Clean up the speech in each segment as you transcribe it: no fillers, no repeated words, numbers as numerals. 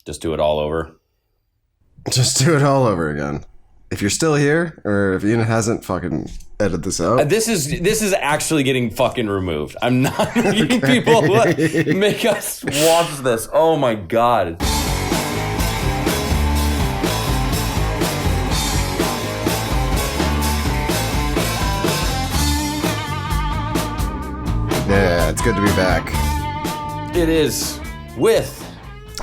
Just do it all over. Just do it all over again. If you're still here, or if Ian hasn't fucking edited this out. This is actually getting fucking removed. I'm not making people make us watch this. Oh my god. Yeah, it's good to be back. It is with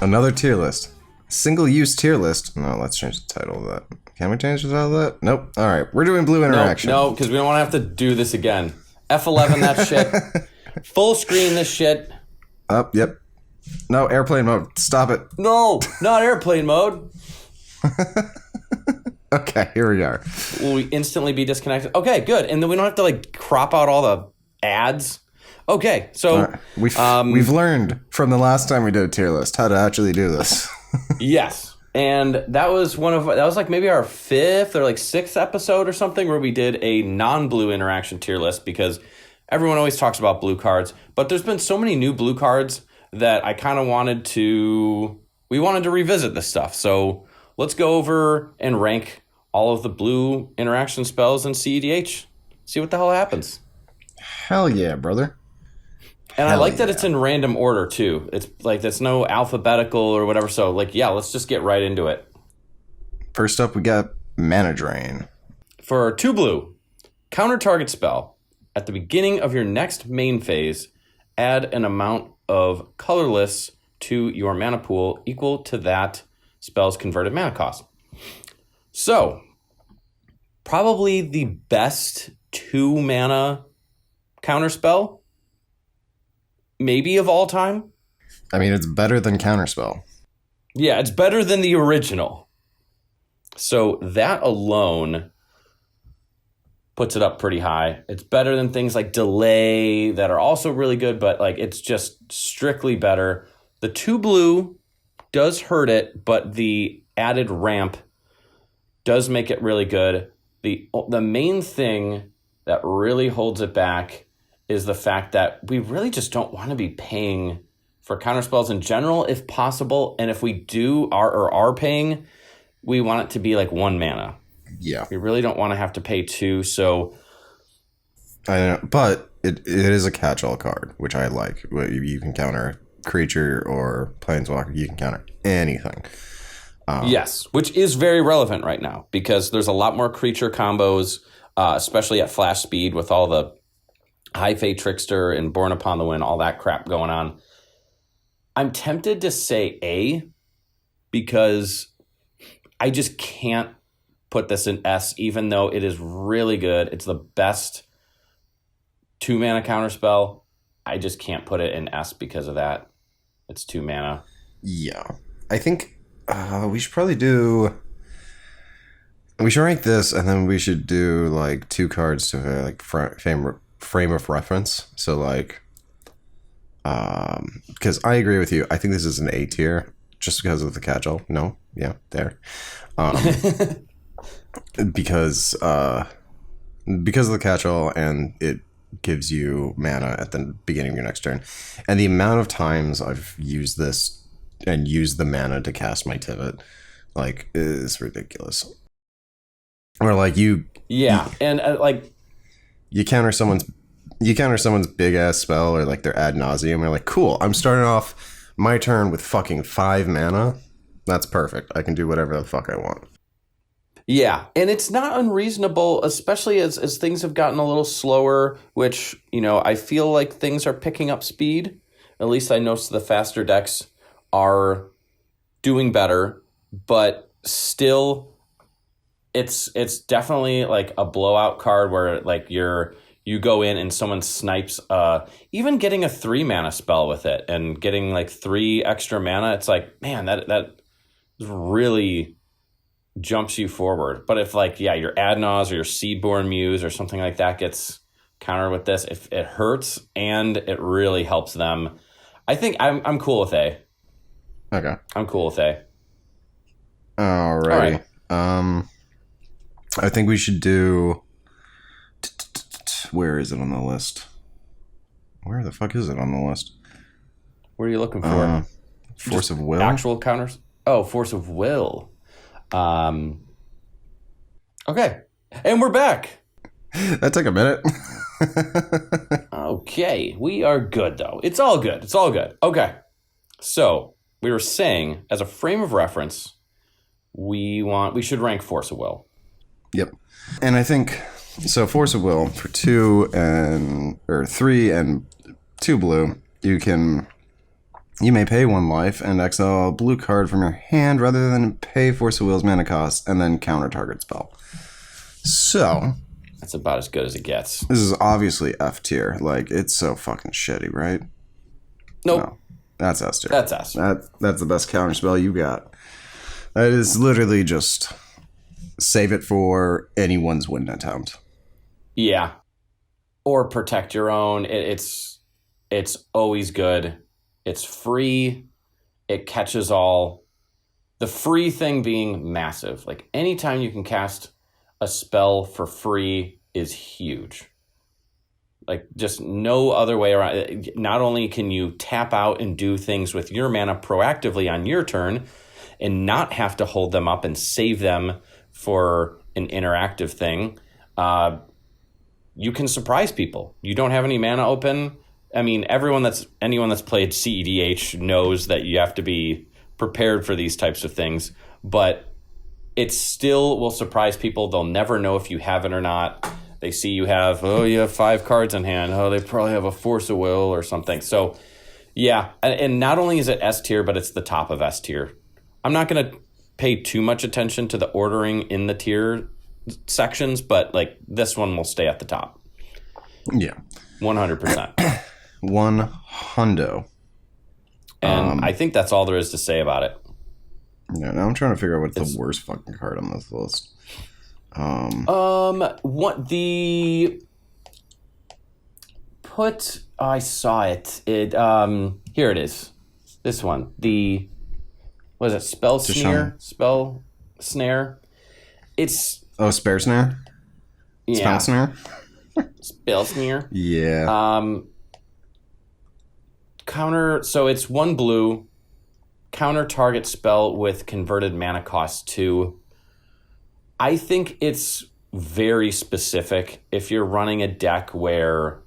another tier list. Single-use tier list. No, let's change the title of that. Can we change the title of that? Nope. All right, we're doing blue interaction. No, because we don't want to have to do this again. F11 that shit. Full screen this shit. Yep. No, airplane mode. Stop it. No, not airplane mode. Okay, here we are. Will we instantly be disconnected? Okay, good. And then we don't have to like crop out all the ads. Okay, so right. We've learned from the last time we did a tier list how to actually do this. Yes. And that was like maybe our 5th or like 6th episode or something where we did a non-blue interaction tier list, because everyone always talks about blue cards, but there's been so many new blue cards that I kind of wanted to revisit this stuff. So let's go over and rank all of the blue interaction spells in cEDH. See what the hell happens. Hell yeah, brother. And I like that it's in random order, too. It's like, there's no alphabetical or whatever. So, like, yeah, let's just get right into it. First up, we got Mana Drain. For 2 blue, counter target spell. At the beginning of your next main phase, add an amount of colorless to your mana pool equal to that spell's converted mana cost. So, probably the best 2 mana counter spell. Maybe of all time. I mean, it's better than Counterspell. Yeah, it's better than the original. So that alone puts it up pretty high. It's better than things like Delay that are also really good, but like it's just strictly better. The 2 blue does hurt it, but the added ramp does make it really good. The main thing that really holds it back is the fact that we really just don't want to be paying for counterspells in general, if possible. And if we are paying, we want it to be like 1 mana. Yeah. We really don't want to have to pay 2. So I know, but it is a catch-all card, which I like. You can counter creature or planeswalker. You can counter anything. Yes, which is very relevant right now because there's a lot more creature combos, especially at flash speed with all the High Fate Trickster and Born Upon the Wind, all that crap going on. I'm tempted to say A because I just can't put this in S, even though it is really good. It's the best 2 mana counterspell. I just can't put it in S because of that. It's 2 mana. Yeah. I think we should probably we should rank this, and then we should do like 2 cards to like frame of reference. So like because I agree with you, I think this is an A tier just because of the catch-all. No, yeah, there. Because of the catch-all, and it gives you mana at the beginning of your next turn, and the amount of times I've used this and used the mana to cast my Tivit like is ridiculous. Or like you counter someone's big ass spell or like their ad nauseum. You're like, cool, I'm starting off my turn with fucking 5 mana. That's perfect. I can do whatever the fuck I want. Yeah, and it's not unreasonable, especially as things have gotten a little slower, which, you know, I feel like things are picking up speed. At least I noticed the faster decks are doing better, but still it's definitely like a blowout card where like you go in and someone snipes even getting a 3 mana spell with it and getting like 3 extra mana. It's like, man, that really jumps you forward. But if like, yeah, your Adnaz or your Seedborn Muse or something like that gets countered with this, if it hurts and it really helps them, I think I'm cool with A. Okay. I'm cool with A. Alrighty. All right. I think we should do. Where is it on the list? Where the fuck is it on the list? What are you looking for? Force of Will? Actual counters? Oh, force of will. Okay. And we're back. That took a minute. Okay. We are good, though. It's all good. It's all good. Okay. So we were saying, as a frame of reference, we should rank force of will. Yep. And I think so. Force of will for 3 and 2 blue. You may pay 1 life and exile a blue card from your hand rather than pay Force of Will's mana cost and then counter target spell. So That's about as good as it gets. this is obviously F tier. Like, it's so fucking shitty, right? Nope. No, that's S tier. That's S. That's the best counter spell you got. That is literally just save it for anyone's win attempt. Yeah. Or protect your own. It's always good. It's free. It catches all. The free thing being massive. Like, anytime you can cast a spell for free is huge. Like, just no other way around. Not only can you tap out and do things with your mana proactively on your turn and not have to hold them up and save them for an interactive thing, you can surprise people. You don't have any mana open. I mean, anyone that's played cEDH knows that you have to be prepared for these types of things, but it still will surprise people. They'll never know if you have it or not. They see you have 5 cards in hand. Oh, they probably have a Force of Will or something. So, yeah, and not only is it S tier, but it's the top of S tier. I'm not going to pay too much attention to the ordering in the tier sections, but like this one will stay at the top. Yeah. 100%. 1 hundo. And I think that's all there is to say about it. Yeah, now I'm trying to figure out what's the worst fucking card on this list. I saw it. Here it is. This one. What is it? Spell snare. It's Spare Snare? yeah. Spell Snare? Spell snare. Yeah. Counter. So it's 1 blue. Counter target spell with converted mana cost 2. I think it's very specific. If you're running a deck where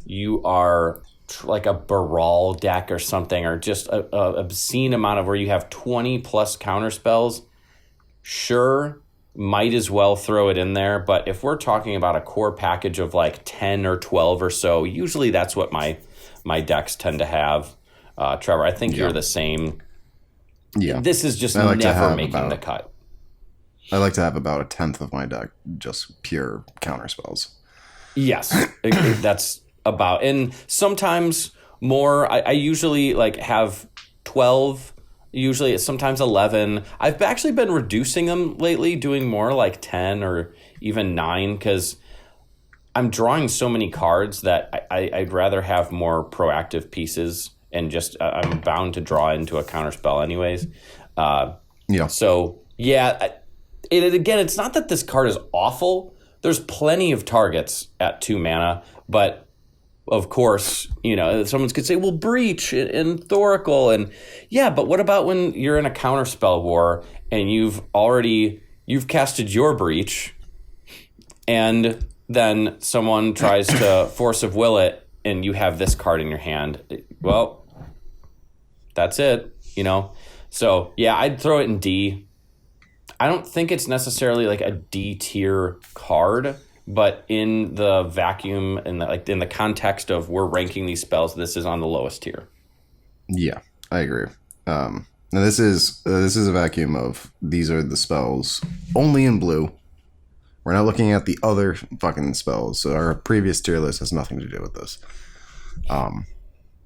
you are like a Baral deck or something, or just a obscene amount of where you have 20 plus counter spells, sure, might as well throw it in there. But if we're talking about a core package of like 10 or 12 or so, usually that's what my decks tend to have. Trevor, I think you're the same. Yeah. This is just never making the cut. I like to have about 1/10 of my deck just pure counter spells. Yes, that's about. And sometimes more. I usually like have 12. Usually it's sometimes 11. I've actually been reducing them lately, doing more like 10 or even 9, because I'm drawing so many cards that I'd rather have more proactive pieces, and just I'm bound to draw into a counter spell anyways. So yeah, again, it's not that this card is awful. There's plenty of targets at 2 mana, but of course, someone could say, well, Breach and Thoracle, and yeah, but what about when you're in a counter spell war and you've casted your Breach, and then someone tries to Force of Will it, and you have this card in your hand? Well, that's it, So yeah, I'd throw it in D. I don't think it's necessarily like a D tier card, but in the vacuum and in the context of we're ranking these spells, this is on the lowest tier. Yeah, I agree. Now this is a vacuum of these are the spells only in blue. We're not looking at the other fucking spells. So our previous tier list has nothing to do with this.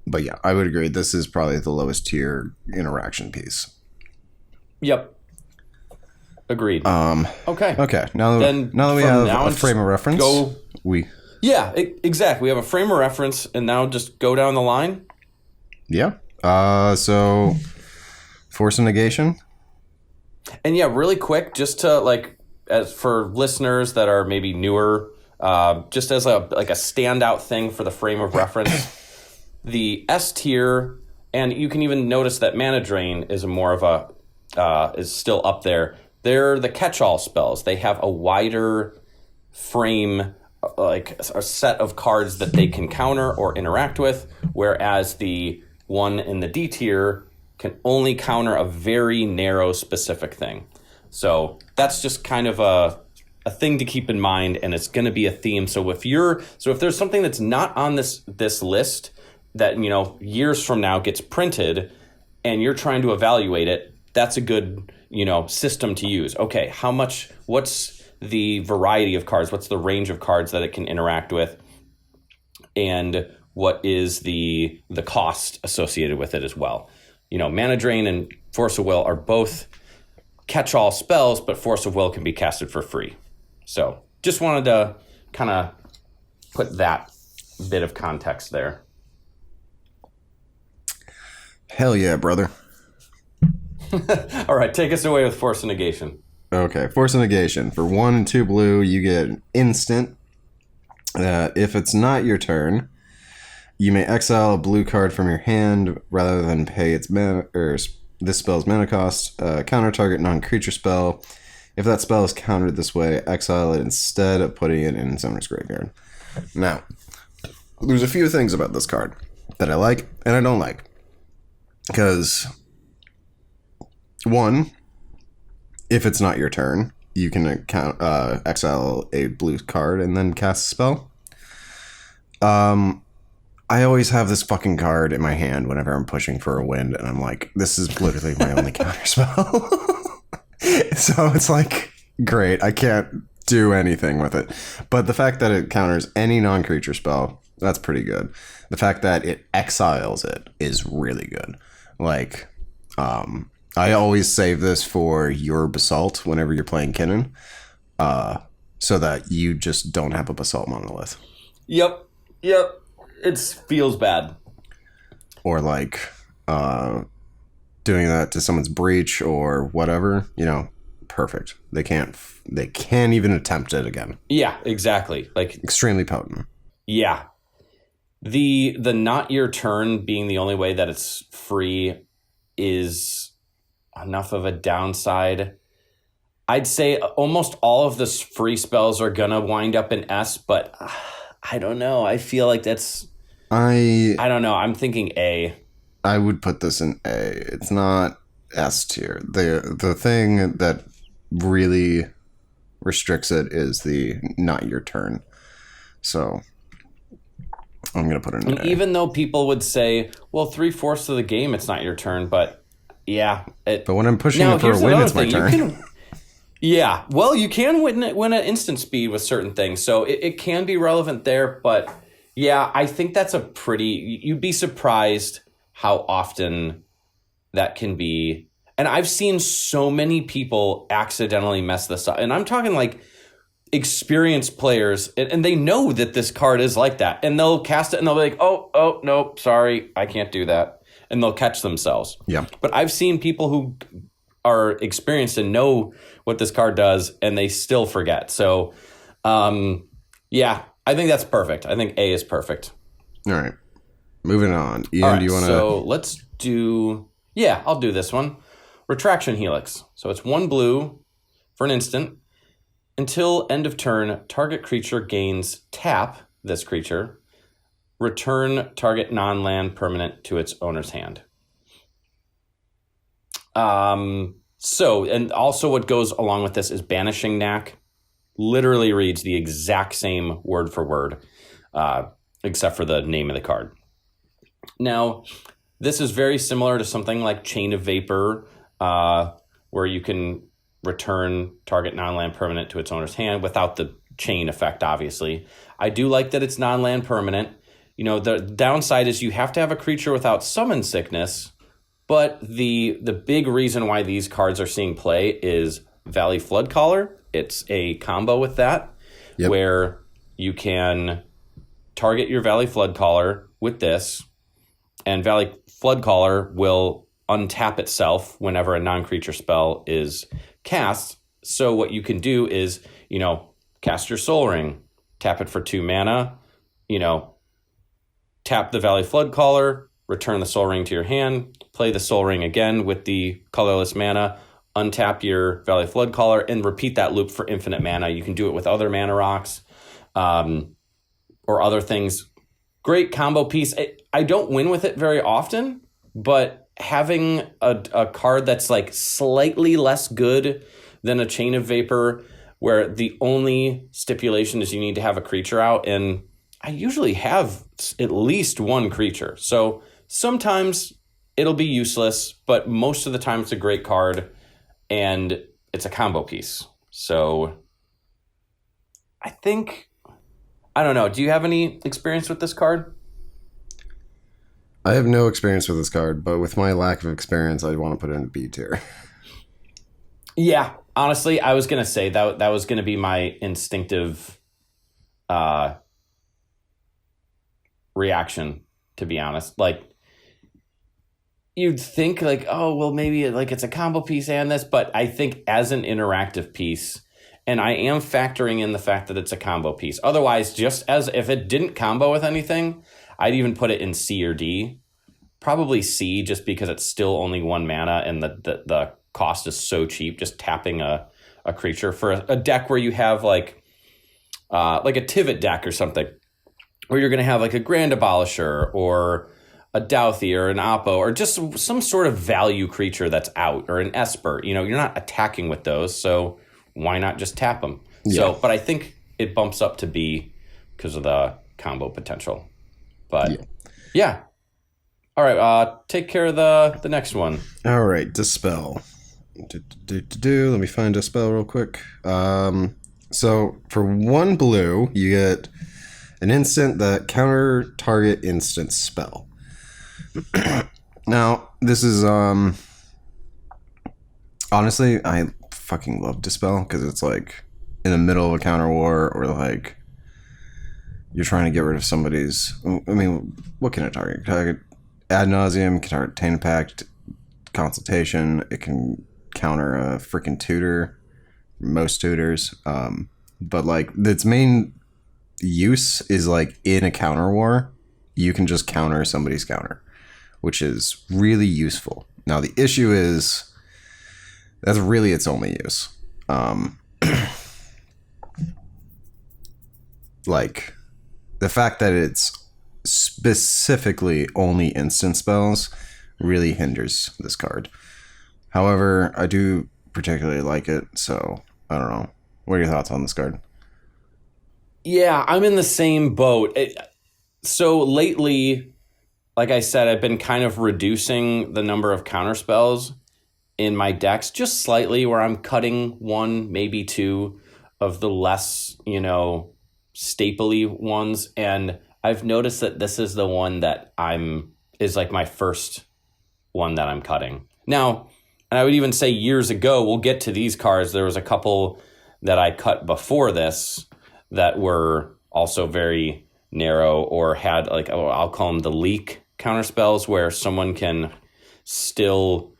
But yeah, I would agree. This is probably the lowest tier interaction piece. Yep. Agreed. Okay. Now that we have a frame of reference, exactly. We have a frame of reference, and now just go down the line. Yeah. So force and negation. And yeah, really quick, just to as for listeners that are maybe newer, just as a standout thing for the frame of reference, the S tier, and you can even notice that mana drain is more of is still up there. They're the catch-all spells. They have a wider frame, like a set of cards that they can counter or interact with, whereas the one in the D tier can only counter a very narrow specific thing. So that's just kind of a thing to keep in mind, and it's going to be a theme. So if there's something that's not on this list that, you know, years from now gets printed and you're trying to evaluate it, that's a good, you know, system to use. Okay, what's the variety of cards? What's the range of cards that it can interact with? And what is the cost associated with it as well? You know, Mana Drain and Force of Will are both catch-all spells, but Force of Will can be casted for free. So just wanted to kind of put that bit of context there. Hell yeah, brother. All right, take us away with Force of Negation. Okay, Force of Negation. For 1 and 2 blue, you get an instant. If it's not your turn, you may exile a blue card from your hand rather than pay its mana, or this spell's mana cost. Counter target non-creature spell. If that spell is countered this way, exile it instead of putting it in Summoner's Graveyard. Now, there's a few things about this card that I like and I don't like. Because, one, if it's not your turn, you can exile a blue card and then cast a spell. I always have this fucking card in my hand whenever I'm pushing for a wind, and I'm like, this is literally my only counter spell. So it's like, great, I can't do anything with it. But the fact that it counters any non-creature spell, that's pretty good. The fact that it exiles it is really good. Like, I always save this for your Basalt whenever you're playing Kinnan, so that you just don't have a Basalt monolith. Yep. It feels bad. Or like doing that to someone's Breach or whatever, you know, perfect. They can't even attempt it again. Yeah, exactly. Like, extremely potent. Yeah. The not your turn being the only way that it's free is enough of a downside. I'd say almost all of the free spells are gonna wind up in S, but I don't know. I feel like that's... I don't know. I'm thinking A. I would put this in A. It's not S tier. The thing that really restricts it is the not your turn. So I'm going to put it in A. Even though people would say, well, 3/4 of the game, it's not your turn, but yeah. But when I'm pushing it for a win, it's my turn. Yeah. Well, you can win at instant speed with certain things, so it can be relevant there, but yeah, I think that's you'd be surprised how often that can be. And I've seen so many people accidentally mess this up. And I'm talking like experienced players, and they know that this card is like that. And they'll cast it and they'll be like, oh, no, sorry, I can't do that. And they'll catch themselves. Yeah. But I've seen people who are experienced and know what this card does, and they still forget. So, yeah, I think that's perfect. I think A is perfect. All right. Moving on. Ian, all right, do you want to... So let's do... Yeah, I'll do this one. Retraction Helix. So it's 1 blue for an instant. Until end of turn, target creature gains tap this creature. Return target non-land permanent to its owner's hand. So, and also what goes along with this is Banishing Knack. Literally reads the exact same word for word, except for the name of the card. Now, this is very similar to something like Chain of Vapor, where you can return target non-land permanent to its owner's hand without the chain effect, obviously. I do like that it's non-land permanent. You know, the downside is you have to have a creature without summon sickness, but the big reason why these cards are seeing play is Valley Floodcaller. It's a combo with that, where you can target your Valley Floodcaller with this, and Valley Floodcaller will untap itself whenever a non-creature spell is cast. So what you can do is, you know, cast your Soul Ring, tap it for 2 mana, you know, tap the Valley Floodcaller, return the Soul Ring to your hand, play the Soul Ring again with the colorless mana, untap your Valley Floodcaller, and repeat that loop for infinite mana. You can do it with other mana rocks or other things. Great combo piece. I don't win with it very often, but having a card that's like slightly less good than a Chain of Vapor, where the only stipulation is you need to have a creature out, and I usually have at least one creature. So sometimes it'll be useless, but most of the time it's a great card, and it's a combo piece. So I think, I don't know, do you have any experience with this card? I have no experience with this card, but with my lack of experience, I'd want to put it in B tier. Yeah, honestly, I was going to say that was going to be my instinctive reaction, to be honest. Like, you'd think like, oh, well, maybe like it's a combo piece and this, but I think as an interactive piece, and I am factoring in the fact that it's a combo piece. Otherwise, just as if it didn't combo with anything, I'd even put it in C or D. Probably C, just because it's still only one mana and the cost is so cheap, just tapping a creature for a deck where you have like a Tivit deck or something, where you're going to have like a Grand Abolisher or a Douthie or an Oppo or just some sort of value creature that's out, or an Esper. You know, you're not attacking with those, so why not just tap them? Yeah. So, but I think it bumps up to B because of the combo potential. But yeah. All right, take care of the next one. All right, Dispel. Let me find Dispel real quick. So for 1 blue, you get an instant that counter target instant spell. Now, this is honestly, I fucking love Dispel because it's like in the middle of a counter war, or like you're trying to get rid of somebody's. I mean, what can it target? Target ad nauseum, can target Tainted Pact, Consultation. It can counter a freaking tutor, most tutors. But like its main use is like in a counter war, you can just counter somebody's counter, which is really useful. Now the issue is that's really its only use. Like the fact that it's specifically only instant spells really hinders this card. However, I do particularly like it, so I don't know. What are your thoughts on this card? Yeah, I'm in the same boat. So lately, like I said, I've been kind of reducing the number of counterspells in my decks just slightly, where I'm cutting 1, maybe 2 of the less, stapley ones. And I've noticed that this is the one that is like my first one that I'm cutting. Now, and I would even say years ago, we'll get to these cards, there was a couple that I cut before this that were also very narrow, or had like, I'll call them the leak counterspells, where someone can still,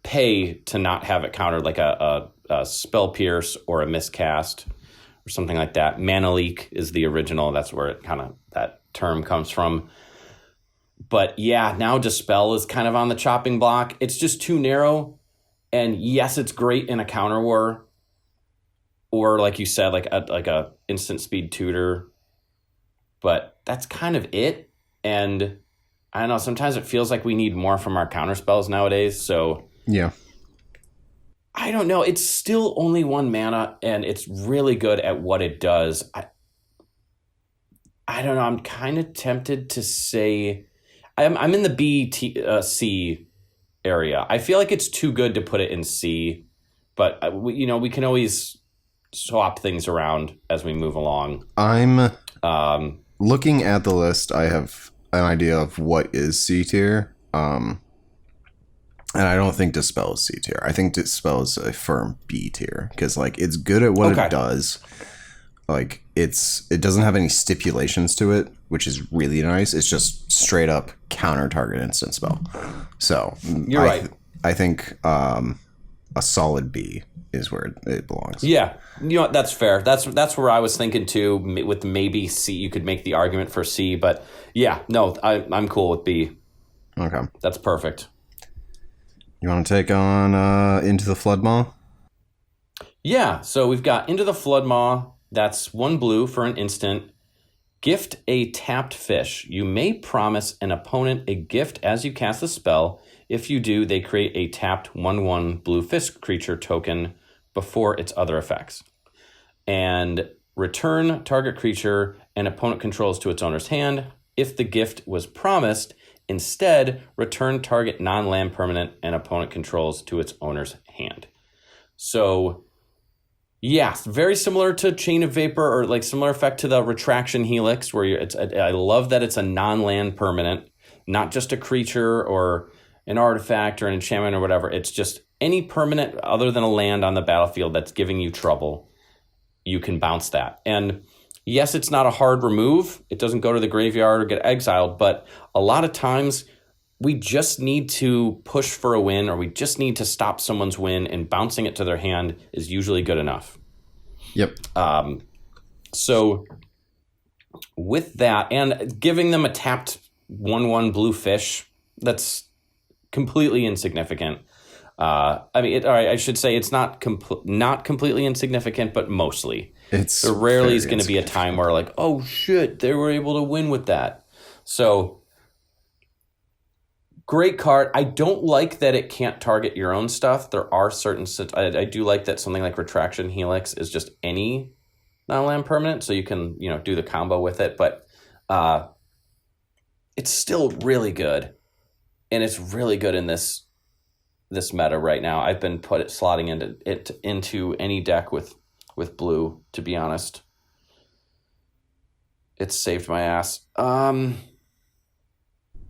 pay to not have it countered, like a spell pierce or a miscast or something like that. Mana leak is the original. That's where that term comes from. But yeah, now Dispel is kind of on the chopping block. It's just too narrow. And yes, it's great in a counter war, or like you said, like a instant speed tutor. But that's kind of it. And I don't know, sometimes it feels like we need more from our counter spells nowadays. So yeah, I don't know. It's still only 1 mana, and it's really good at what it does. I don't know. I'm kind of tempted to say I'm in the B, C area. I feel like it's too good to put it in C, but we can always swap things around as we move along. I'm looking at the list. I have an idea of what is C tier. And I don't think Dispel is C tier. I think Dispel is a firm B tier, because like it's good at what it does. Like it doesn't have any stipulations to it, which is really nice. It's just straight up counter target instant spell. So you're right. I think a solid B is where it belongs. Yeah, you know what, that's fair. That's where I was thinking too. With maybe C, you could make the argument for C, but yeah, no, I'm cool with B. Okay. That's perfect. You want to take on Into the Flood Maw? Yeah, so we've got Into the Flood Maw. That's 1 blue for an instant. Gift a tapped fish. You may promise an opponent a gift as you cast the spell. If you do, they create a tapped 1/1 blue fish creature token before its other effects. And return target creature an opponent controls to its owner's hand. If the gift was promised, instead, return target non-land permanent an opponent controls to its owner's hand. So, yeah, very similar to Chain of Vapor, or like similar effect to the Retraction Helix, where I love that it's a non-land permanent, not just a creature or an artifact or an enchantment or whatever. It's just any permanent other than a land on the battlefield that's giving you trouble. You can bounce that. And yes, it's not a hard remove. It doesn't go to the graveyard or get exiled, but a lot of times we just need to push for a win, or we just need to stop someone's win, and bouncing it to their hand is usually good enough. Yep. So with that, and giving them a tapped 1/1 blue fish, that's completely insignificant. I should say it's not completely insignificant, but mostly. There rarely is going to be a time where like, oh shit, they were able to win with that. So great card. I don't like that it can't target your own stuff. There are certain... I do like that something like Retraction Helix is just any non-land permanent, so you can do the combo with it. But it's still really good, and it's really good in this meta right now. I've been slotting into any deck with blue. To be honest, it's saved my ass.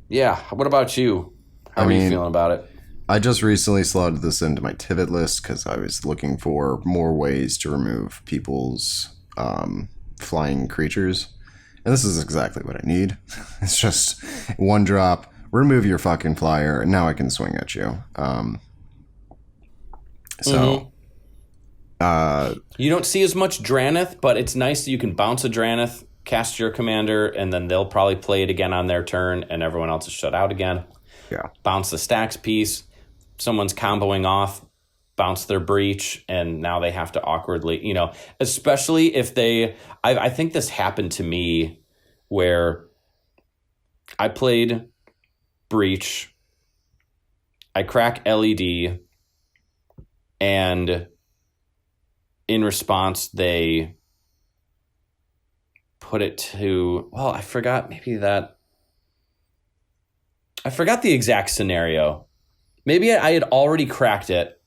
Yeah, what about you? How are you feeling about it? I just recently slotted this into my Tivit list because I was looking for more ways to remove people's flying creatures. And this is exactly what I need. It's just 1 drop, remove your fucking flyer, and now I can swing at you. You don't see as much Draneth, but it's nice that you can bounce a Draneth, cast your commander, and then they'll probably play it again on their turn, and everyone else is shut out again. Yeah. Bounce the stacks piece. Someone's comboing off, bounce their breach, and now they have to awkwardly, especially if they... I think this happened to me where I played breach, I crack LED, and in response, they put it to... Well, I forgot the exact scenario. Maybe I had already cracked it.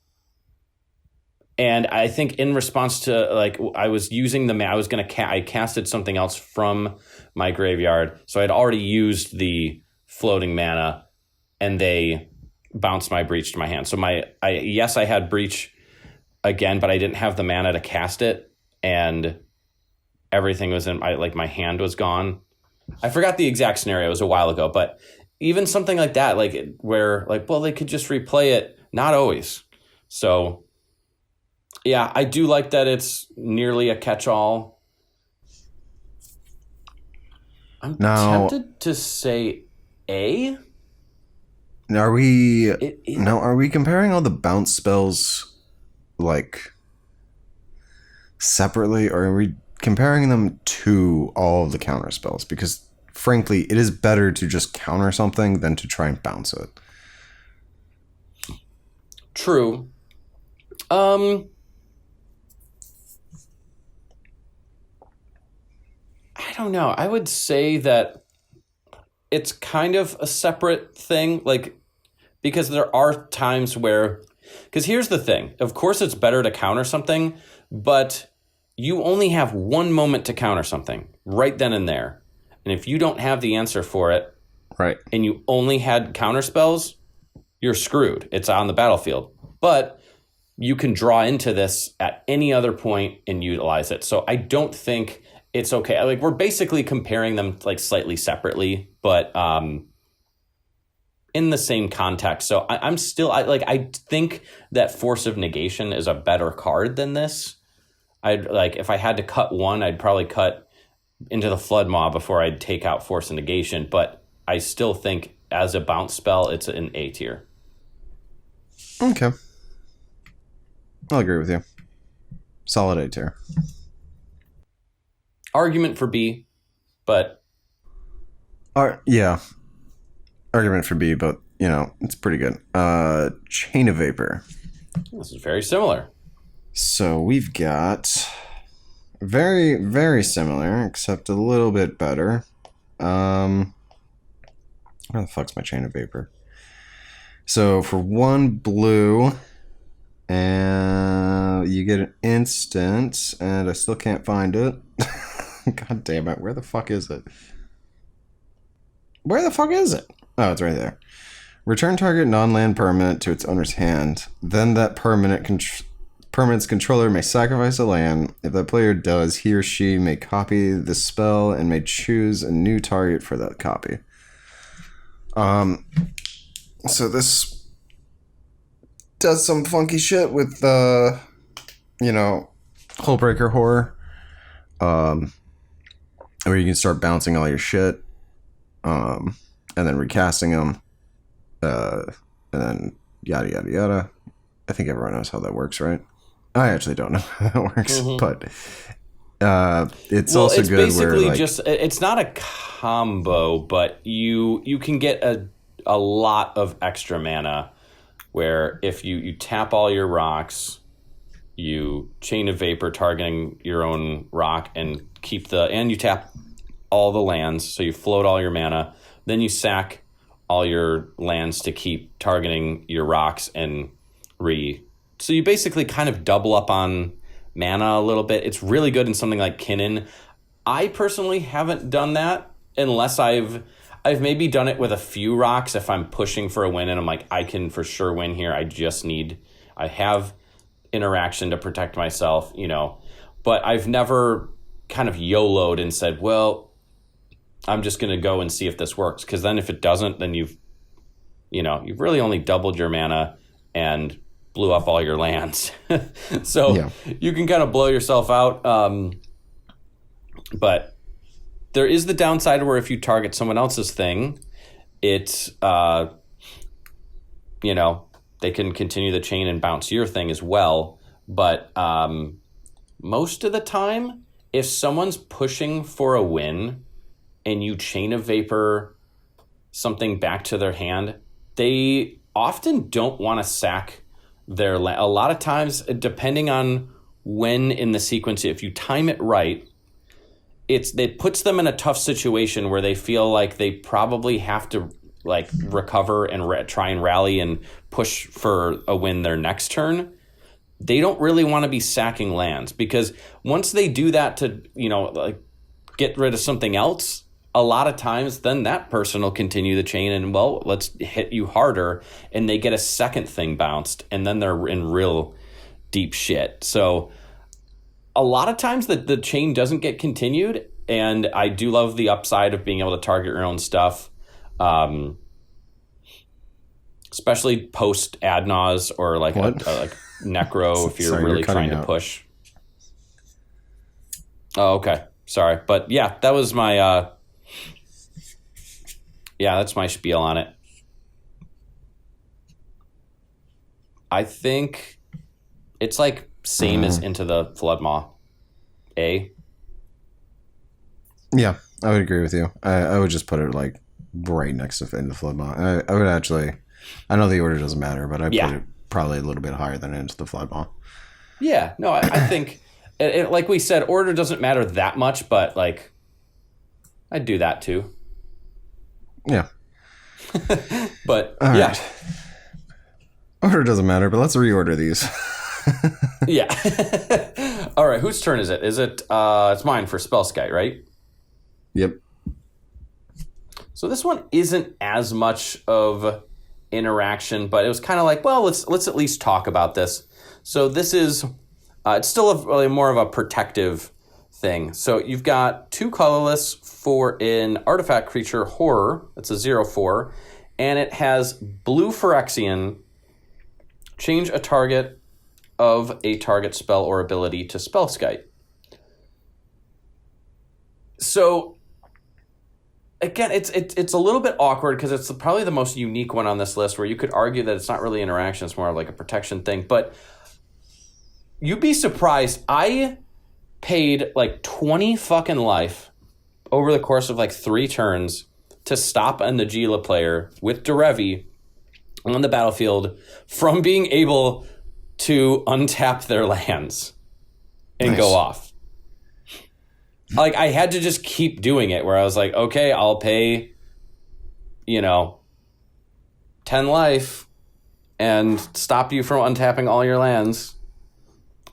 And I think in response to, like, I was using I casted something else from my graveyard. So I'd already used the floating mana, and they bounced my breach to my hand. So I had breach again, but I didn't have the mana to cast it. And everything was in my hand was gone. I forgot the exact scenario. It was a while ago, but even something like that, where they could just replay it. Not always. So yeah, I do like that it's nearly a catch-all. I'm tempted to say A. Now are we comparing all the bounce spells separately, or are we comparing them to all of the counter spells? Because frankly, it is better to just counter something than to try and bounce it. True. I don't know. I would say that it's kind of a separate thing, because there are times where... Because here's the thing. Of course, it's better to counter something, but you only have one moment to counter something right then and there. And if you don't have the answer for it, right, and you only had counter spells, you're screwed. It's on the battlefield. But you can draw into this at any other point and utilize it. So I don't think it's okay. We're basically comparing them slightly separately, but in the same context. So I'm still I think that Force of Negation is a better card than this. I'd like if I had to cut one, I'd probably cut Into the Flood Maw before I'd take out Force of Negation. But I still think as a bounce spell, it's an A tier. Okay, I'll agree with you. Solid A tier. Argument for B, but yeah. Argument for B, but it's pretty good. Chain of Vapor. this is very similar. So we've got very, very similar, except a little bit better. Where the fuck's my Chain of Vapor? So for 1 blue, and you get an instant, and I still can't find it. God damn it! Where the fuck is it? Where the fuck is it? Oh, it's right there. Return target non-land permanent to its owner's hand. Then that permanent's controller may sacrifice a land. If that player does, he or she may copy the spell and may choose a new target for that copy. So this does some funky shit with Hullbreaker Horror. Where you can start bouncing all your shit. And then recasting them. And then yada yada yada. I think everyone knows how that works, right? I actually don't know how that works, but it's also it's good. Basically, where, just it's not a combo, but you can get a lot of extra mana. Where if you tap all your rocks, you Chain of Vapor targeting your own rock and you tap all the lands, so you float all your mana. Then you sack all your lands to keep targeting your rocks and so you basically kind of double up on mana a little bit. It's really good in something like Kinnan. I personally haven't done that unless I've maybe done it with a few rocks if I'm pushing for a win and I'm like, I can for sure win here. I have interaction to protect myself, but I've never kind of YOLO'd and said, well, I'm just going to go and see if this works. Because then if it doesn't, then you've really only doubled your mana and blew up all your lands. So you can kind of blow yourself out. But there is the downside where if you target someone else's thing, it's, they can continue the chain and bounce your thing as well. But most of the time, if someone's pushing for a win and you Chain of Vapor something back to their hand, they often don't want to sack their land. A lot of times, depending on when in the sequence, if you time it right, it puts them in a tough situation where they feel like they probably have to recover and try and rally and push for a win their next turn. They don't really want to be sacking lands, because once they do that to get rid of something else, a lot of times then that person will continue the chain and, well, let's hit you harder, and they get a second thing bounced, and then they're in real deep shit. So a lot of times the chain doesn't get continued, and I do love the upside of being able to target your own stuff, especially post Adnaz or like Necro if you're really trying to push. Oh, okay. Sorry. But yeah, that was my... that's my spiel on it. I think it's like same as Into the Flood Maw. A. Yeah, I would agree with you. I would just put it like right next to Into the Flood Maw. I would actually... I know the order doesn't matter, but I put it probably a little bit higher than Into the Flood Maw. Yeah, no, I think... like we said, order doesn't matter that much, but like I'd do that too. Yeah. But all right. Order doesn't matter, but let's reorder these. Yeah. All right, whose turn is it? Is it it's mine for Spellskite, right? Yep. So this one isn't as much of interaction, but it was kind of like, well, let's at least talk about this. So this is it's still really more of a protective thing. So you've got 2 colorless for an artifact creature, Horror. It's a 0/4. and it has blue Phyrexian, change a target of a target spell or ability to Spellskite. So, again, it's a little bit awkward because it's probably the most unique one on this list, where you could argue that it's not really interaction, it's more like a protection thing. But you'd be surprised. I paid like 20 fucking life over the course of like 3 turns to stop a Najeela player with Derevi on the battlefield from being able to untap their lands and go off. Like, I had to just keep doing it, where I was like, okay, I'll pay, 10 life and stop you from untapping all your lands.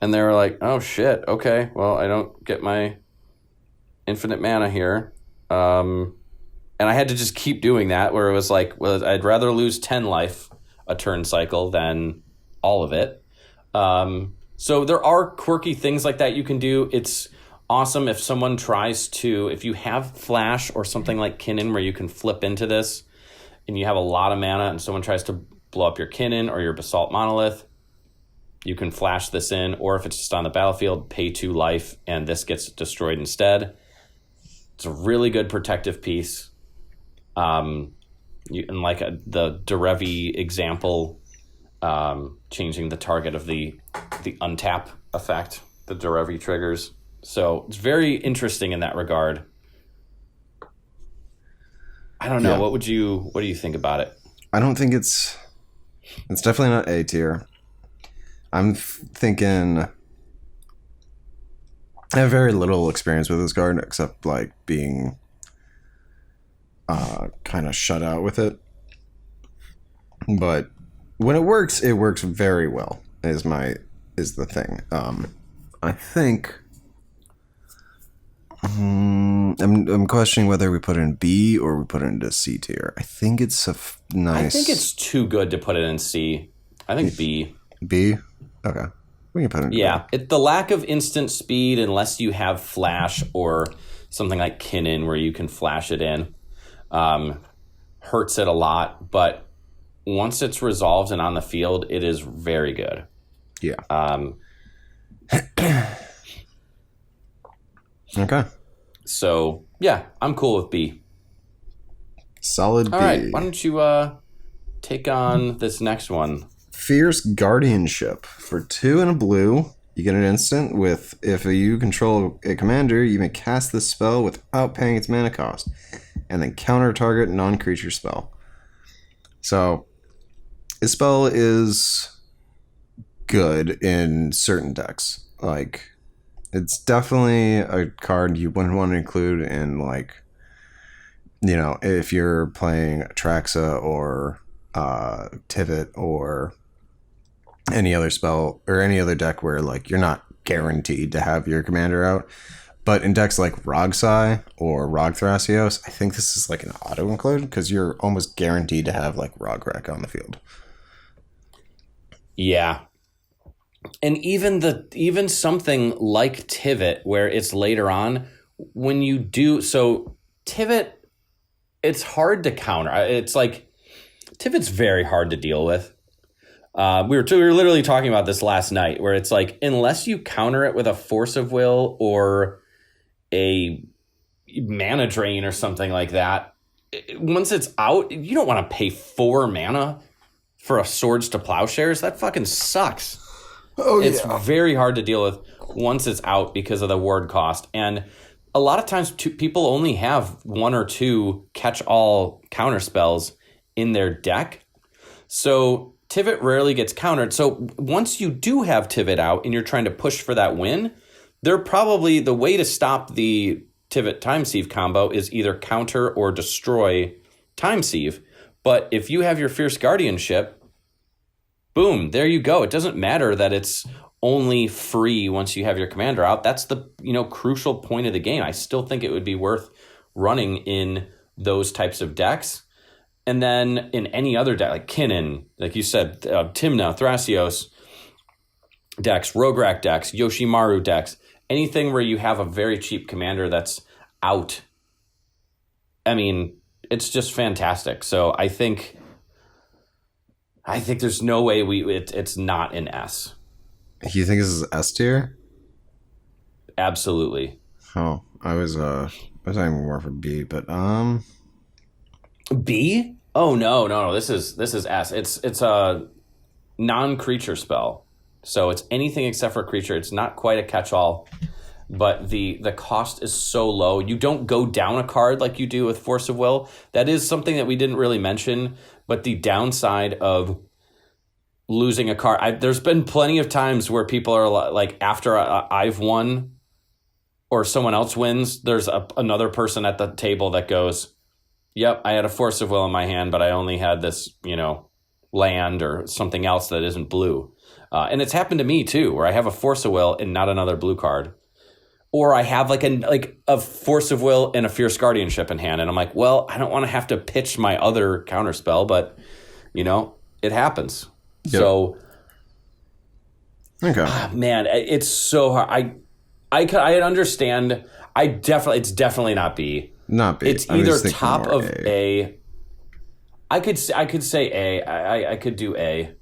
And they were like, oh shit, okay, well, I don't get my infinite mana here. And I had to just keep doing that, where it was like, well, I'd rather lose 10 life a turn cycle than all of it. So there are quirky things like that you can do. It's awesome if someone tries to, if you have Flash or something like Kinnan where you can flip into this and you have a lot of mana and someone tries to blow up your Kinnan or your Basalt Monolith, you can flash this in, or if it's just on the battlefield, pay 2 life and this gets destroyed instead. It's a really good protective piece. And like the Derevi example, changing the target of the untap effect, the Derevi triggers. So it's very interesting in that regard. I don't know. Yeah. What do you think about it? I don't think it's definitely not A tier. I'm thinking I have very little experience with this card except like being kind of shut out with it. But when it works very well is the thing. I think I'm questioning whether we put it in B or we put it into C tier. I think it's nice. I think it's too good to put it in C. I think B. B? Okay. We can put it in B. The lack of instant speed, unless you have Flash or something like Kinnan where you can flash it in, hurts it a lot. But once it's resolved and on the field, it is very good. Yeah. Okay. So, yeah, I'm cool with B. Solid B. All right, why don't you take on this next one? Fierce Guardianship. For 2 and a blue, you get an instant with, if you control a commander, you may cast this spell without paying its mana cost, and then counter target non-creature spell. So, this spell is good in certain decks. Like, it's definitely a card you wouldn't want to include in, like, if you're playing Atraxa or Tivit or any other spell or any other deck where, like, you're not guaranteed to have your commander out. But in decks like Rogsai or Rog Thrasios, I think this is like an auto include because you're almost guaranteed to have like Rogrek on the field. Yeah. And even something like Tivit, where it's later on, when you do so, Tivit, it's hard to counter. It's like Tivit's very hard to deal with. We were literally talking about this last night, where it's like, unless you counter it with a Force of Will or a mana drain or something like that, once it's out, you don't want to pay 4 mana for a Swords to Plowshares. That fucking sucks. Oh, yeah. It's very hard to deal with once it's out because of the ward cost. And a lot of times people only have 1 or 2 catch-all counterspells in their deck. So Tivit rarely gets countered. So once you do have Tivit out and you're trying to push for that win, they're probably the way to stop the Tivit Time Sieve combo is either counter or destroy Time Sieve. But if you have your Fierce Guardianship, boom, there you go. It doesn't matter that it's only free once you have your commander out. That's the crucial point of the game. I still think it would be worth running in those types of decks. And then in any other deck, like Kinnan, like you said, Tymna, Thrasios decks, Rograk decks, Yoshimaru decks, anything where you have a very cheap commander that's out, I mean, it's just fantastic. So I think I think there's no way it's not an S. You think this is S tier? Absolutely. Oh, I was aiming more for B, but B? Oh no. This is S. It's a non-creature spell. So it's anything except for a creature. It's not quite a catch-all, but the cost is so low. You don't go down a card like you do with Force of Will. That is something that we didn't really mention, but the downside of losing a card, there's been plenty of times where people are like, after I've won or someone else wins, there's another person at the table that goes, yep, I had a Force of Will in my hand, but I only had this, land or something else that isn't blue. And it's happened to me too, where I have a Force of Will and not another blue card. Or I have like a Force of Will and a Fierce Guardianship in hand. And I'm like, well, I don't want to have to pitch my other counterspell, but, it happens. Yep. So, okay, man, it's so hard. I understand. It's definitely not B. Not B. It's either top of A. I could say A. I could do A.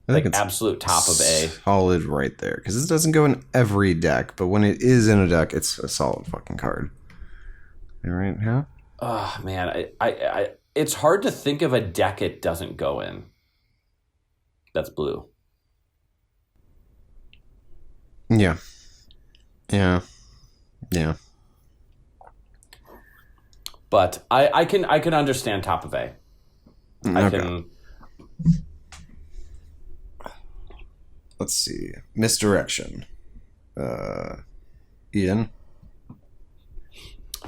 I think it's absolute top of A. Solid right there. Because this doesn't go in every deck, but when it is in a deck, it's a solid fucking card. All right, yeah? Oh, man. I it's hard to think of a deck it doesn't go in. That's blue. Yeah. But I can understand top of A. I can. Let's see. Misdirection. Ian?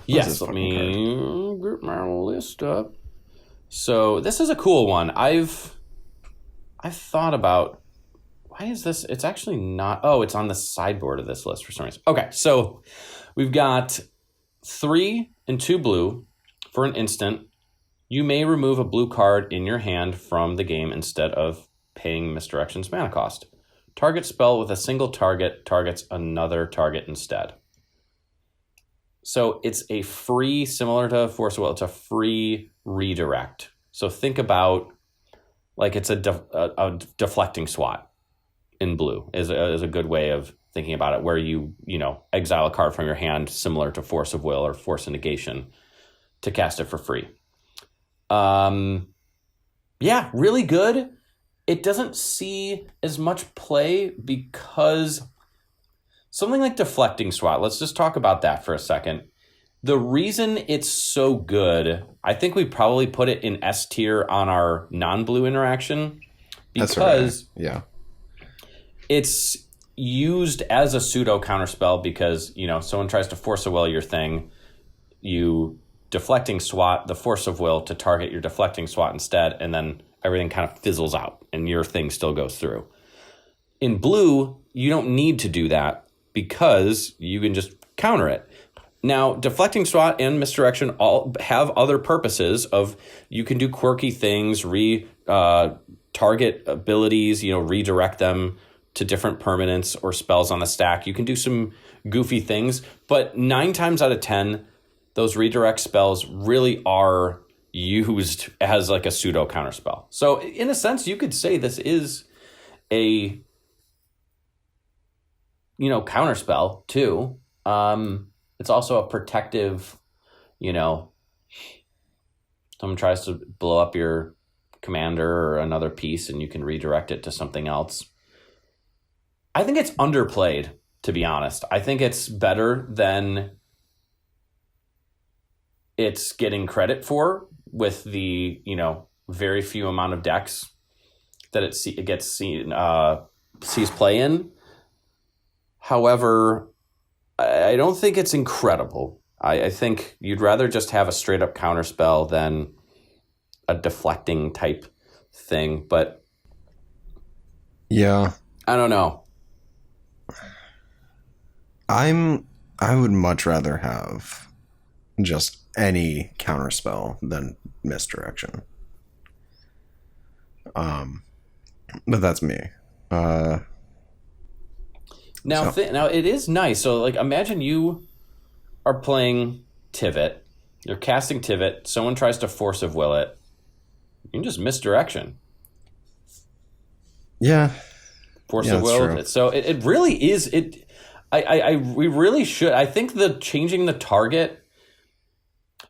Yes, let me group my list up. So this is a cool one. I've thought about, why is this? It's actually not. Oh, it's on the sideboard of this list for some reason. Okay, so we've got 3 and 2 blue for an instant. You may remove a blue card in your hand from the game instead of paying Misdirection's mana cost. Target spell with a single target targets another target instead. So it's a free, similar to Force of Will, it's a free redirect. So think about like it's a deflecting swat in blue is a good way of thinking about it, where you exile a card from your hand similar to Force of Will or Force of Negation to cast it for free. Yeah, really good. It doesn't see as much play because something like deflecting swat, let's just talk about that for a second. The reason it's so good, I think we probably put it in S tier on our non-blue interaction because it's used as a pseudo counterspell because, someone tries to Force of Will your thing, you deflecting swat the Force of Will to target your deflecting swat instead, and then everything kind of fizzles out and your thing still goes through. In blue, you don't need to do that because you can just counter it. Now, deflecting swat and misdirection all have other purposes of you can do quirky things, target abilities, redirect them to different permanents or spells on the stack. You can do some goofy things, but 9 times out of 10, those redirect spells really are used as like a pseudo counterspell. So in a sense, you could say this is a counterspell too. It's also a protective, someone tries to blow up your commander or another piece and you can redirect it to something else. I think it's underplayed, to be honest. I think it's better than it's getting credit for with the, very few amount of decks that it sees play in. However, I don't think it's incredible. I think you'd rather just have a straight up counterspell than a deflecting type thing. But yeah, I don't know. I would much rather have just any counterspell than misdirection. But that's me. Now it is nice. So, like, imagine you are playing Tivit. You're casting Tivit. Someone tries to Force of Will it. You can just misdirection. Yeah. Force Yeah, of that's will. true. So it really is it. We really should. I think the changing the target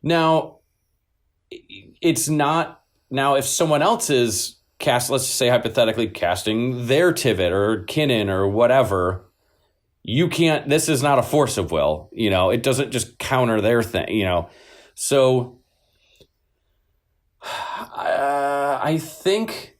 now. It's not now if someone else is cast. Let's say hypothetically casting their Tivit or Kinnan or whatever. You can't. This is not a force of will. It doesn't just counter their thing. So I think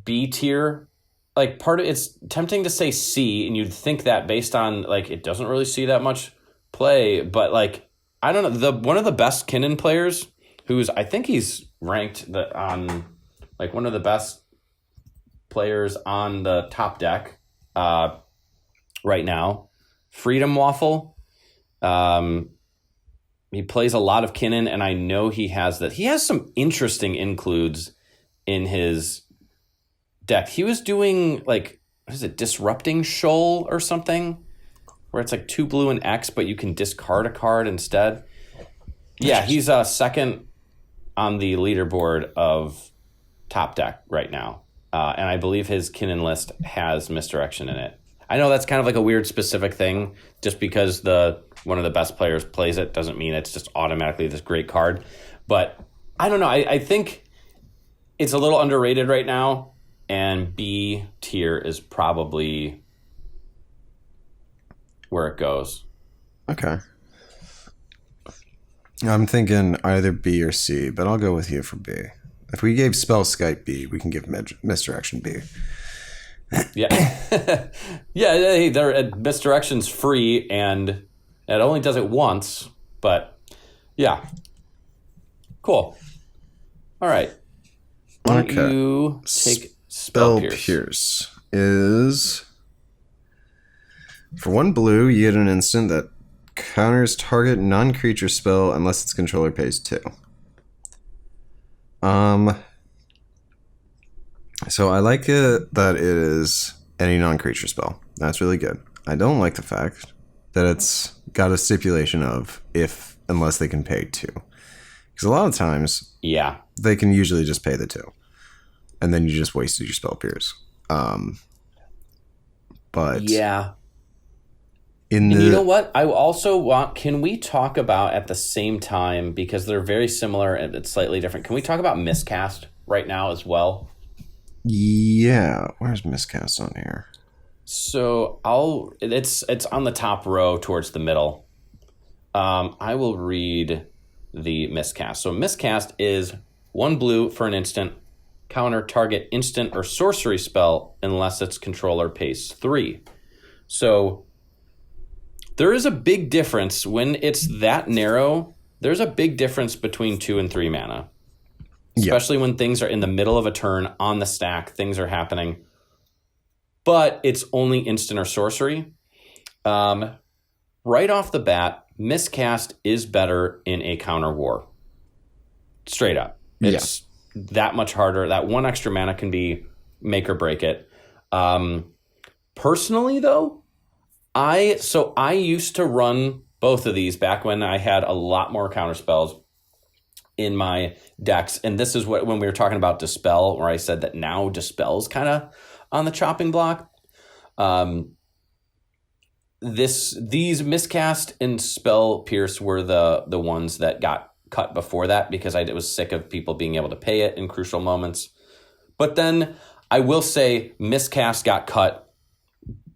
B tier, like part of it's tempting to say C, and you'd think that based on like it doesn't really see that much play, but like I don't know, the one of the best Kinnan players, who's I think he's ranked on like one of the best players on the top deck right now, Freedom Waffle. He plays a lot of Kinnan, and I know he has that. He has some interesting includes in his deck. He was doing like, what is it, Disrupting Shoal or something, where it's like 2 blue and X, but you can discard a card instead. Yeah, he's second on the leaderboard of top deck right now, and I believe his Kinnan list has Misdirection in it. I know that's kind of like a weird specific thing. Just because one of the best players plays it doesn't mean it's just automatically this great card. But I don't know. I think it's a little underrated right now, and B tier is probably where it goes. Okay. I'm thinking either B or C, but I'll go with you for B. If we gave Spell Skype B, we can give Misdirection B. Yeah. Yeah, hey, Misdirection's free, and it only does it once, but yeah. Cool. All right. Why don't you take Spell Pierce is for 1 blue, you get an instant that counters target non-creature spell unless its controller pays 2. So I like it that it is any non-creature spell. That's really good. I don't like the fact that it's got a stipulation of unless they can pay 2. Because a lot of times, yeah, they can usually just pay the 2. And then you just wasted your Spell Pierce. But yeah. And you know what? I also want, can we talk about at the same time, because they're very similar and it's slightly different, can we talk about Miscast right now as well? Yeah, where's Miscast on here? So it's on the top row towards the middle. I will read the Miscast. So Miscast is 1 blue for an instant, counter target instant or sorcery spell unless its controller pays 3. So there is a big difference when it's that narrow. There's a big difference between 2 and 3 mana. Especially when things are in the middle of a turn on the stack, things are happening. But it's only instant or sorcery. Right off the bat, Miscast is better in a counter war. Straight up. It's that much harder. That 1 extra mana can be make or break it. Personally, though, I used to run both of these back when I had a lot more counterspells in my decks, and this is when we were talking about Dispel, where I said that now Dispel's kind of on the chopping block. These Miscast and Spell Pierce were the ones that got cut before that, because I was sick of people being able to pay it in crucial moments. But then I will say Miscast got cut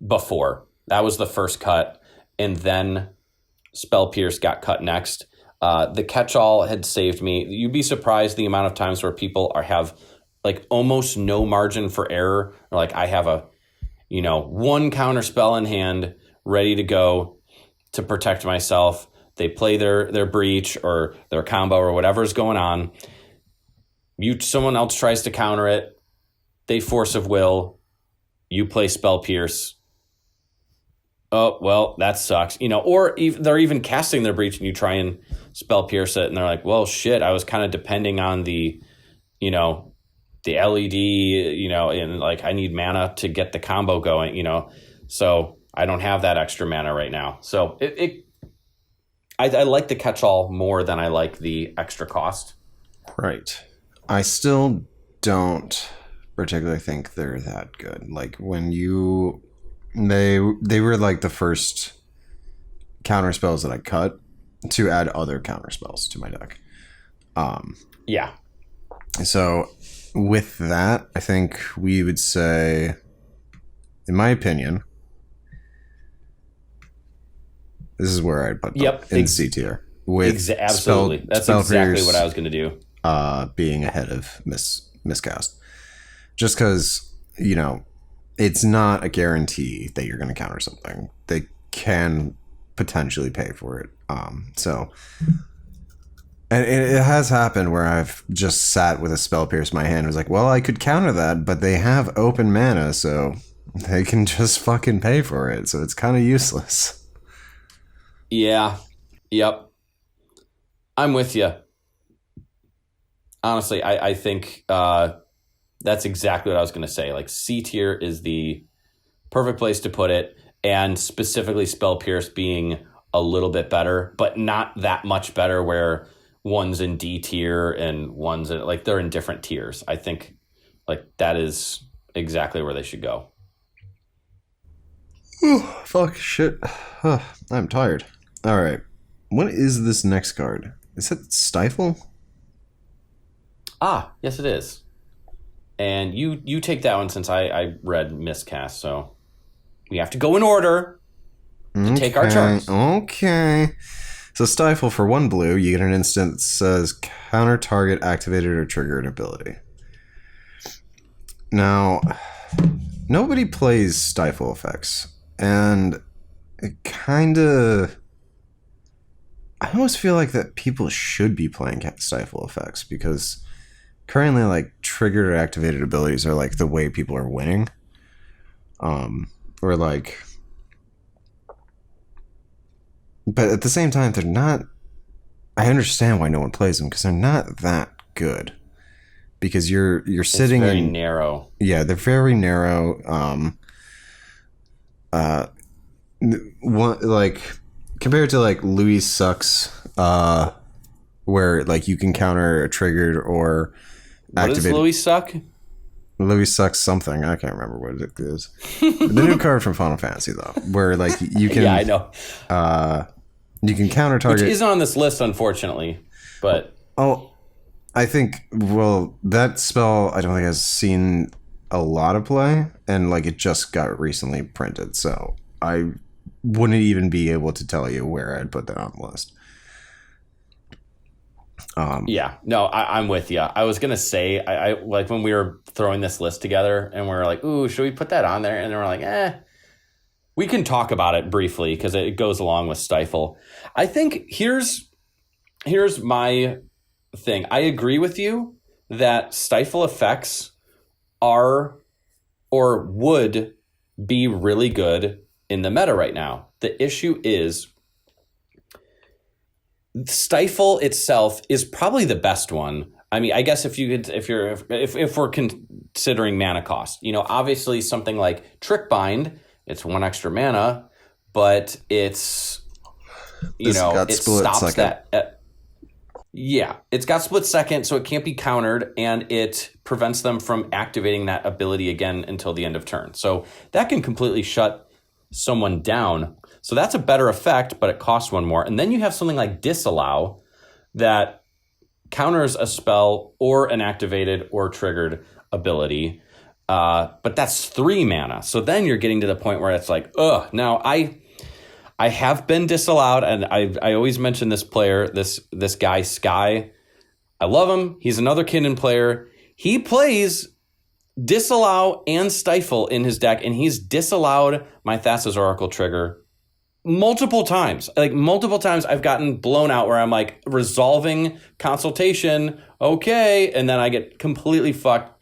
before. That was the first cut, and then Spell Pierce got cut next. The catch-all had saved me. You'd be surprised the amount of times where people have like almost no margin for error. Or like I have 1 counter spell in hand ready to go to protect myself. They play their breach or their combo or whatever's going on. Someone else tries to counter it. They force of will. You play Spell Pierce. Oh, well, that sucks. Or they're even casting their breach and you try and Spell Pierce it, and they're like, well, shit, I was kind of depending on the LED, and like I need mana to get the combo going, so I don't have that extra mana right now. So I like the catch-all more than I like the extra cost. Right. I still don't particularly think they're that good. Like when they were like the first counter spells that I cut to add other counter spells to my deck. Yeah. So with that, I think we would say, in my opinion, this is where I'd put them in C tier. With absolutely. That's exactly what I was going to do. Being ahead of miscast. Just because, it's not a guarantee that you're going to counter something. They can potentially pay for it. And it has happened where I've just sat with a spell pierce in my hand and was like, well, I could counter that, but they have open mana, so they can just fucking pay for it. So it's kind of useless. Yeah. Yep. I'm with you. Honestly, I think that's exactly what I was going to say. Like, C tier is the perfect place to put it, and specifically Spell Pierce being a little bit better, but not that much better where one's in D tier and one's in, like, they're in different tiers. I think, like, that is exactly where they should go. Oh, fuck, shit. I'm tired. All right. What is this next card? Is it Stifle? Ah, yes, it is. And you take that one since I read Miscast, so we have to go in order to take our turns. Okay. So Stifle, for 1 blue, you get an instant that says counter target activated or triggered ability. Now, nobody plays Stifle effects, and it kind of... I almost feel like that people should be playing Stifle effects, because currently, like, triggered or activated abilities are, like, the way people are winning. Or, like... But at the same time, they're not... I understand why no one plays them, because they're not that good. Because you're sitting in... It's very narrow. Yeah, they're very narrow. Like, compared to, like, Louis Sucks, where, like, you can counter a triggered or activated... What does Louis suck? Louis Sucks something. I can't remember what it is. The new card from Final Fantasy, though, where, like, you can... Yeah, I know. You can counter target... Which isn't on this list, unfortunately, but... Oh, I think, well, that spell, I don't think has seen a lot of play, and, like, it just got recently printed, so I wouldn't even be able to tell you where I'd put that on the list. Yeah, no, I'm with you. I was going to say, I like, when we were throwing this list together, and we were like, ooh, should we put that on there? And then we're like, we can talk about it briefly, because it goes along with Stifle. I think here's my thing. I agree with you that Stifle effects are or would be really good in the meta right now. The issue is Stifle itself is probably the best one. I mean, I guess if we're considering mana cost, obviously something like Trick Bind, it's 1 extra mana, but it's it stops second. That. Yeah, it's got split second, so it can't be countered, and it prevents them from activating that ability again until the end of turn. So that can completely shut someone down. So that's a better effect, but it costs 1 more. And then you have something like Disallow that counters a spell or an activated or triggered ability. But that's 3 mana. So then you're getting to the point where it's like, now I have been disallowed, and I always mention this player, this guy, Sky. I love him. He's another Kinnan player. He plays Disallow and Stifle in his deck, and he's disallowed my Thassa's Oracle trigger multiple times. Like, multiple times I've gotten blown out where I'm like, resolving consultation, okay, and then I get completely fucked.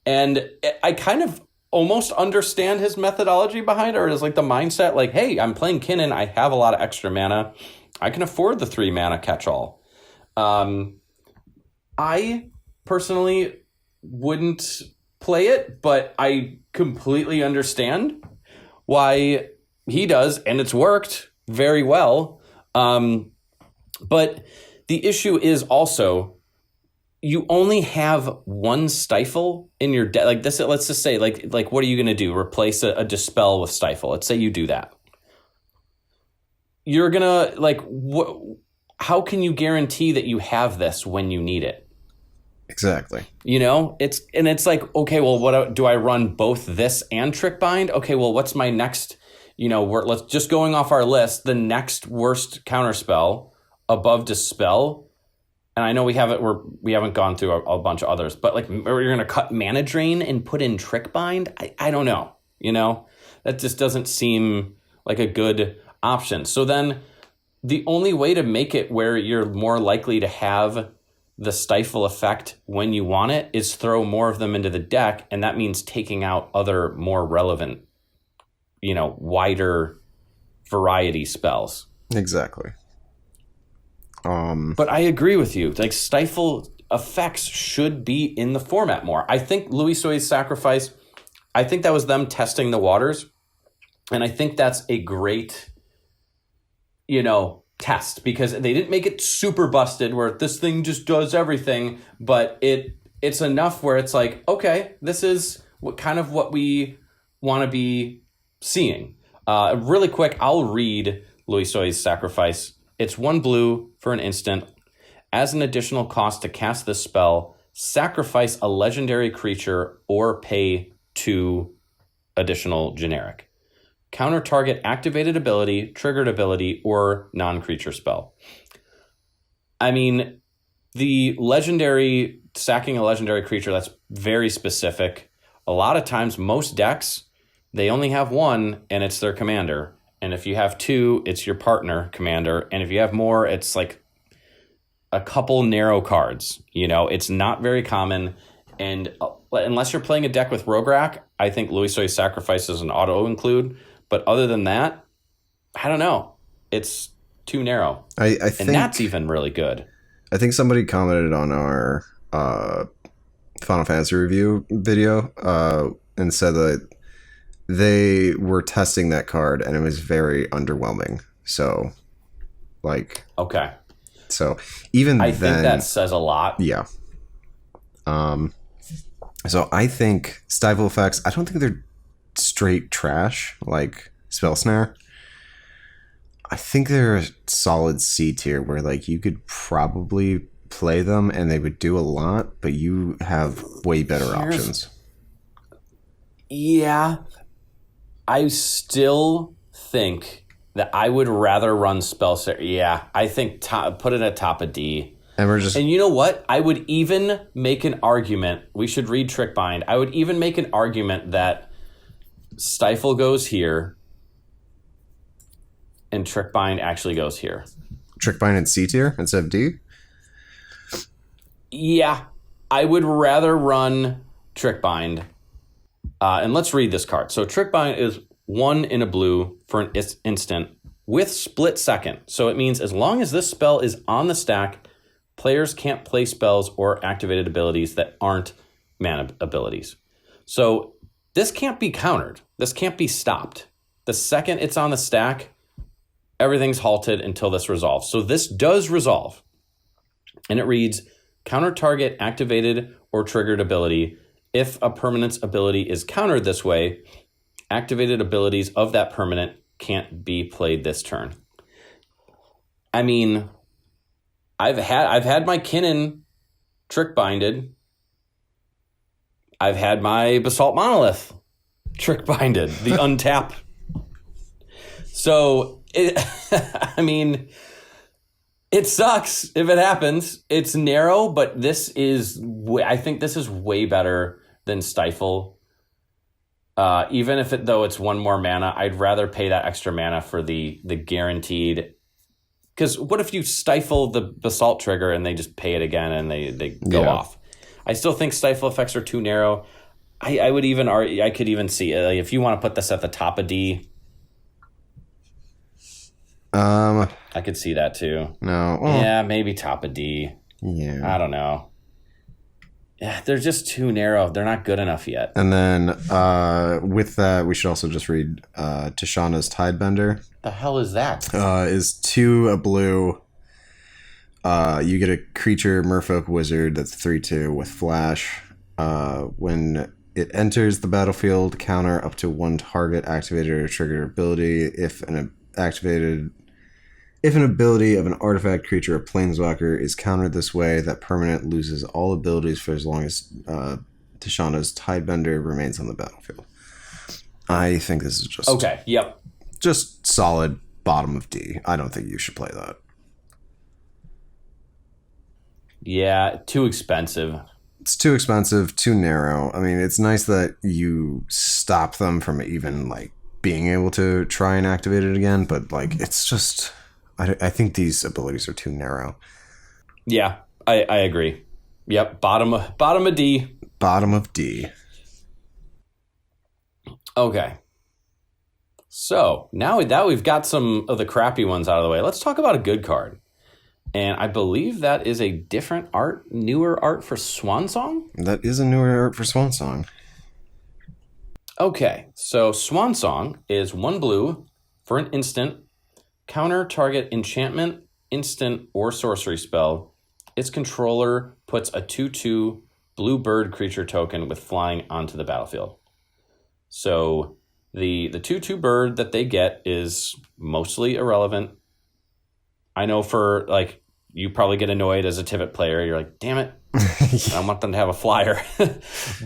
And I kind of almost understand his methodology behind it, or is like the mindset, like, hey, I'm playing Kinnan, I have a lot of extra mana, I can afford the 3 mana catch-all. I personally wouldn't play it, but I completely understand why he does, and it's worked very well. But the issue is also, you only have one stifle in your deck. Like this, let's just say, like what are you going to do? Replace a dispel with stifle. Let's say you do that. You're gonna like what? How can you guarantee that you have this when you need it? Exactly. You know, it's like, okay, well, what do I run both this and Trick Bind? Okay, well, what's my next? You know, let's just going off our list. The next worst counterspell above Dispel, and I know we haven't gone through a bunch of others, but like, you're gonna cut Mana Drain and put in Trick Bind. I don't know. You know, that just doesn't seem like a good option. So then, the only way to make it where you're more likely to have the stifle effect when you want it is throw more of them into the deck, and that means taking out other more relevant, you know, wider variety spells. Exactly. But I agree with you. Like, stifle effects should be in the format more. I think Louis Soy's Sacrifice, I think that was them testing the waters, and I think that's a great, you know, test, because they didn't make it super busted where this thing just does everything, but it's enough where it's like, okay, this is what we want to be seeing. Really quick, I'll read Louis Soy's Sacrifice. It's 1 blue for an instant. As an additional cost to cast this spell, sacrifice a legendary creature or pay 2 additional generic. Counter target activated ability, triggered ability, or non-creature spell. I mean, the legendary, sacking a legendary creature, that's very specific. A lot of times, most decks, they only have 1, and it's their commander. And if you have 2, it's your partner commander. And if you have more, it's like a couple narrow cards. You know, it's not very common. And unless you're playing a deck with Rograk, I think Louis Soy's Sacrifice is an auto-include. But other than that, I don't know. It's too narrow. I think, and that's even really good. I think somebody commented on our Final Fantasy review video and said that they were testing that card and it was very underwhelming. So, like... Okay. So, even I think that says a lot. Yeah. So, I think Stifle effects, I don't think they're straight trash like Spell Snare. I think they're a solid C tier where like you could probably play them and they would do a lot, but you have way better options. Yeah. I still think that I would rather run Spell Snare. Yeah, I think put it at top of D. And you know what? I would even make an argument. We should read Trick Bind. I would even make an argument that Stifle goes here, and Trick Bind actually goes here. Trick Bind in C tier instead of D? Yeah, I would rather run Trick Bind. And let's read this card. So Trick Bind is 1 in a blue for an instant with split second. So it means as long as this spell is on the stack, players can't play spells or activated abilities that aren't mana abilities. So this can't be countered. This can't be stopped. The second it's on the stack, everything's halted until this resolves. So this does resolve. And it reads, counter target activated or triggered ability. If a permanent's ability is countered this way, activated abilities of that permanent can't be played this turn. I mean, I've had my Kinnan trick binded. I've had my Basalt Monolith trick binded, the untap. So, I mean, it sucks if it happens. It's narrow, but I think this is way better than Stifle. Even if though it's 1 more mana, I'd rather pay that extra mana for the guaranteed. Because what if you stifle the Basalt trigger and they just pay it again and they go off? I still think Stifle effects are too narrow. I would even argue, I could even see like, if you want to put this at the top of D. I could see that too. No. Yeah, maybe top of D. Yeah. I don't know. Yeah, they're just too narrow. They're not good enough yet. And then with that, we should also just read Tishana's Tidebender. The hell is that? Is 2 a blue. You get a creature, Merfolk Wizard, that's 3/2 with Flash. When it enters the battlefield, counter up to one target activated or triggered ability. If an ability of an artifact, creature, or planeswalker is countered this way, that permanent loses all abilities for as long as Tishanna's Tidebender remains on the battlefield. I think this is just Okay. Yep. just solid bottom of D. I don't think you should play that. Yeah, too expensive. It's too expensive, too narrow. I mean, it's nice that you stop them from even like being able to try and activate it again, but like it's just, I think these abilities are too narrow. Yeah, I agree. Yep, bottom of D. Bottom of D. Okay. So now that we've got some of the crappy ones out of the way, let's talk about a good card. And I believe that is a different art, newer art for Swansong? That is a newer art for Swansong. Okay, so Swansong is 1 blue for an instant, counter target enchantment, instant, or sorcery spell. Its controller puts a 2/2 blue bird creature token with flying onto the battlefield. So the 2/2 bird that they get is mostly irrelevant. I know for like you probably get annoyed as a Tivit player. You're like, damn it, I want them to have a flyer.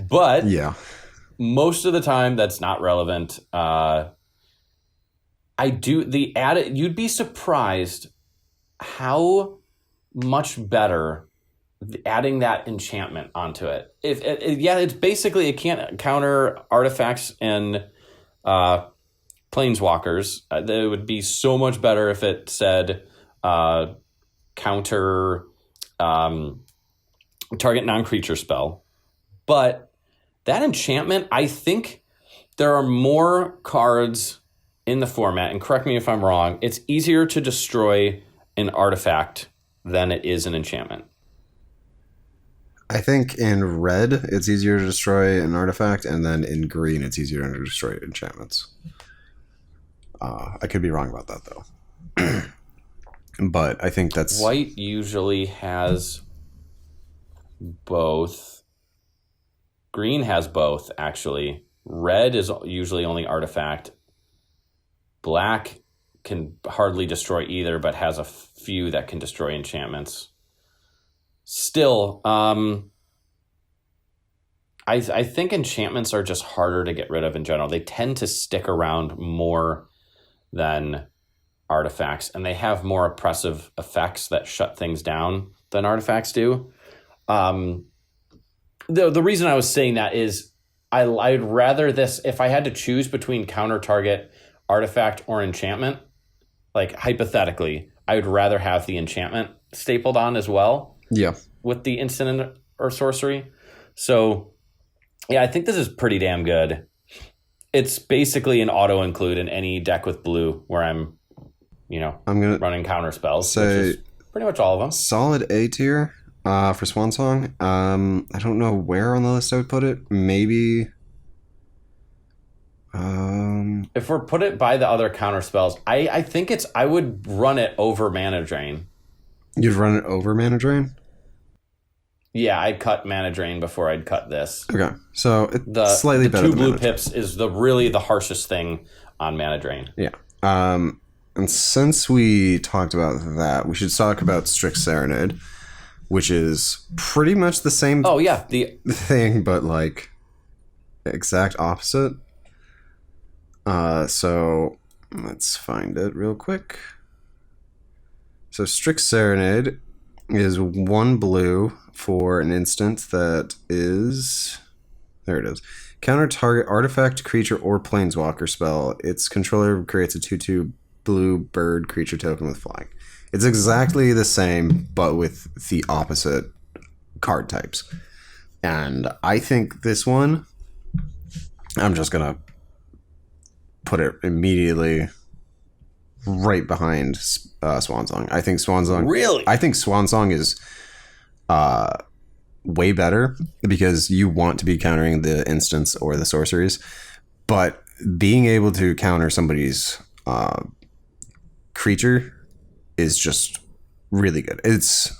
But yeah, most of the time that's not relevant. You'd be surprised how much better adding that enchantment onto it. It's basically it can't counter artifacts and planeswalkers. It would be so much better if it said counter target non-creature spell. But that enchantment, I think there are more cards in the format, and correct me if I'm wrong, it's easier to destroy an artifact than it is an enchantment. I think in red it's easier to destroy an artifact, and then in green it's easier to destroy enchantments. I could be wrong about that though. But I think that's... White usually has both. Green has both, actually. Red is usually only artifact. Black can hardly destroy either, but has a few that can destroy enchantments. Still, I think enchantments are just harder to get rid of in general. They tend to stick around more than artifacts, and they have more oppressive effects that shut things down than artifacts do. The reason I was saying that is I'd rather this, if I had to choose between counter target, artifact, or enchantment, like hypothetically, I would rather have the enchantment stapled on as well. Yeah. With the instant or sorcery. So yeah, I think this is pretty damn good. It's basically an auto include in any deck with blue where I'm gonna running counter spells, which is pretty much all of them. Solid A tier for Swansong. I don't know where on the list I would put it. Maybe if we're put it by the other counter spells, I think I would run it over Mana Drain. You'd run it over Mana Drain? Yeah, I'd cut Mana Drain before I'd cut this. Okay, so it's slightly better than The 2 blue Mana Drain. pips is really the harshest thing on Mana Drain. Yeah. And since we talked about that, we should talk about Strict Serenade, which is pretty much the same thing, but like exact opposite. So let's find it real quick. So Strict Serenade is 1 blue for an instant that is... There it is. Counter target artifact, creature, or planeswalker spell. Its controller creates a 2/2 blue bird creature token with flying. It's exactly the same, but with the opposite card types. And I think this one, I'm just going to put it immediately right behind Swansong. I think Swansong... Really? I think Swansong is way better because you want to be countering the instants or the sorceries. But being able to counter somebody's creature is just really good. It's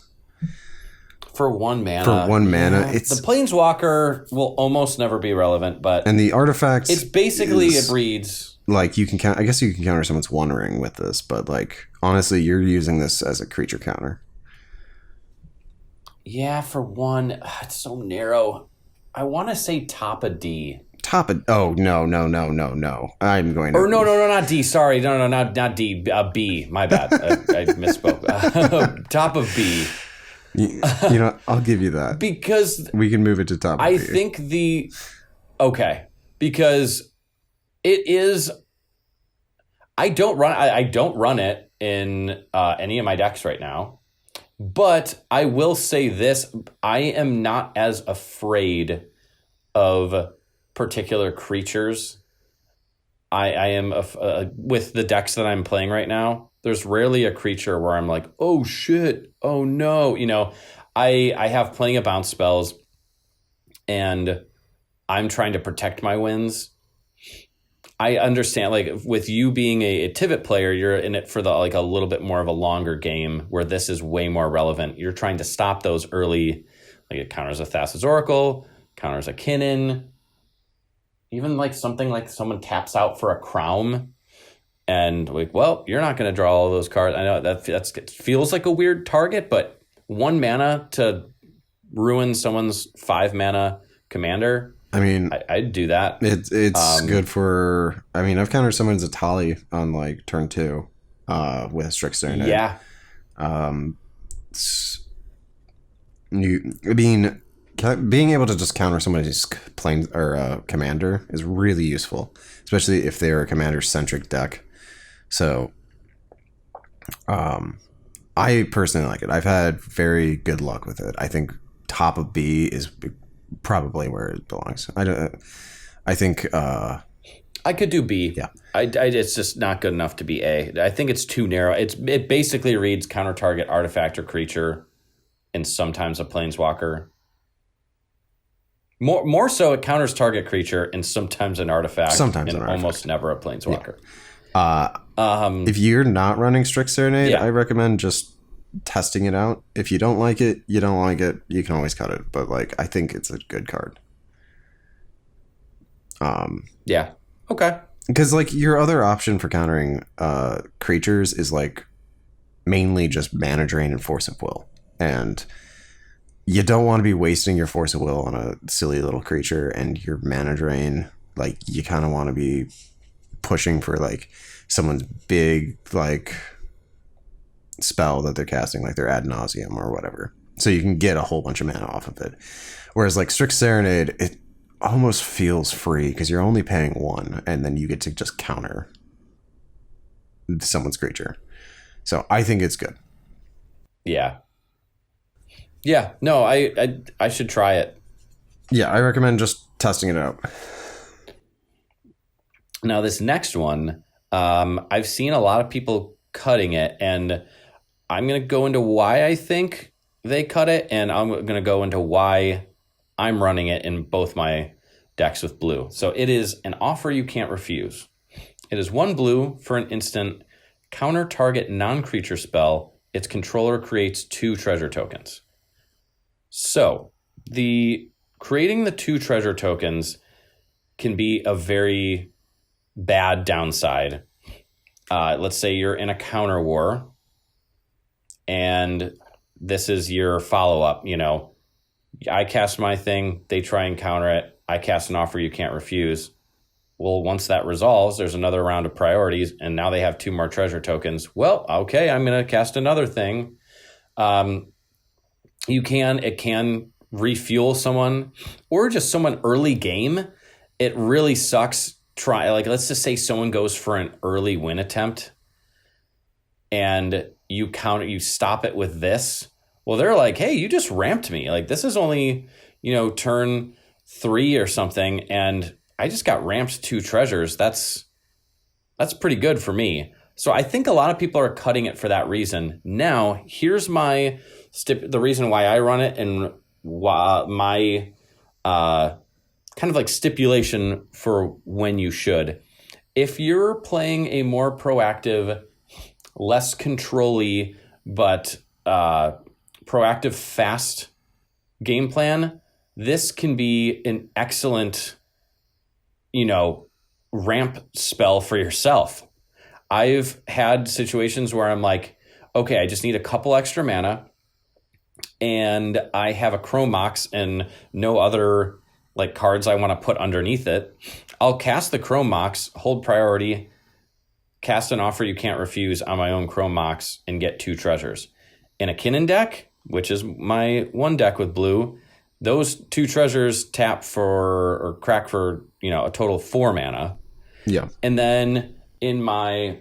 For 1 mana. It's the Planeswalker will almost never be relevant, but and the artifact. it's basically it reads like you can count. I guess you can counter someone's One Ring with this, but like honestly, you're using this as a creature counter. Yeah, for 1, it's so narrow. I want to say top of D. Top of no. I'm going to no, not D. Sorry, no, not D. B. My bad. I misspoke. Top of B. You know, I'll give you that because we can move it to top. I of B. think because it is. I don't run it in any of my decks right now, but I will say this: I am not as afraid of particular creatures. I am with the decks that I'm playing right now. There's rarely a creature where I'm like, oh shit, oh no. You know, I have plenty of bounce spells, and I'm trying to protect my wins. I understand, like with you being a Tivit player, you're in it for like a little bit more of a longer game where this is way more relevant. You're trying to stop those early, like it counters a Thassa's Oracle, counters a Kinnan, even like something like someone taps out for a Crown. And like, well, you're not going to draw all those cards. I know that it feels like a weird target, but 1 mana to ruin someone's 5 mana commander. I mean, I'd do that. It's good for. I mean, I've countered someone's Atali on like turn 2, with a Strict Serenade. Yeah. Being able to just counter somebody's plane or commander is really useful, especially if they're a commander centric deck. So, I personally like it. I've had very good luck with it. I think top of B is probably where it belongs. I think I could do B. Yeah. It's just not good enough to be A. I think it's too narrow. It basically reads counter target artifact or creature, and sometimes a planeswalker. More so, it counters target creature and sometimes an artifact, almost never a planeswalker. Yeah. If you're not running Strict Serenade, Yeah. I recommend just testing it out. If you don't like it, you don't like it. You can always cut it. But like, I think it's a good card. Yeah. Okay. Because like your other option for countering creatures is like mainly just mana drain and force of will, and you don't want to be wasting your force of will on a silly little creature and your mana drain. Like you kind of want to be pushing for like someone's big like spell that they're casting, like their ad nauseum or whatever, so you can get a whole bunch of mana off of it. Whereas like Strict Serenade, it almost feels free because you're only paying 1 and then you get to just counter someone's creature. So I think it's good. Yeah. No, I should try it. Yeah, I recommend just testing it out. Now this next one, I've seen a lot of people cutting it, and I'm going to go into why I think they cut it, and I'm going to go into why I'm running it in both my decks with blue. So it is an offer you can't refuse. It is 1 blue for an instant, counter target non-creature spell. Its controller creates 2 treasure tokens. So creating the 2 treasure tokens can be a very bad downside. Let's say you're in a counter war, and this is your follow-up. You know, I cast my thing, they try and counter it. I cast an offer you can't refuse. Well, once that resolves, there's another round of priorities, and now they have 2 more treasure tokens. Well, okay, I'm going to cast another thing. It can refuel someone, or just someone early game. It really sucks. Let's just say someone goes for an early win attempt, and you stop it with this. Well, they're like, hey, you just ramped me. Like, this is only, turn 3 or something, and I just got ramped 2 treasures. That's pretty good for me. So I think a lot of people are cutting it for that reason. Now, here's the reason why I run it, and why my kind of like stipulation for when you should. If you're playing a more proactive, less control-y, but proactive fast game plan, this can be an excellent, ramp spell for yourself. I've had situations where I'm like, okay, I just need a couple extra mana and I have a Chrome Mox and no other like cards I want to put underneath it. I'll cast the Chrome Mox, hold priority, cast an Offer You Can't Refuse on my own Chrome Mox, and get 2 treasures. In a Kinnan deck, which is my one deck with blue, those 2 treasures tap for or crack for, a total of 4 mana. Yeah. And then in my,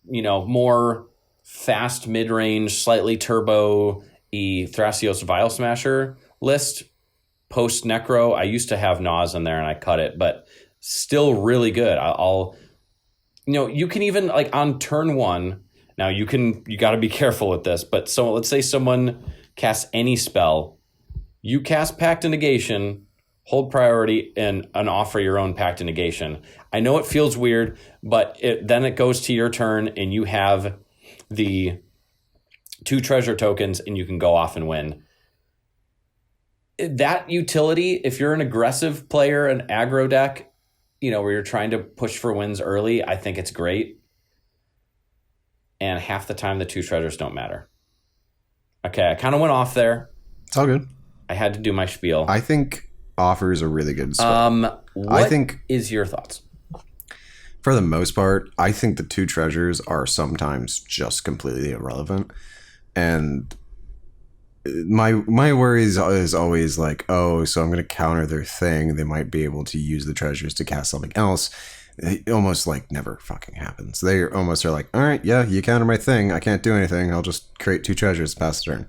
more fast mid-range, slightly turbo-y Thrasios Vial Smasher list, post Necro, I used to have Naws in there and I cut it, but still really good. I'll you can even like on turn 1. Now you got to be careful with this, but so let's say someone casts any spell, you cast Pact of Negation, hold priority, and an Offer Your Own Pact of Negation. I know it feels weird, but then it goes to your turn and you have the 2 treasure tokens and you can go off and win. That utility, if you're an aggressive player, an aggro deck, where you're trying to push for wins early, I think it's great. And half the time, the 2 treasures don't matter. Okay, I kind of went off there. It's all good. I had to do my spiel. I think Offer is a really good spell. What is your thoughts? For the most part, I think the 2 treasures are sometimes just completely irrelevant. And my worry is always like, oh, so I'm going to counter their thing. They might be able to use the treasures to cast something else. It almost like never fucking happens. They almost are like, all right, yeah, you counter my thing. I can't do anything. I'll just create 2 treasures past turn.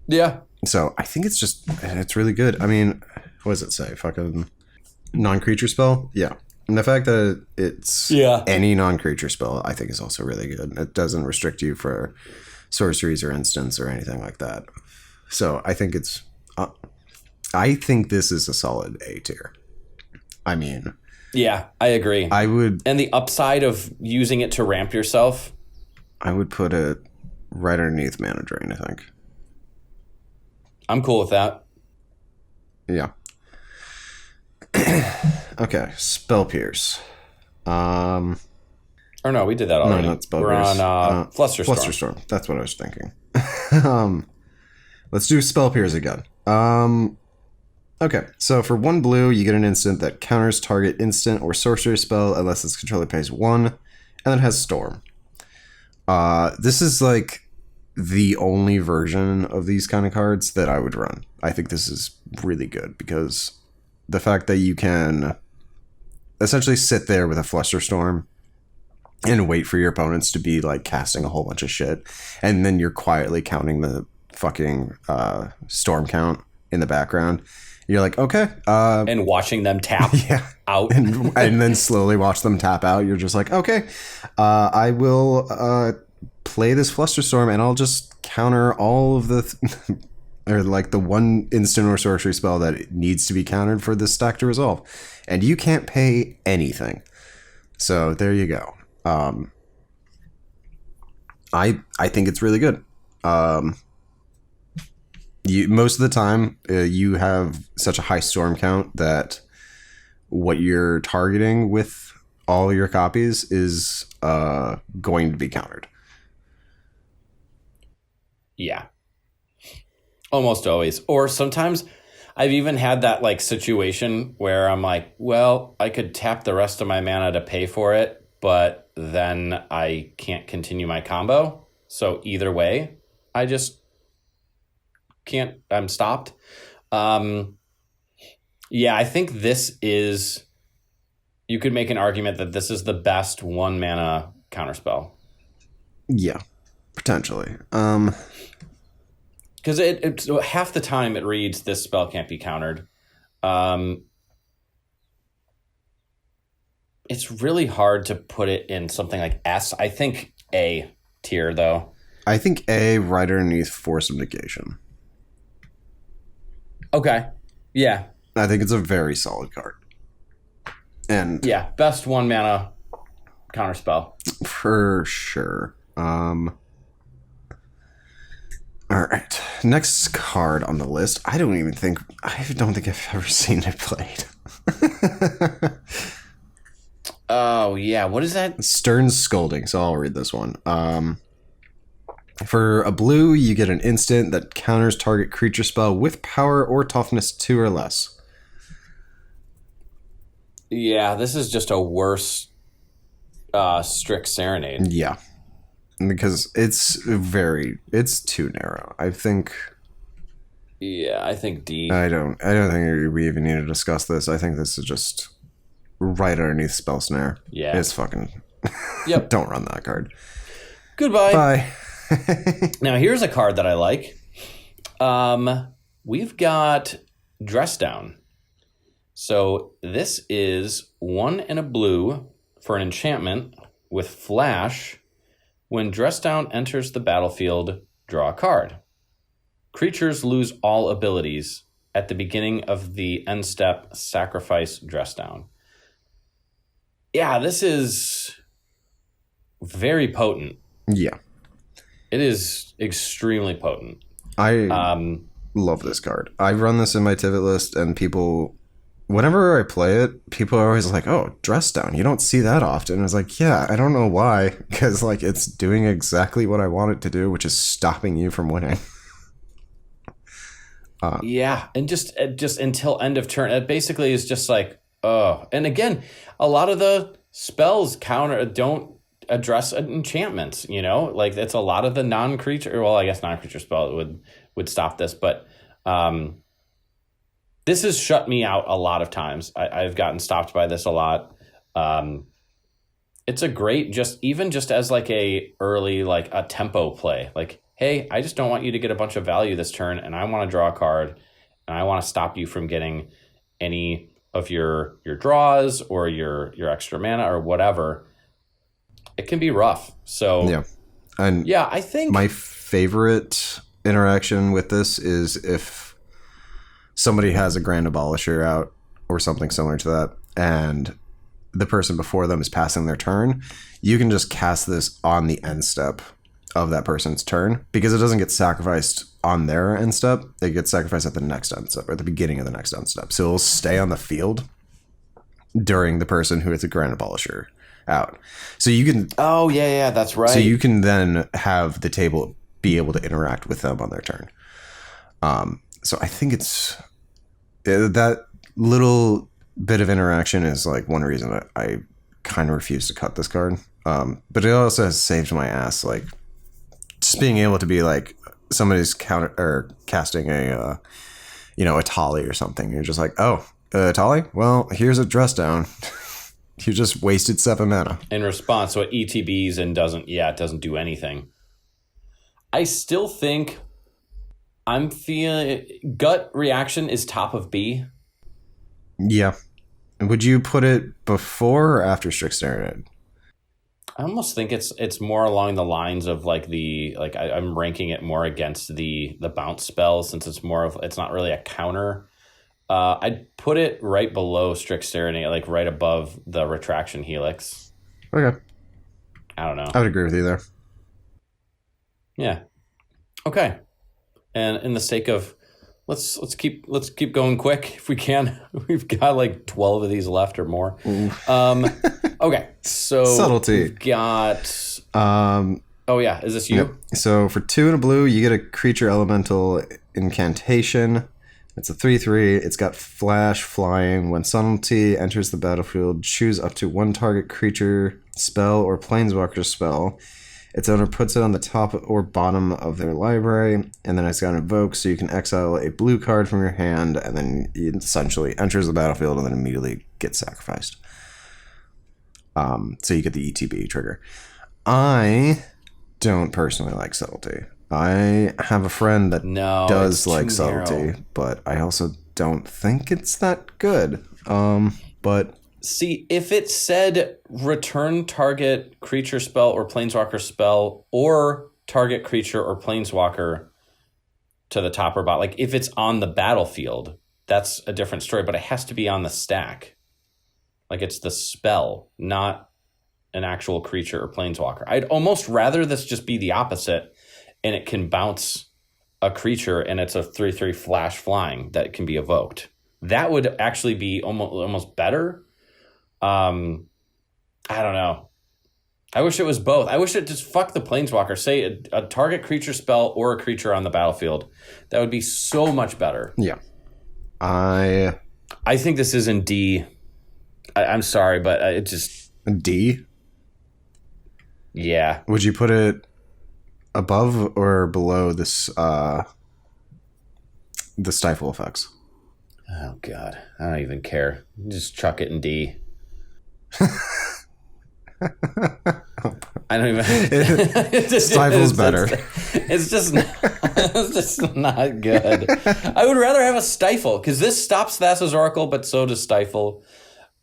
Yeah. So I think it's really good. I mean, what does it say? Fucking non-creature spell? Yeah. And the fact that it's any non-creature spell, I think is also really good. It doesn't restrict you for sorceries or instants or anything like that. So I think I think this is a solid A tier. I mean, yeah, I agree. And the upside of using it to ramp yourself, I would put it right underneath Mana Drain, I think. I'm cool with that. Yeah. Okay, Spell Pierce. Or no, we did that already. No, not Spell We're Pierce. on Flusterstorm. Flusterstorm. That's what I was thinking. Let's do Spell Pierce again. Okay, so for 1 blue, you get an instant that counters target instant or sorcery spell unless its controller pays 1, and then it has Storm. This is like the only version of these kind of cards that I would run. I think this is really good because the fact that you can essentially sit there with a Flusterstorm and wait for your opponents to be like casting a whole bunch of shit, and then you're quietly counting the fucking storm count in the background. You're like, okay. And watching them tap out. and then slowly watch them tap out. You're just like, okay, I will play this Flusterstorm and I'll just counter all of the... or like the 1 instant or sorcery spell that needs to be countered for this stack to resolve. And you can't pay anything. So there you go. I think it's really good. Most of the time, you have such a high storm count that what you're targeting with all your copies is going to be countered. Yeah. Almost always. Or sometimes I've even had that like situation where I'm like, well, I could tap the rest of my mana to pay for it, but then I can't continue my combo. So either way, I just can't, I'm stopped. Yeah, I think this is, you could make an argument that this is the best 1 mana counterspell. Yeah, potentially. Because it's half the time it reads this spell can't be countered. It's really hard to put it in something like S. I think A tier, though. I think A right underneath Force of Negation. Okay. Yeah. I think it's a very solid card. And yeah, best 1 mana counterspell. For sure. All right. Next card on the list. I don't think I've ever seen it played. Oh, yeah. What is that? Stern's Scolding. So I'll read this one. For a blue, you get an instant that counters target creature spell with power or toughness 2 or less. Yeah, this is just a worse Strict Serenade. Yeah. Because it's too narrow. I think... Yeah, I think D. I don't think we even need to discuss this. I think this is just right underneath Spell Snare. Yeah. It's fucking... Yep. Don't run that card. Goodbye. Bye. Now, here's a card that I like. We've got Dress Down. So this is 1 and a blue for an enchantment with flash. When Dress Down enters the battlefield, draw a card. Creatures lose all abilities. At the beginning of the end step, sacrifice Dress Down. Yeah, this is very potent. Yeah. It is extremely potent. I love this card. I run this in my Tivit list, and people, whenever I play it, people are always like, oh, Dress Down. You don't see that often. And it's like, yeah, I don't know why. Because like it's doing exactly what I want it to do, which is stopping you from winning. Yeah, and just until end of turn. It basically is just like, oh. And again, a lot of the spells don't address enchantments, like it's a lot of the non-creature, well, I guess non-creature spell would stop this, but this has shut me out a lot of times. I've gotten stopped by this a lot. It's a great, just as like a early, like a tempo play, like, hey, I just don't want you to get a bunch of value this turn, and I want to draw a card, and I want to stop you from getting any of your draws or your extra mana or whatever. It can be rough. So yeah. And yeah, I think my favorite interaction with this is if somebody has a Grand Abolisher out or something similar to that, and the person before them is passing their turn, you can just cast this on the end step of that person's turn, because it doesn't get sacrificed on their end step. It gets sacrificed at the next end step, or at the beginning of the next end step. So it'll stay on the field during the person who is a Grand Abolisher out. So you can... Oh, yeah, that's right. So you can then have the table be able to interact with them on their turn. So I think it's... That little bit of interaction is like one reason that I kind of refuse to cut this card. But it also has saved my ass, like just being able to be like somebody's casting a Tali or something. You're just like, oh, Tali? Well, here's a Dress Down. You just wasted 7 mana. In response, so it ETBs and it doesn't do anything. I still think I'm feeling gut reaction is top of B. Yeah. Would you put it before or after Strict Serenade? I almost think it's more along the lines of like I'm ranking it more against the bounce spells, since it's not really a counter. I'd put it right below Strict Serenade, like right above the Retraction Helix. Okay. I don't know. I would agree with you there. Yeah. Okay. And in the sake of let's keep going quick if we can. We've got like 12 of these left or more. Okay. So Subtlety. We've got oh yeah, is this you? Yep. So for 2 and a blue, you get a creature elemental incantation. It's a 3/3. It's got flash, flying. When Subtlety enters the battlefield, choose up to 1 target creature, spell, or planeswalker spell. Its owner puts it on the top or bottom of their library, and then it's got invoke, so you can exile a blue card from your hand, and then it essentially enters the battlefield and then immediately gets sacrificed. So you get the ETB trigger. I don't personally like Subtlety. I have a friend that does like Subtlety, but I also don't think it's that good. But see, if it said return target creature spell or planeswalker spell or target creature or planeswalker to the top or bottom, like if it's on the battlefield, that's a different story, but it has to be on the stack. Like it's the spell, not an actual creature or planeswalker. I'd almost rather this just be the opposite, and it can bounce a creature and it's a 3/3 flash flying that can be evoked. That would actually be almost better. I don't know. I wish it was both. I wish it just fuck the planeswalker. Say a target creature spell or a creature on the battlefield. That would be so much better. Yeah. I think this is in D. I'm sorry, but it just... D? Yeah. Would you put it above or below this the stifle effects? Oh, God. I don't even care. Just chuck it in D. I don't even... Stifle's better. It's just not good. I would rather have a stifle, because this stops Thassa's Oracle, but so does stifle.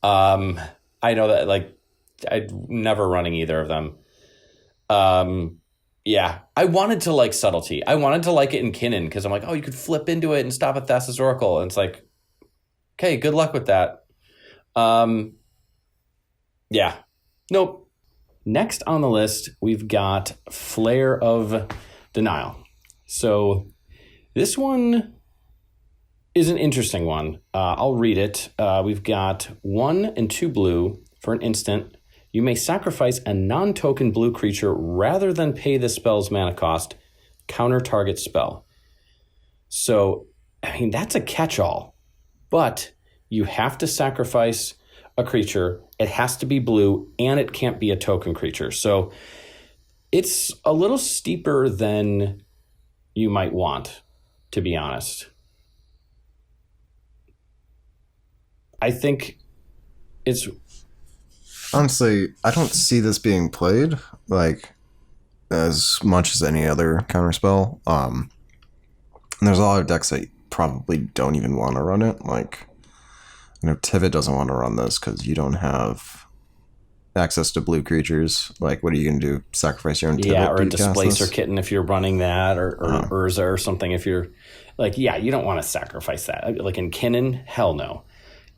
I know that, like, I'm never running either of them. Yeah, I wanted to like subtlety. I wanted to like it in Kinnan, because I'm like, oh, you could flip into it and stop at Thassa's Oracle. And it's like, okay, good luck with that. Yeah. Nope. Next on the list, we've got Flare of Denial. So this one is an interesting one. I'll read it. We've got 1 and 2 blue for an instant. You may sacrifice a non-token blue creature rather than pay the spell's mana cost. Counter target spell. So, I mean, that's a catch-all. But you have to sacrifice a creature. It has to be blue, and it can't be a token creature. So it's a little steeper than you might want, to be honest. I think it's... Honestly, I don't see this being played like as much as any other counterspell. And there's a lot of decks that probably don't even want to run it. Like, Tivit doesn't want to run this because you don't have access to blue creatures. Like, what are you going to do? Sacrifice your own Tivit? Yeah, or to a cast Displacer this? Kitten if you're running that, or Urza or something if you're... Like, yeah, you don't want to sacrifice that. Like in Kinnan, hell no.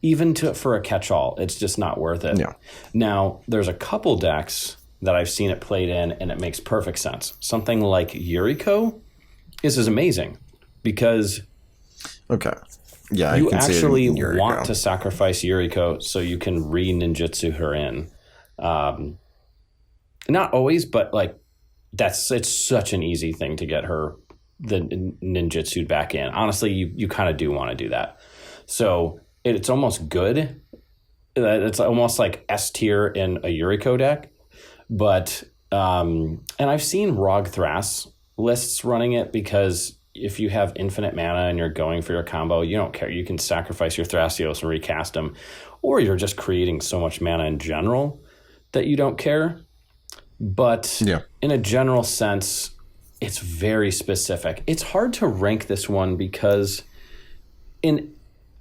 Even for a catch-all, it's just not worth it. Yeah. Now, there's a couple decks that I've seen it played in, and it makes perfect sense. Something like Yuriko is amazing because Okay. Yeah, you I can see it actually in Yuriko. want to sacrifice Yuriko so you can re-ninjutsu her in. Not always, but like it's such an easy thing to get her the ninjutsu back in. Honestly, you kind of do want to do that. So it's almost good. It's almost like S tier in a Yuriko deck. But, and I've seen Rog Thras lists running it because if you have infinite mana and you're going for your combo, you don't care. You can sacrifice your Thrasios and recast them. Or you're just creating so much mana in general that you don't care. But in a general sense, it's very specific. It's hard to rank this one because in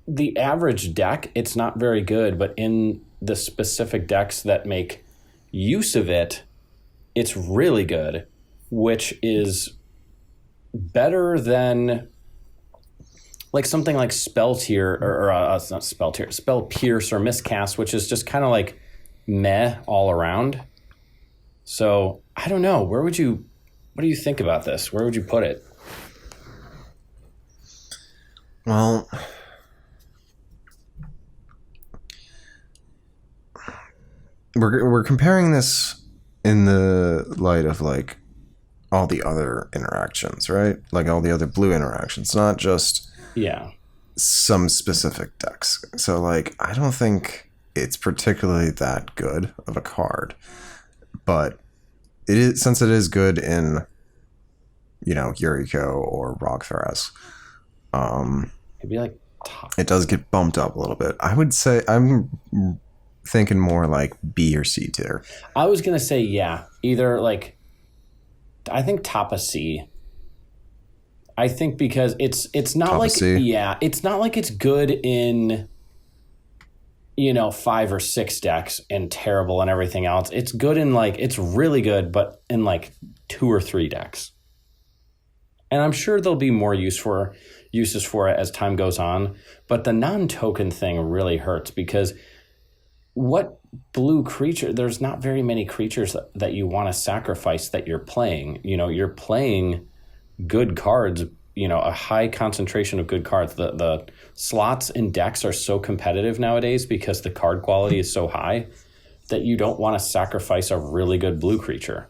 the average deck, it's not very good, but in the specific decks that make use of it, it's really good, which is better than like something like Spell Tier or not Spell Tier, Spell Pierce or Miscast, which is just kind of like meh all around. So I don't know. What do you think about this? Where would you put it? Well, we're comparing this in the light of like all the other interactions, right? Like all the other blue interactions, not just some specific decks. So like I don't think it's particularly that good of a card, but it is, since it is good in Yuriko or Rog Thras, Maybe like top. It does get bumped up a little bit. I would say I'm thinking more like B or C tier. I was gonna say either like I think top of C. I think because it's not top like it's not like it's good in 5 or 6 decks and terrible and everything else. It's good in like it's really good, but in like 2 or 3 decks. And I'm sure there'll be more uses for it as time goes on. But the non-token thing really hurts because what blue creature? There's not very many creatures that you want to sacrifice that you're playing. You're playing good cards a high concentration of good cards. The slots in decks are so competitive nowadays because the card quality is so high that you don't want to sacrifice a really good blue creature.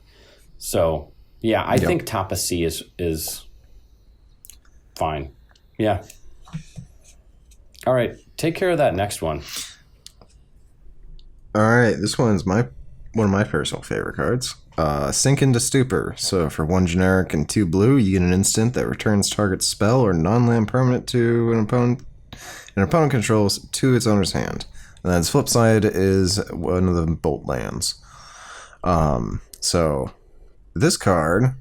So yeah, I think top of C is fine. Yeah. All right, take care of that next one. All right, this one's one of my personal favorite cards. Sink into Stupor. So for 1 generic and 2 blue, you get an instant that returns target spell or non-land permanent to an opponent. An opponent controls to its owner's hand. And then its flip side is one of the bolt lands. So this card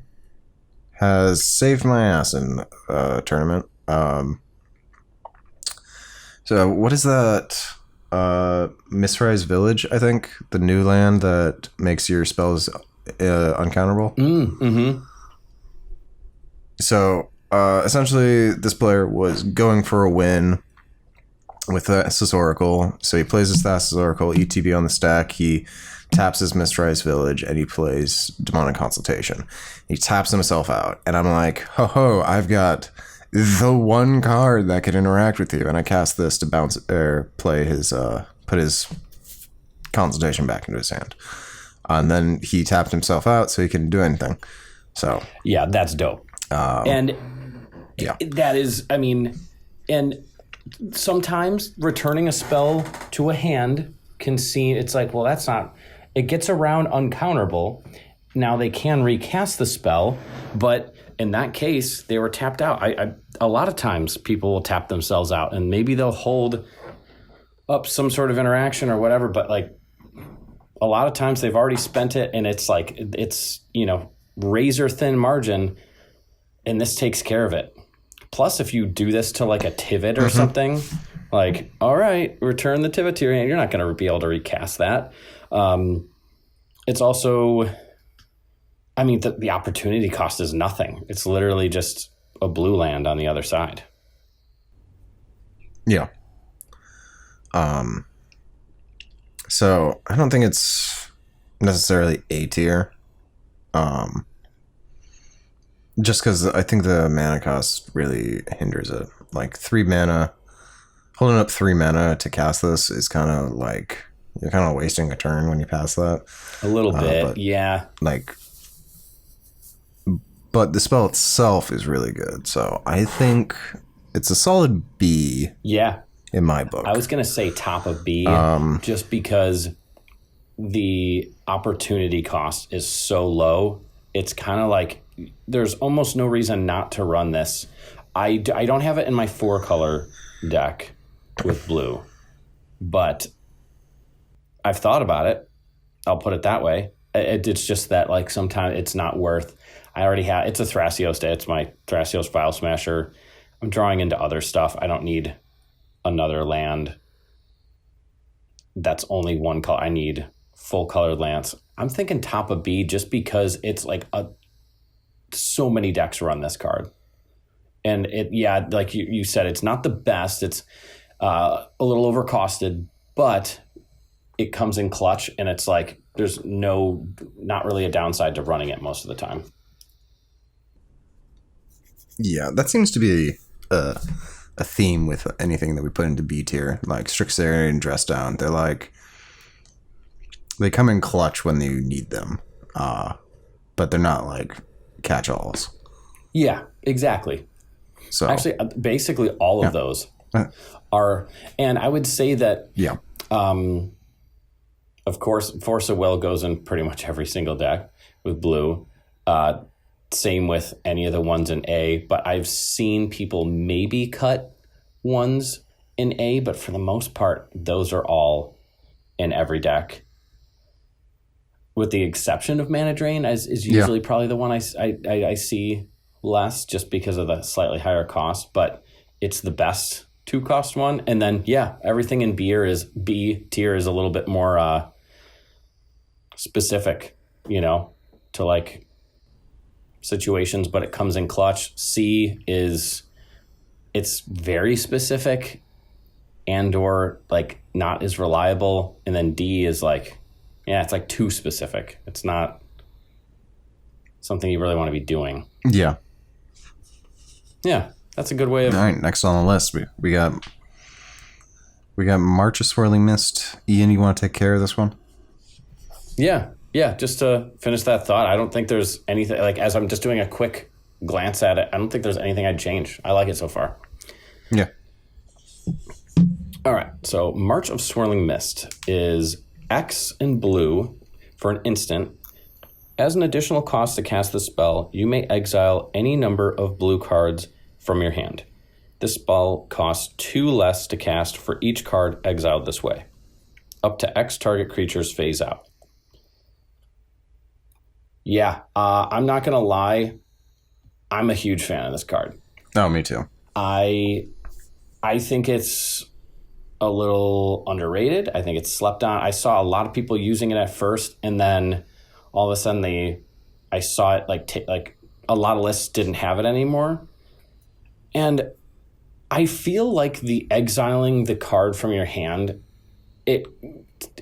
has saved my ass in tournament. So what is that? Misrise Village, I think, the new land that makes your spells uncounterable. Mm-hmm. So essentially, this player was going for a win with Thassa's Oracle. So he plays his Thassa's Oracle, ETB on the stack. He taps his Misrise Village, and he plays Demonic Consultation. He taps himself out, and I'm like, ho, I've got the one card that could interact with you, and I cast this to bounce or play his put his consultation back into his hand, and then he tapped himself out so he couldn't do anything. So yeah, that's dope. And yeah, that is, I mean, and sometimes returning a spell to a hand can seem, it's like, well, that's not, it gets around uncounterable. Now they can recast the spell, but in that case, they were tapped out. A lot of times people will tap themselves out, and maybe they'll hold up some sort of interaction or whatever, but like a lot of times they've already spent it, and it's like, it's, razor thin margin, and this takes care of it. Plus, if you do this to like a Tivit or something, like, all right, return the Tivit to your hand, you're not going to be able to recast that. It's also, I mean, the opportunity cost is nothing. It's literally just a blue land on the other side. Yeah. So I don't think it's necessarily A tier. Just because I think the mana cost really hinders it. Like 3 mana, holding up 3 mana to cast this is kind of like, you're kind of wasting a turn when you pass that. A little bit, but, yeah. But the spell itself is really good. So I think it's a solid B. Yeah. In my book. I was going to say top of B, just because the opportunity cost is so low. It's kind of like there's almost no reason not to run this. I don't have it in my 4-color deck with blue, but I've thought about it. I'll put it that way. It's just that like sometimes it's not worth. I already have. It's a Thrasios day. It's my Thrasios File Smasher. I'm drawing into other stuff. I don't need another land that's only one color. I need full colored lands. I'm thinking top of B just because it's like so many decks run this card. And like you said, it's not the best. It's a little overcosted, but it comes in clutch, and it's like there's not really a downside to running it most of the time. Yeah, that seems to be a theme with anything that we put into B tier, like Strixarian and Dress Down. They're like, they come in clutch when you need them, but they're not like catch-alls. Yeah, exactly. So actually, basically all of those are, and I would say that, of course, Force of Will goes in pretty much every single deck with blue. Same with any of the ones in A, but I've seen people maybe cut ones in A, but for the most part, those are all in every deck. With the exception of Mana Drain, is usually probably the one I see less, just because of the slightly higher cost, but it's the best 2-cost one. And then, everything in B tier is a little bit more specific, to like situations, but it comes in clutch. C it's very specific and or like not as reliable. And then D is like, it's like too specific. It's not something you really want to be doing. Yeah. Yeah, that's a good way of... All right, next on the list, we got March of Swirling Mist. Ian, you want to take care of this one? Yeah, just to finish that thought, I don't think there's anything, like, as I'm just doing a quick glance at it, I don't think there's anything I'd change. I like it so far. Yeah. All right, so March of Swirling Mist is X in blue for an instant. As an additional cost to cast the spell, you may exile any number of blue cards from your hand. This spell costs 2 less to cast for each card exiled this way. Up to X target creatures phase out. Yeah, I'm not going to lie. I'm a huge fan of this card. Oh, me too. I think it's a little underrated. I think it's slept on. I saw a lot of people using it at first, and then all of a sudden I saw it like a lot of lists didn't have it anymore. And I feel like the exiling the card from your hand, and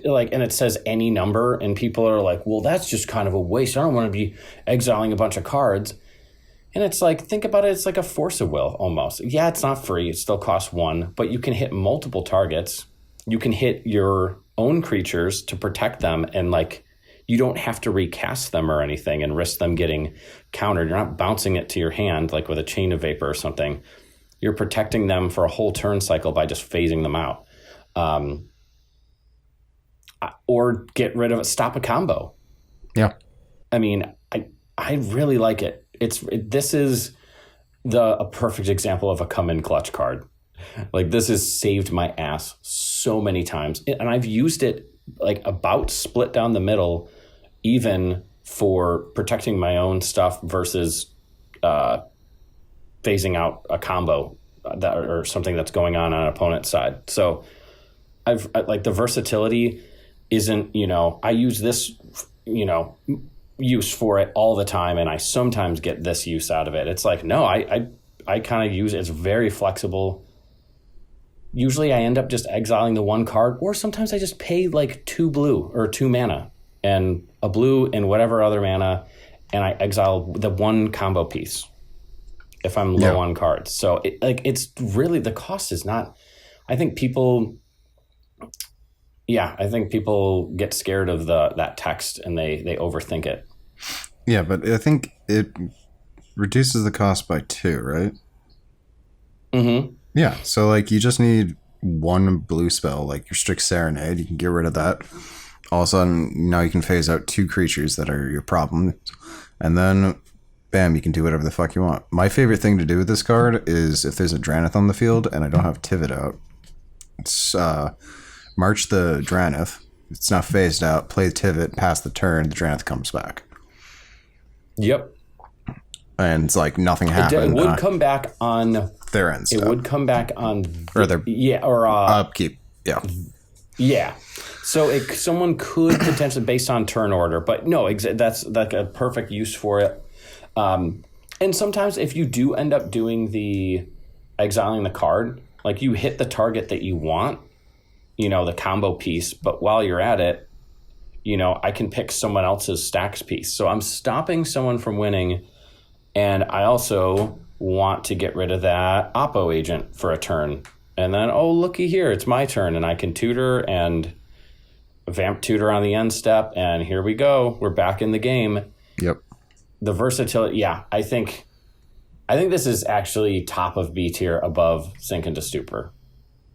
it says any number, and people are like, well, that's just kind of a waste. I don't want to be exiling a bunch of cards. And it's like, think about it, it's like a force of will almost. Yeah, it's not free, it still costs 1, but you can hit multiple targets. You can hit your own creatures to protect them, and like, you don't have to recast them or anything and risk them getting countered. You're not bouncing it to your hand like with a Chain of Vapor or something. You're protecting them for a whole turn cycle by just phasing them out. Or get rid of it, stop a combo. Yeah. I mean, I really like it. This is a perfect example of a come in clutch card. Like, this has saved my ass so many times. And I've used it like about split down the middle, even for protecting my own stuff versus phasing out a combo or something that's going on an opponent's side. So I've like the versatility isn't, I use this, use for it all the time, and I sometimes get this use out of it. It's like, no, I kind of use it. It's very flexible. Usually I end up just exiling the 1 card, or sometimes I just pay like 2 blue or 2 mana and a blue and whatever other mana, and I exile the 1 combo piece if I'm low on cards. So it's really, the cost is not, I think people get scared of that text and they overthink it. Yeah, but I think it reduces the cost by 2, right? Mm-hmm. Yeah, so like you just need 1 blue spell, like your Strict Serenade. You can get rid of that. All of a sudden, now you can phase out 2 creatures that are your problem, and then bam, you can do whatever the fuck you want. My favorite thing to do with this card is if there's a Dranith on the field and I don't have Tivit out, it's March the Dranith. It's not phased out. Play Tivit, pass the turn, the Dranith comes back. Yep. And it's like nothing happened. It would come back on their end stuff. It would come back on or their upkeep. Yeah. Yeah. So someone could potentially, based on turn order, but no, that's like a perfect use for it. And sometimes if you do end up doing the exiling the card, like you hit the target that you want, the combo piece, but while you're at it, I can pick someone else's stacks piece. So I'm stopping someone from winning, and I also want to get rid of that Oppo agent for a turn. And then, oh, looky here, it's my turn, and I can tutor and vamp tutor on the end step, and here we go. We're back in the game. Yep. The versatility, yeah, I think this is actually top of B tier above Sink into Stupor.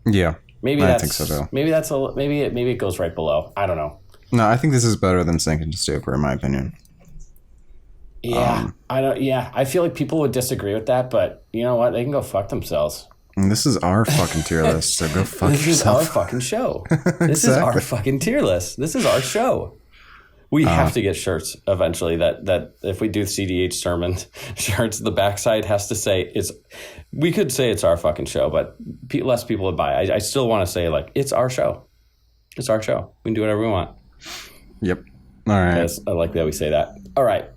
Yeah. I think so too. Maybe it goes right below. I don't know. No, I think this is better than Sink into Stupor in my opinion. Yeah, I feel like people would disagree with that, but you know what? They can go fuck themselves. And this is our fucking tier list, so go fuck yourself. This is our fucking show. This is our fucking tier list. This is our show. We have to get shirts eventually that if we do cEDH sermon shirts, the backside has to say we could say it's our fucking show, but less people would buy. I still want to say like, it's our show. It's our show. We can do whatever we want. Yep. All right. Yes, I like that we say that. All right.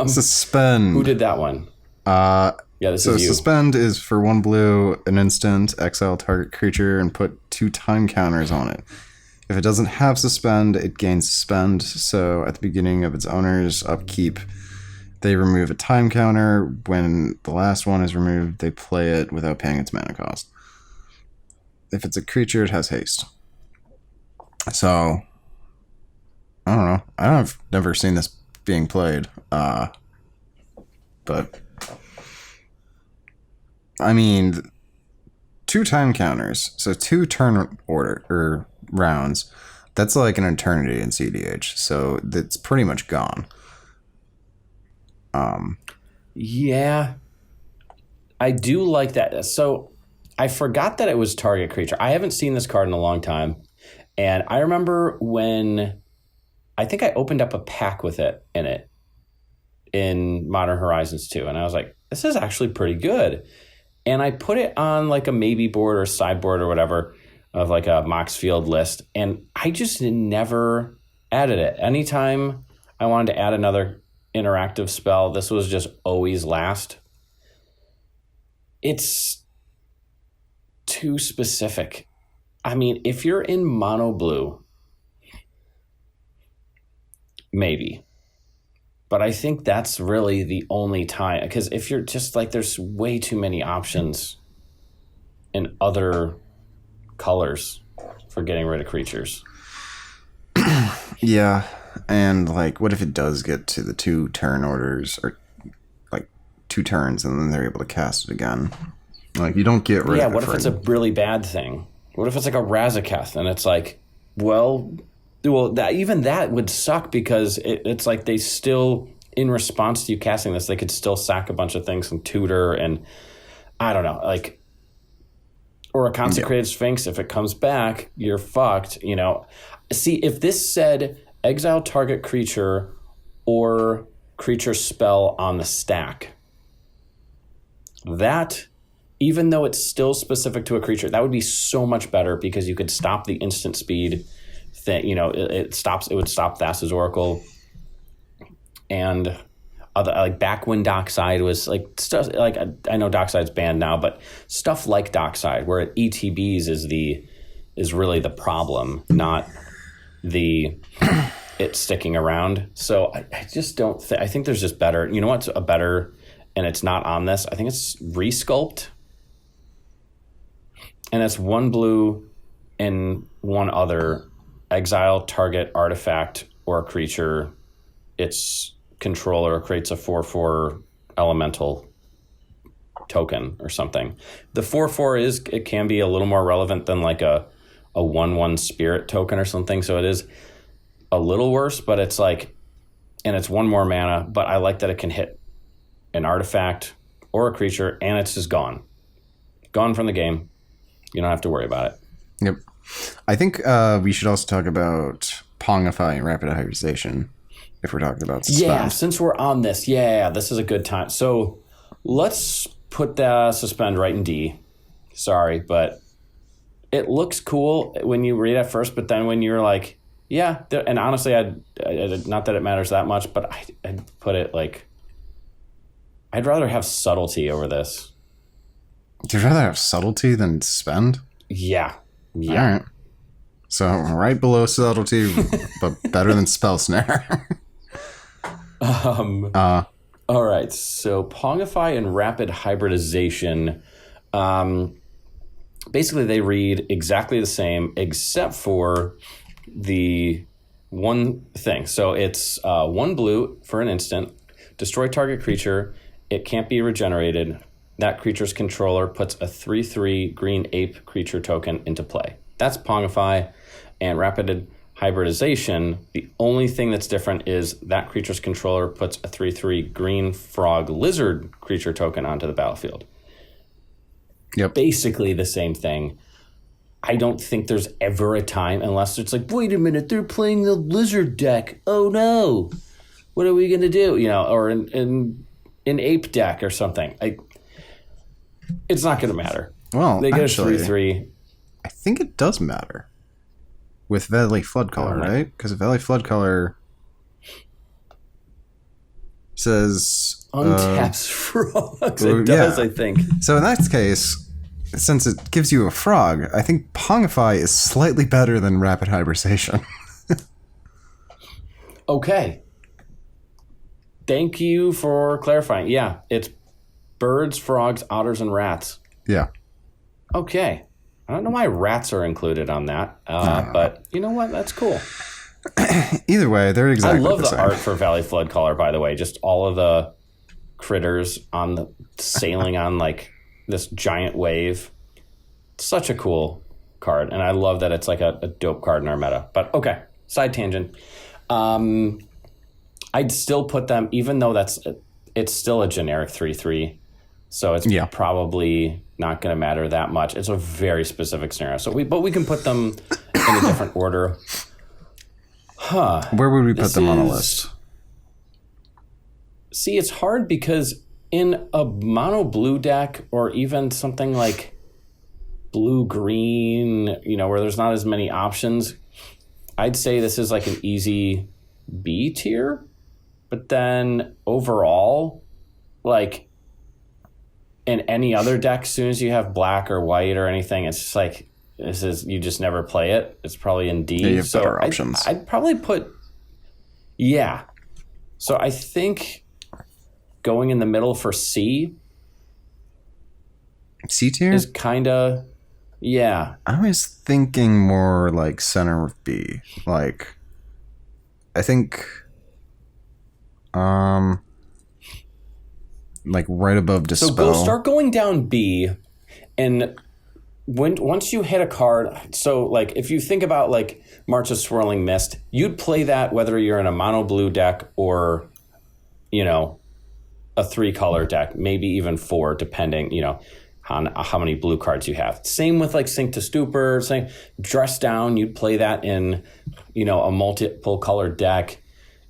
Suspend. Who did that one? Yeah, this is you. So suspend is for 1 blue, an instant, exile target creature, and put 2 time counters on it. If it doesn't have suspend, it gains suspend. So at the beginning of its owner's upkeep, They remove a time counter. When the last one is removed, they play it without paying its mana cost. If it's a creature, it has haste. So, I don't know. I've never seen this being played. But, I mean, 2 time counters, so 2 turn order or rounds. That's like an eternity in cEDH, so it's pretty much gone. Yeah, I do like that. So I forgot that it was target creature. I haven't seen this card in a long time. And I remember when I think I opened up a pack with it in Modern Horizons 2. And I was like, this is actually pretty good. And I put it on like a maybe board or sideboard or whatever of like a Mox Field list. And I just never added it. Anytime I wanted to add another interactive spell, this was just always last. It's too specific. I mean, if you're in mono blue, maybe. But I think that's really the only time, because if you're just like, there's way too many options in other colors for getting rid of creatures. Yeah, and like, what if it does get to the 2 turn orders, or like 2 turns, and then they're able to cast it again? Like, you don't get rid of it. Yeah, what if it's a really bad thing? What if it's like a Razaketh, and it's like, well, even that would suck, because it's like they still, in response to you casting this, they could still sack a bunch of things and tutor, and I don't know, like, or a Consecrated Sphinx, if it comes back, you're fucked, you know. See, if this said exile target creature or creature spell on the stack, that, even though it's still specific to a creature, that would be so much better, because you could stop the instant speed thing. You know, it would stop Thassa's Oracle, and other, like back when Dockside was like stuff like, I know Dockside's banned now, but stuff like Dockside, where it ETBs is really the problem, not it sticking around. So I just don't I think there's just better. You know what's a better, and it's not on this? I think it's Resculpt. And it's 1 blue and 1 other. Exile target artifact or creature. Its controller creates a 4/4 elemental token or something. The 4/4 it can be a little more relevant than like a 1/1 spirit token or something. So it is a little worse, but it's like, and it's 1 more mana, but I like that it can hit an artifact or a creature, and it's just gone from the game. You don't have to worry about it. Yep. I think we should also talk about Pongify and Rapid Hybridization, if we're talking about Suspend. Yeah, since we're on this, this is a good time. So let's put the Suspend right in D. Sorry, but it looks cool when you read it first, but then when you're like, yeah, and honestly, I'd not that it matters that much, but I'd put it like, I'd rather have Subtlety over this. You'd rather have Subtlety than Suspend? Yeah. All right. So right below Subtlety, but better than Spell Snare. All right. So Pongify and Rapid Hybridization, basically they read exactly the same, except for the one thing. So it's 1 blue for an instant, destroy target creature. It can't be regenerated. That creature's controller puts a 3/3 green ape creature token into play. That's Pongify. And Rapid Hybridization, the only thing that's different is that creature's controller puts a 3/3 green frog lizard creature token onto the battlefield. Yep. Basically the same thing. I don't think there's ever a time, unless it's like, wait a minute, they're playing the lizard deck. Oh no. What are we going to do? You know, or in ape deck or something. It's not going to matter. Well, they get actually, a 3/3. I think it does matter with Valley Flood Color, right? Because Valley Flood Color says untaps frogs. It does, I think. So in that case, since it gives you a frog, I think Pongify is slightly better than Rapid Hybridization. Okay. Thank you for clarifying. Yeah, it's birds, frogs, otters, and rats. Yeah. Okay. I don't know why rats are included on that, but you know what? That's cool. Either way, they're exactly I love the same. art for Valley Flood Caller, by the way. Just all of the critters on the sailing on like this giant wave. Such a cool card, and I love that it's like a dope card in our meta. But okay, side tangent. I'd still put them, even though it's still a generic 3/3, so it's probably not going to matter that much. It's a very specific scenario, but we can put them in a different order. Where would we put them on a list? See, it's hard because in a mono blue deck, or even something like blue green, where there's not as many options, I'd say this is like an easy B tier. But then overall, like in any other deck, as soon as you have black or white or anything, it's just like, you just never play it. It's probably in D. Yeah, you have better options. I'd probably put, So I think going in the middle for C tier is kind of, I was thinking more like center of B. Like, I think, like right above Dispel. So start going down B, and once you hit a card, so like if you think about like March of Swirling Mist, you'd play that whether you're in a mono blue deck or, a 3-color deck, maybe even 4, depending, on how many blue cards you have. Same with like Sink to Stupor, Dress Down, you'd play that in, a multiple color deck,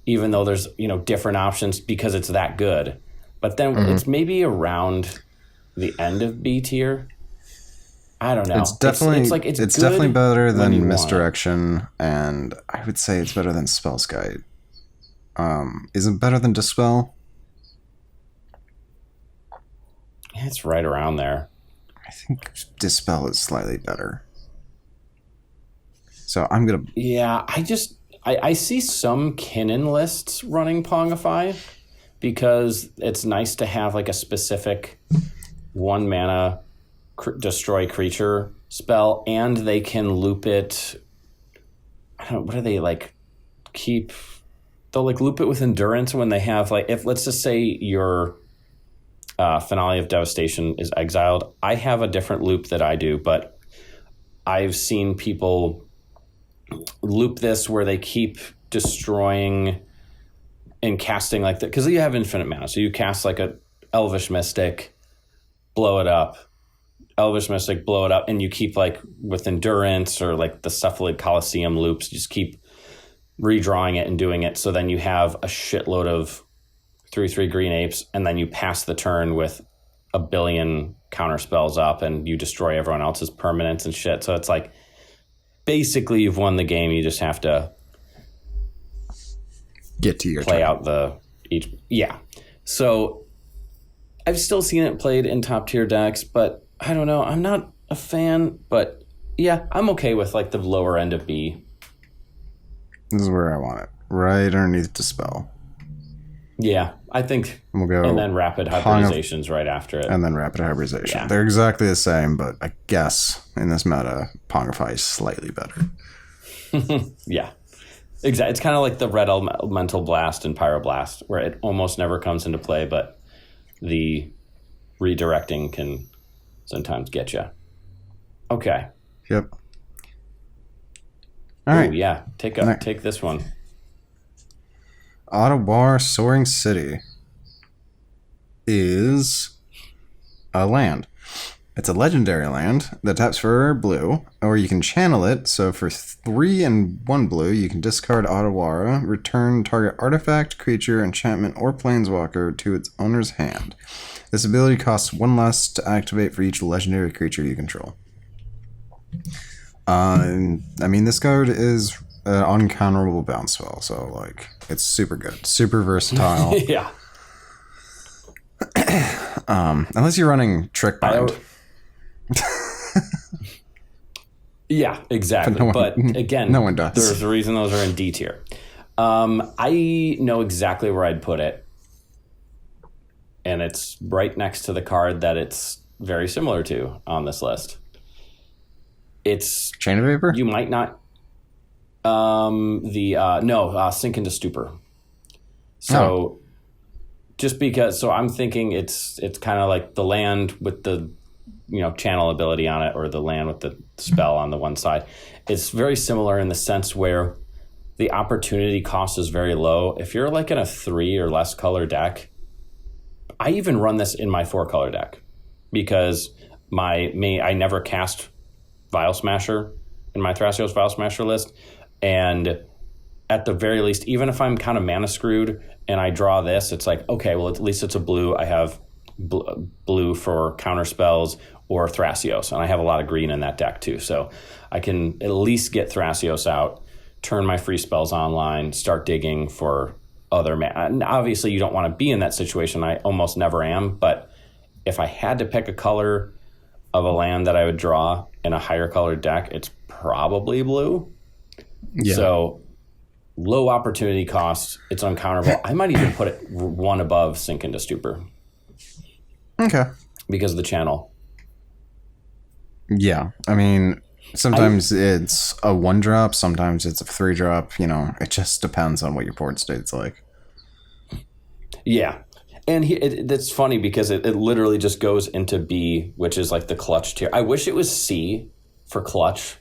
even though there's, different options because it's that good. But then it's maybe around the end of B tier. I don't know. It's definitely it's definitely better than Misdirection, and I would say it's better than Spellskite. Is it better than Dispel? It's right around there. I think Dispel is slightly better. So I'm gonna. Yeah, I see some Kinnan lists running Pongify because it's nice to have like a specific 1 mana destroy creature spell, and they can loop it. I don't know, what do they like keep? They'll like loop it with Endurance when they have like, if let's just say your Finale of Devastation is exiled. I have a different loop that I do, but I've seen people loop this where they keep destroying and casting like that, because you have infinite mana. So you cast like a Elvish Mystic, blow it up, Elvish Mystic, blow it up, and you keep like with Endurance or like the Cephalid Coliseum loops, just keep redrawing it and doing it. So then you have a shitload of 3/3 green apes, and then you pass the turn with a billion counter spells up and you destroy everyone else's permanents and shit. So it's like basically you've won the game. You just have to get to your play turn. out So I've still seen it played in top tier decks, but I don't know. I'm not a fan, but yeah, I'm okay with like the lower end of B. This is where I want it, right underneath Dispel. Yeah, I think we'll go, and then Rapid Hybridization's right after it. And then Rapid Hybridization. Yeah. They're exactly the same, but I guess in this meta, Pongify is slightly better. Yeah, exactly. It's kind of like the Red Elemental Blast and Pyroblast, where it almost never comes into play, but the redirecting can sometimes get you. Okay. Yep. All right. Yeah. Take this one. Ottawa Soaring City is a land. It's a legendary land that taps for blue, or you can channel it. So for 3 and 1 blue, you can discard Ottawa, return target artifact, creature, enchantment, or planeswalker to its owner's hand. This ability costs 1 less to activate for each legendary creature you control. This card is an uncounterable bounce spell, so like it's super good, super versatile. Yeah. Unless you're running Trick Bind. Yeah, exactly. But again, no one does. There's a reason those are in D tier. I know exactly where I'd put it. and it's right next to the card that it's very similar to on this list. It's Chain of Vapor? You might not. Sink into Stupor. So just because, so I'm thinking it's kind of like the land with the, channel ability on it, or the land with the spell on the one side. It's very similar in the sense where the opportunity cost is very low. If you're like in a 3 or less color deck, I even run this in my 4 color deck because I never cast Vial Smasher in my Thrasios Vial Smasher list. And at the very least, even if I'm kind of mana screwed and I draw this, it's like, okay, well, at least it's a blue. I have blue for counterspells or Thrasios, and I have a lot of green in that deck too. So I can at least get Thrasios out, turn my free spells online, start digging for other mana. And obviously, you don't want to be in that situation. I almost never am, but if I had to pick a color of a land that I would draw in a higher colored deck, it's probably blue. Yeah. So low opportunity cost, it's uncounterable. I might even put it one above Sink into Stupor. Okay. Because of the channel. Yeah. I mean, sometimes it's a 1-drop, sometimes it's a 3-drop. It just depends on what your board state's like. Yeah. And it's funny because it literally just goes into B, which is like the clutch tier. I wish it was C for clutch.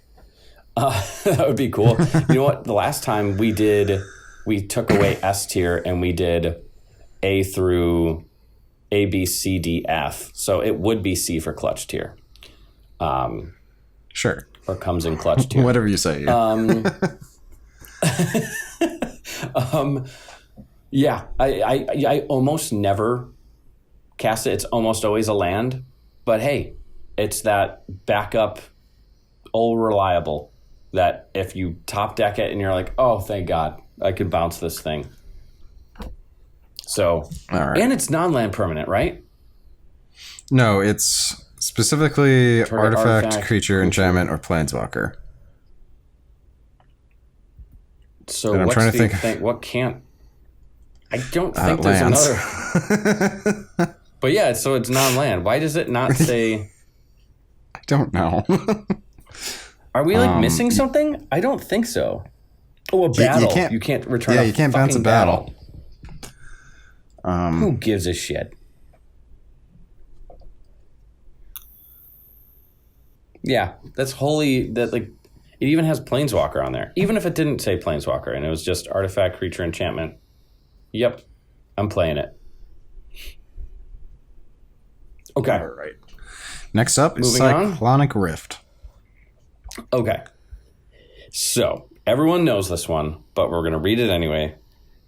That would be cool. You know what? The last time we took away S tier and we did A through A, B, C, D, F. So it would be C for clutch tier. Sure. Or comes in clutch tier. Whatever you say. Yeah. I almost never cast it. It's almost always a land. But hey, it's that backup, old reliable, that if you top deck it and you're like, oh, thank God, I could bounce this thing. So, all right. And it's non-land permanent, right? No, it's specifically artifact, creature, enchantment, or planeswalker. So I'm trying to think. What can't? I don't think there's another. But yeah, so it's non-land. Why does it not say? I don't know. Are we missing something? I don't think so. Oh, a battle. You can't return. Yeah, you can't bounce a battle. Who gives a shit? Yeah, that's holy. That it even has Planeswalker on there. Even if it didn't say Planeswalker and it was just artifact, creature, enchantment. Yep, I'm playing it. Okay. All right. Next up is Cyclonic Rift. Okay. So, everyone knows this one, but we're going to read it anyway.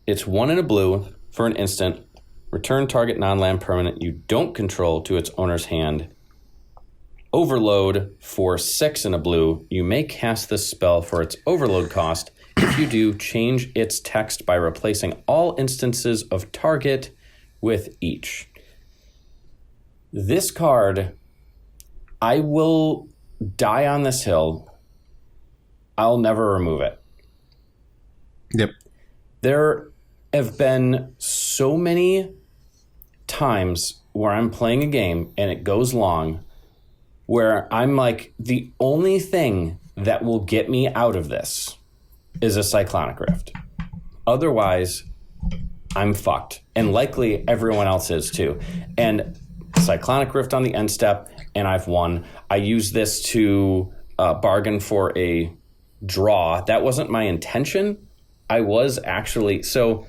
It's 1 in a blue for an instant. Return target non-land permanent you don't control to its owner's hand. Overload for 6 in a blue. You may cast this spell for its overload cost. If you do, change its text by replacing all instances of target with each. This card, I will die on this hill. I'll never remove it. Yep. There have been so many times where I'm playing a game and it goes long where I'm like, the only thing that will get me out of this is a Cyclonic Rift. Otherwise, I'm fucked. And likely everyone else is too. And Cyclonic Rift on the end step, and I've won. I use this to bargain for a draw. That wasn't my intention. I was actually... So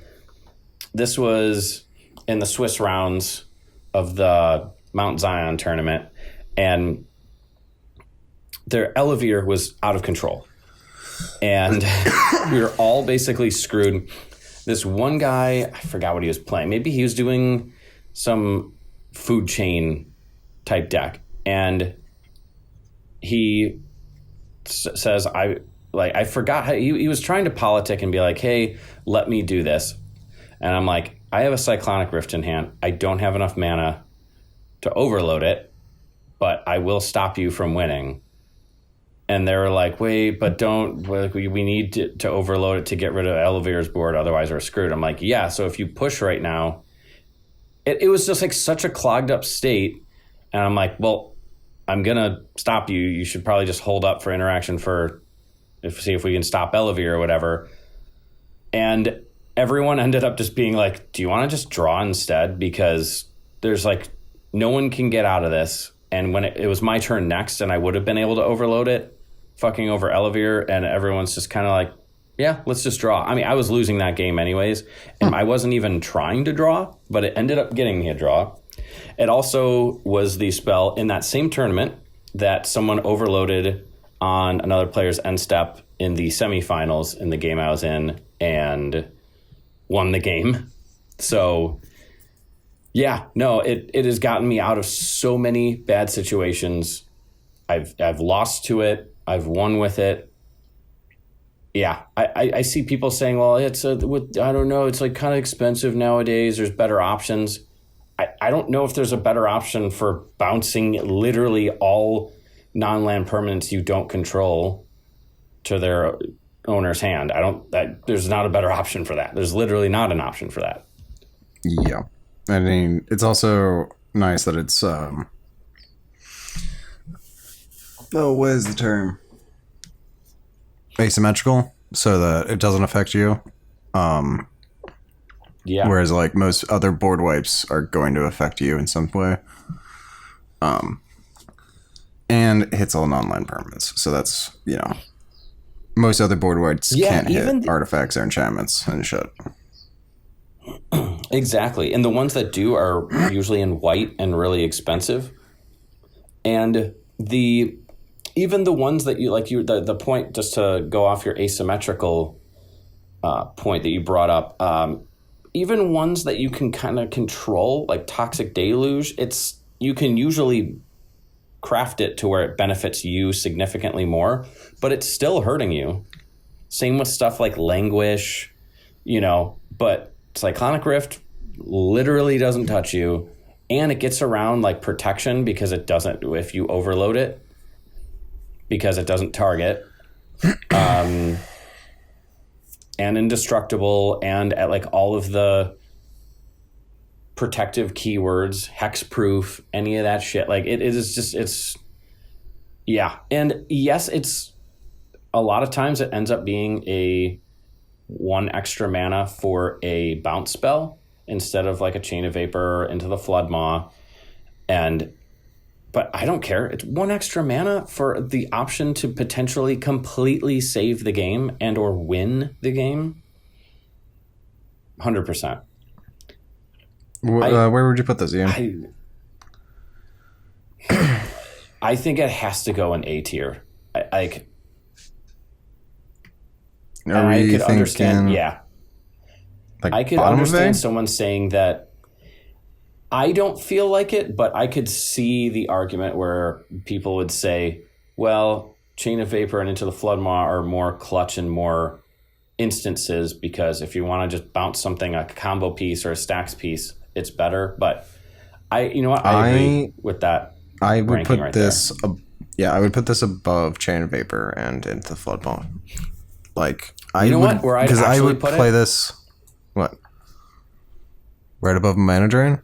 this was in the Swiss rounds of the Mount Zion tournament, and their Elevere was out of control. And we were all basically screwed. This one guy, I forgot what he was playing. Maybe he was doing some food chain type deck. And he says, I forgot how he was trying to politic and be like, hey, let me do this. And I'm like, I have a Cyclonic Rift in hand. I don't have enough mana to overload it, but I will stop you from winning. And they were like, wait, but don't, we need to overload it to get rid of Elevator's board, otherwise we're screwed. I'm like, yeah, so if you push right now, it was just like such a clogged up state. And I'm like, well, I'm going to stop you. You should probably just hold up for interaction see if we can stop Elevir or whatever. And everyone ended up just being like, do you want to just draw instead? Because there's like, no one can get out of this. And when it was my turn next and I would have been able to overload it, fucking over Elevir, and everyone's just kind of like, yeah, let's just draw. I mean, I was losing that game anyways, and I wasn't even trying to draw, but it ended up getting me a draw. It also was the spell in that same tournament that someone overloaded on another player's end step in the semifinals in the game I was in and won the game. So yeah, no, it has gotten me out of so many bad situations. I've lost to it. I've won with it. Yeah, I see people saying, well, I don't know, it's like kind of expensive nowadays. There's better options. I don't know if there's a better option for bouncing literally all non-land permanents you don't control to their owner's hand. There's not a better option for that. There's literally not an option for that. Yeah. I mean, it's also nice that it's, what is the term? Asymmetrical, so that it doesn't affect you. Yeah. Whereas, like, most other board wipes are going to affect you in some way. And it hits all non-land permanents. So that's, most other board wipes can't hit artifacts or enchantments and shit. Exactly. And the ones that do are usually in white and really expensive. And even the ones that the point, just to go off your asymmetrical point that you brought up, even ones that you can kind of control, like Toxic Deluge, you can usually craft it to where it benefits you significantly more, but it's still hurting you. Same with stuff like Languish, but Cyclonic Rift literally doesn't touch you, and it gets around like protection because it doesn't, if you overload it, because it doesn't target, and indestructible, and at like all of the protective keywords, hexproof, any of that shit. Like and yes, it's a lot of times it ends up being a 1 extra mana for a bounce spell instead of like a Chain of Vapor into the Flood Maw. But I don't care. It's 1 extra mana for the option to potentially completely save the game and or win the game. 100%. Where would you put this, Ian? I think it has to go in A tier. I could understand. Yeah, like I could understand someone saying that. I don't feel like it, but I could see the argument where people would say, well, Chain of Vapor and Into the Flood Maw are more clutch and more instances, because if you want to just bounce something, like a combo piece or a stacks piece, it's better. But I agree with that. I would put this, I would put this above Chain of Vapor and Into the Flood Maw. Like, because I would play this, what? Right above Mana Drain?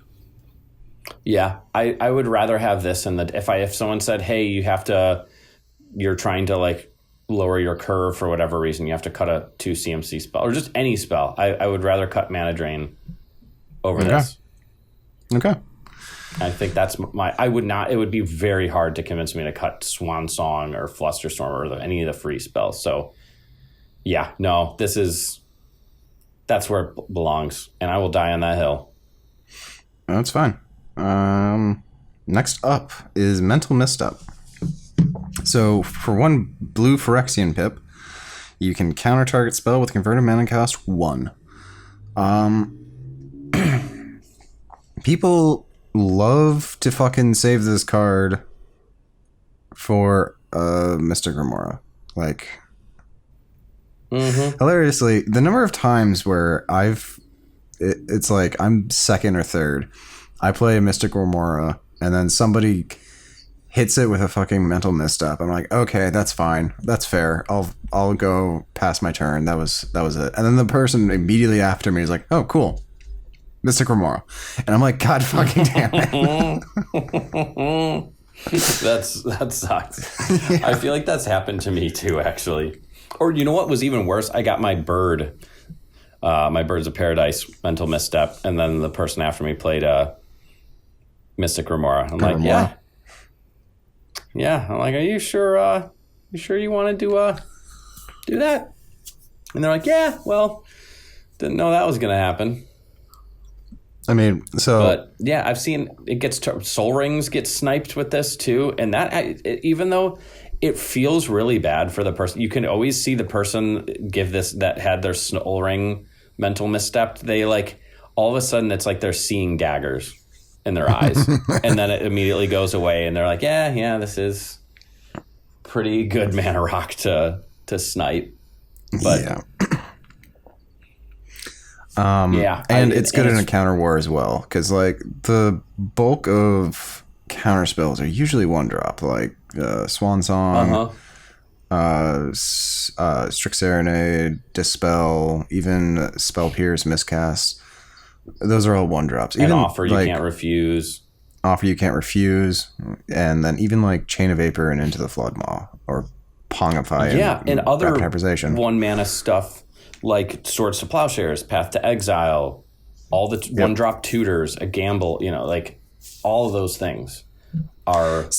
Yeah, I would rather have this if someone said, hey, you're trying to like lower your curve for whatever reason, you have to cut a 2 CMC spell or just any spell. I would rather cut Mana Drain over this. Okay. I think that's it would be very hard to convince me to cut Swan Song or Flusterstorm or any of the free spells. So yeah, no, that's where it belongs, and I will die on that hill. That's fine. Next up is Mental Misstep. So for 1 blue Phyrexian Pip, you can counter target spell with converted mana cost 1. People love to fucking save this card for Mystic Remora. Like, hilariously, the number of times where it's like I'm second or third, I play a Mystic Remora, and then somebody hits it with a fucking Mental Misstep. I'm like, okay, that's fine, that's fair. I'll go past my turn. That was it. And then the person immediately after me is like, oh, cool, Mystic Remora. And I'm like, God fucking damn it. That sucks. Yeah. I feel like that's happened to me too, actually. Or you know what was even worse? I got my bird, my Birds of Paradise mental misstep, and then the person after me played Mystic Remora. I'm like, yeah. I'm like, are you sure? You sure you want to do that? And they're like, yeah. Well, didn't know that was gonna happen. I mean, so... But, yeah, I've seen Soul Rings get sniped with this, too. And that, even though it feels really bad for the person, you can always see the person that had their Soul Ring mental misstep. They, like, all of a sudden, it's like they're seeing daggers in their eyes. And then it immediately goes away. And they're like, yeah, this is pretty good mana rock to snipe. But... yeah. And it's good in a counter war as well, because like the bulk of counter spells are usually one drop, like Swan Song, Strict Serenade, Dispel, even Spell Pierce, Miscast. Those are all one drops. Even even Offer you can't refuse. Offer you can't refuse, and then even like Chain of Vapor and Into the Flood Maw or Pongify. And other Hyperization. 1 mana stuff. Like Swords to Plowshares, Path to Exile, all the one drop tutors, a gamble, like all of those things are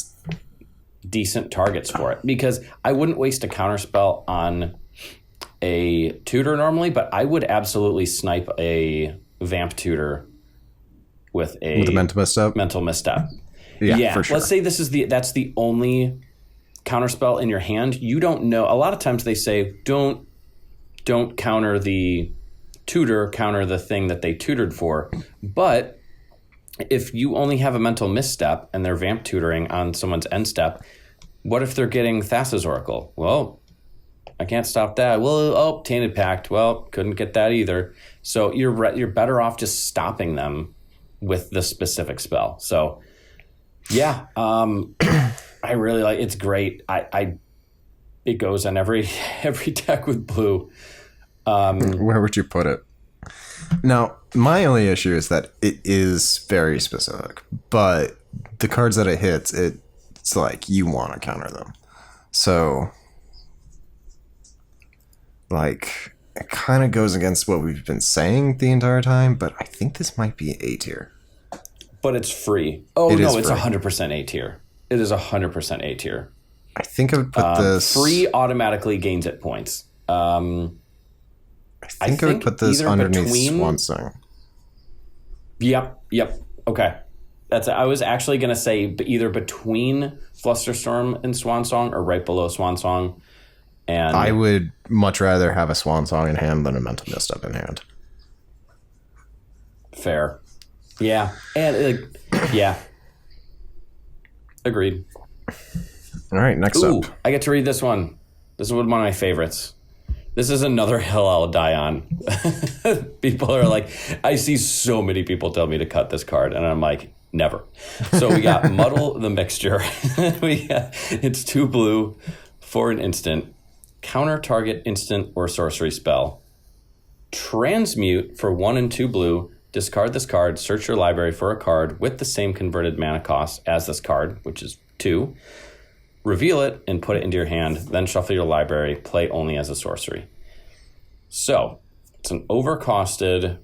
decent targets for it. Because I wouldn't waste a counterspell on a tutor normally, but I would absolutely snipe a vamp tutor with a mental misstep. Yeah, for sure. Let's say that's the only counterspell in your hand. You don't know. A lot of times they say don't counter the tutor, counter the thing that they tutored for. But if you only have a mental misstep and they're vamp tutoring on someone's end step, what if they're getting Thassa's Oracle? Well, I can't stop that. Well, Tainted Pact. Well, couldn't get that either. So you're better off just stopping them with the specific spell. So yeah, I really like it's great. It goes on every deck with blue. Where would you put it? Now, my only issue is that it is very specific, but the cards that it hits, it's like you want to counter them. So, like, it kind of goes against what we've been saying the entire time, but I think this might be A tier. But it's free. Oh, no, it's 100% A tier. It is 100% A tier. I think I would put this... Free automatically gains it points. I think I would put this underneath Swan Song. Yep. Okay. I was actually going to say either between Flusterstorm and Swan Song or right below Swan Song. And I would much rather have a Swan Song in hand than a mental misstep in hand. Fair. Yeah. And agreed. All right, next up. I get to read this one. This is one of my favorites. This is another hill I'll die on. People are like, I see so many people tell me to cut this card, and I'm like, never. So we got Muddle the Mixture. It's 2 blue for an instant. Counter target instant or sorcery spell. Transmute for 1 and 2 blue. Discard this card. Search your library for a card with the same converted mana cost as this card, which is 2. Reveal it and put it into your hand, then shuffle your library, play only as a sorcery. So, it's an overcosted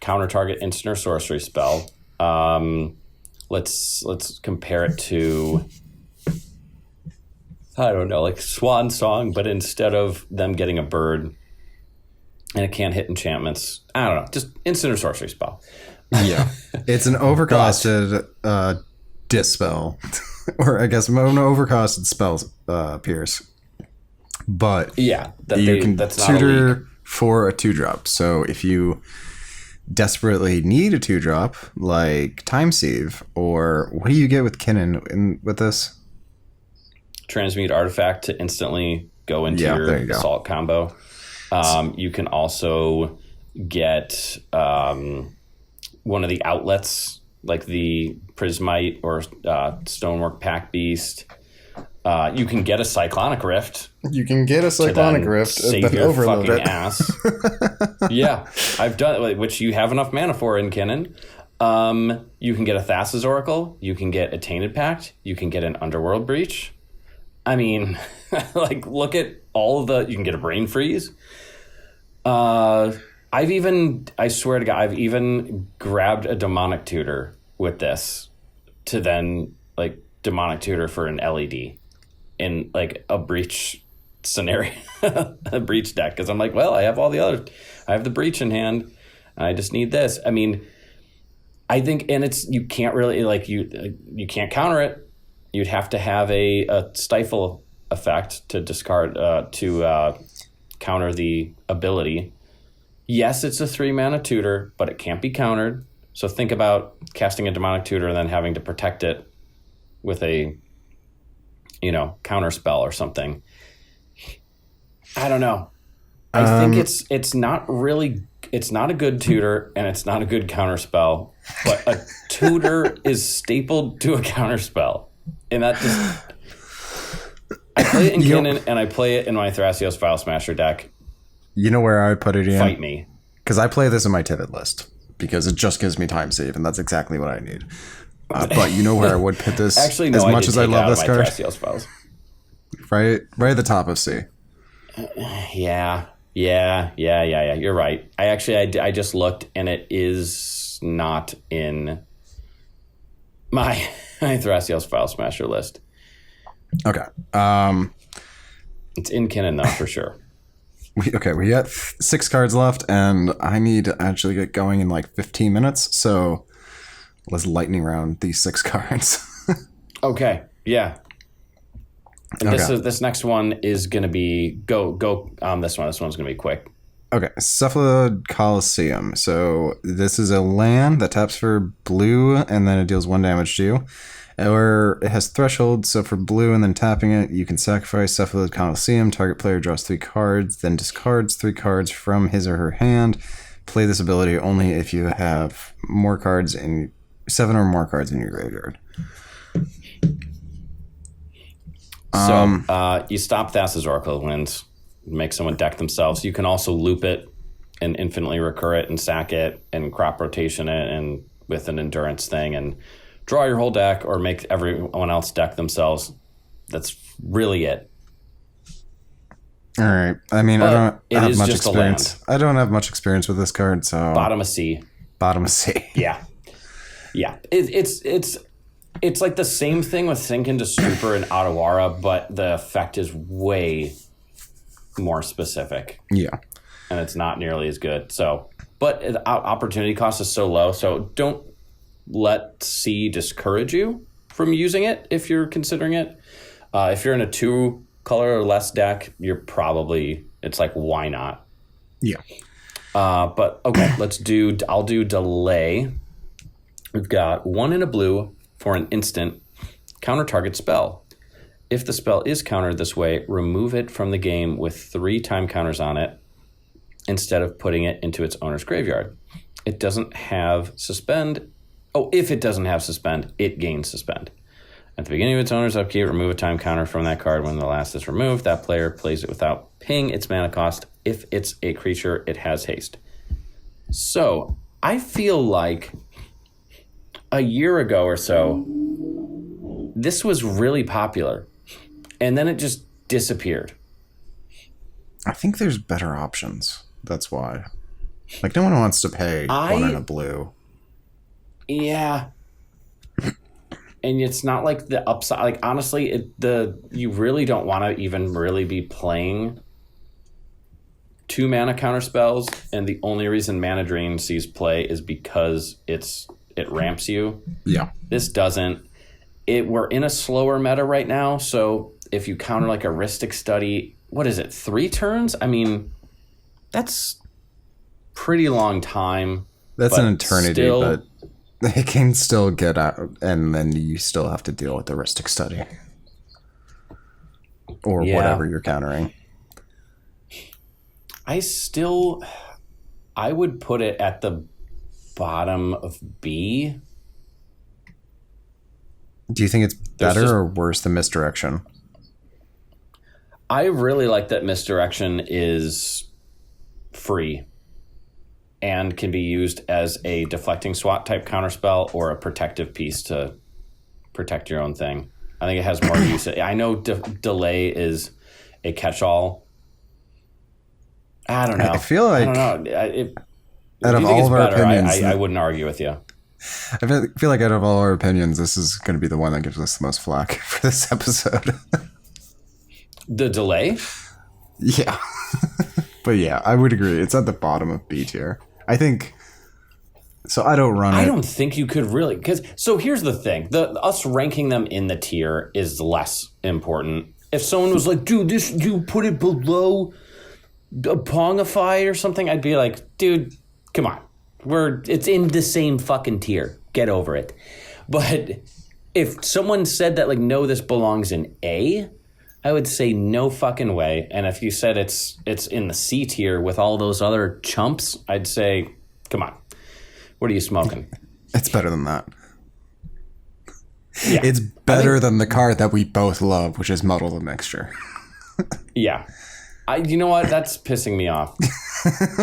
counter target instant or sorcery spell. Let's compare it to, I don't know, like Swan Song, but instead of them getting a bird and it can't hit enchantments, I don't know, just instant or sorcery spell. Yeah. It's an overcosted Dispel. Or I guess an overcosted spells Pierce. But yeah, you can tutor for a 2-drop. So if you desperately need a 2-drop, like Time Sieve, or what do you get with Kinnan with this? Transmute artifact to instantly go into your assault combo. You can also get one of the outlets, like the Prismite or Stonework Pack Beast. You can get a Cyclonic Rift. You can get a Cyclonic Rift, save but your overload fucking it. ass. Yeah, I've done it, which you have enough mana for in Kinnan. You can get a Thassa's Oracle. You can get a Tainted Pact. You can get an Underworld Breach. I mean, like, look at all of the... You can get a Brain Freeze. I swear to God, I've even grabbed a Demonic Tutor with this to then, like, Demonic Tutor for an LED in, like, a Breach scenario, a Breach deck. Because I'm like, well, I have all the others. I have the Breach in hand. I just need this. I mean, I think, and it's, you can't really, like, you can't counter it. You'd have to have a stifle effect to discard, to counter the ability. Yes, it's a 3-mana tutor, but it can't be countered. So think about casting a Demonic Tutor and then having to protect it with a, counter spell or something. I don't know. I think it's not a good tutor and it's not a good counter spell, but a tutor is stapled to a counter spell. And that just... I play it in Kinnan and I play it in my Thrasios File Smasher deck. You know where I would put it in? Fight me. Because I play this in my Tivit list. Because it just gives me time save, and that's exactly what I need. But you know where I would put this? Actually, no, as much as I love this card? Thrasios Files. Right at the top of C. Yeah. You're right. I just looked, and it is not in my Thrasios File Smasher list. Okay. It's in Kinnan, though, for sure. We got 6 cards left, and I need to actually get going in like 15 minutes, so let's lightning round these 6 cards. Okay, yeah. And this next one is going to be... Go on this one. This one's going to be quick. Okay, Cephalid Coliseum. So this is a land that taps for blue, and then it deals 1 damage to you. Or it has threshold, so for blue and then tapping it, you can sacrifice Cephalid Coliseum. Target player draws 3 cards, then discards 3 cards from his or her hand. Play this ability only if you have 7 or more cards in your graveyard. So you stop Thassa's Oracle wins, make someone deck themselves. You can also loop it and infinitely recur it and sack it and crop rotation it and with an endurance thing and draw your whole deck or make everyone else deck themselves. That's really it. All right. I mean, But I don't have much just experience. I don't have much experience with this card, so Bottom of C. Bottom of C. Yeah. It's like the same thing with Sink into Super and Otawara, but the effect is way more specific. Yeah. And it's not nearly as good. So, but opportunity cost is so low, so don't let C discourage you from using it if you're considering it. If you're in a 2-color or less deck, it's like, why not? Yeah. But okay, I'll do delay. We've got 1 in a blue for an instant counter target spell. If the spell is countered this way, remove it from the game with 3 time counters on it instead of putting it into its owner's graveyard. It doesn't have suspend. If it doesn't have suspend, it gains suspend. At the beginning of its owner's upkeep, remove a time counter from that card. When the last is removed, that player plays it without paying its mana cost. If it's a creature, it has haste. So, I feel like a year ago or so, this was really popular. And then it just disappeared. I think there's better options. That's why. Like, no one wants to pay 1 in a blue. Yeah. And it's not like the upside. Like, honestly, you really don't want to even really be playing 2 mana counter spells. And the only reason Mana Drain sees play is because it ramps you. Yeah. This doesn't. We're in a slower meta right now. So if you counter like a Rhystic Study, what is it, 3 turns? I mean, that's pretty long time. That's an eternity, but it can still get out, and then you still have to deal with the Rhystic Study. Or whatever you're countering. I would put it at the bottom of B. Do you think it's better or worse than Misdirection? I really like that misdirection is free and can be used as a deflecting SWAT type counterspell or a protective piece to protect your own thing. I think it has more use. I know delay is a catch-all. I don't know. I feel like I don't know. If out you of think all it's of our better, opinions, I wouldn't argue with you. I feel like out of all our opinions, this is going to be the one that gives us the most flack for this episode. The delay? Yeah. But yeah, I would agree. It's at the bottom of B tier. I think... So I don't run it. I don't think you could really... So here's the thing. Us ranking them in the tier is less important. If someone was like, dude, you put it below a Pongify or something, I'd be like, dude, come on. It's in the same fucking tier. Get over it. But if someone said that, like, no, this belongs in A, I would say no fucking way. And if you said it's in the C tier with all those other chumps, I'd say, come on. What are you smoking? It's better than that. Yeah. It's better than the card that we both love, which is Muddle the Mixture. Yeah. You know what? That's pissing me off.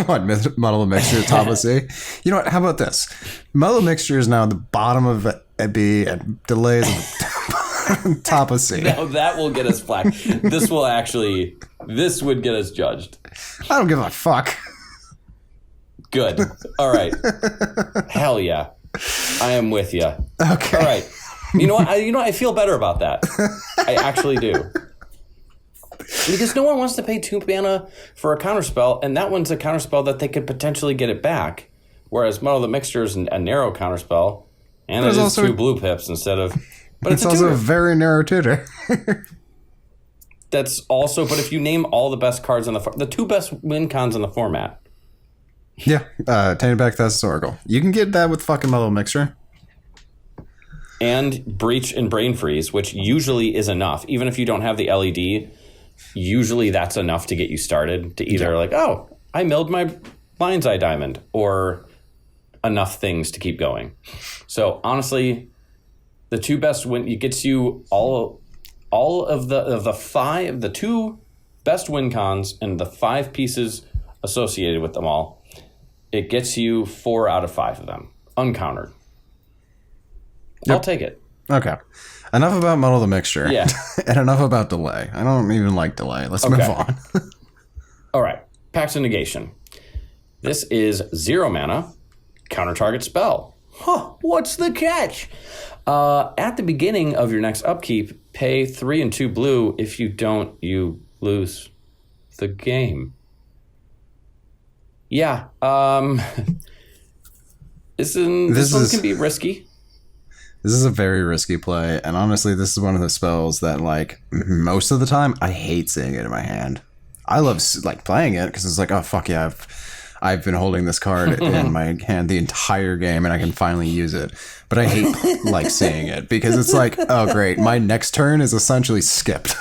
What, Muddle the Mixture, top of C? You know what? How about this? Muddle the Mixture is now the bottom of a B and delays at the top of C. Now that will get us flack. This would get us judged. I don't give a fuck. Good. All right. Hell yeah. I am with you. Okay. All right. You know what? I feel better about that. I actually do. Because no one wants to pay 2 mana for a counterspell, and that one's a counterspell that they could potentially get it back. Whereas Muddle the Mixture is a narrow counterspell, and it is 2 blue pips instead of... But it's also a very narrow tutor. That's also... But if you name all the best cards on the 2 best win cons in the format... Yeah, Tainted Back Thessus Oracle. You can get that with fucking Muddle Mixture. And Breach and Brain Freeze, which usually is enough. Even if you don't have the LED, usually that's enough to get you started. To either like, oh, I milled my Lion's Eye Diamond, or enough things to keep going. So honestly, the 2 best win, it gets you all of the 2 best win cons and the 5 pieces associated with them all. It gets you 4 out of 5 of them, uncountered. Yep. I'll take it. Okay. Enough about Muddle the Mixture. Yeah. And enough about delay. I don't even like delay. Let's move on. All right. Pax of Negation. This is 0 mana, counter target spell. Huh. What's the catch? At the beginning of your next upkeep, pay 3 and 2 blue. If you don't, you lose the game. Yeah. This one can be risky. This is a very risky play, and honestly, this is one of the spells that, like, most of the time, I hate seeing it in my hand. I love, like, playing it, because it's like, oh, fuck yeah, I've been holding this card in my hand the entire game, and I can finally use it. But I hate, like, seeing it, because it's like, oh, great, my next turn is essentially skipped.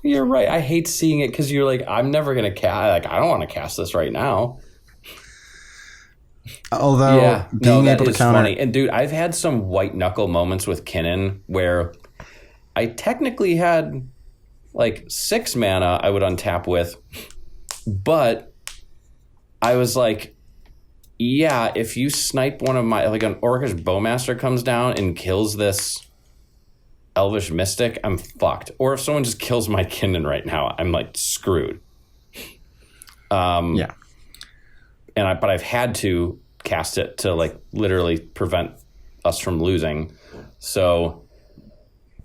You're right. I hate seeing it because you're like, I'm never going to cast. Like, I don't want to cast this right now. Although, being able to counter... funny. And dude, I've had some white knuckle moments with Kinnan where I technically had like 6 mana I would untap with, but I was like, yeah, if you snipe one of my, like an Orcish Bowmaster comes down and kills this Elvish Mystic, I'm fucked. Or if someone just kills my Kinnan right now, I'm like screwed. Yeah. But I've had to cast it to like literally prevent us from losing. So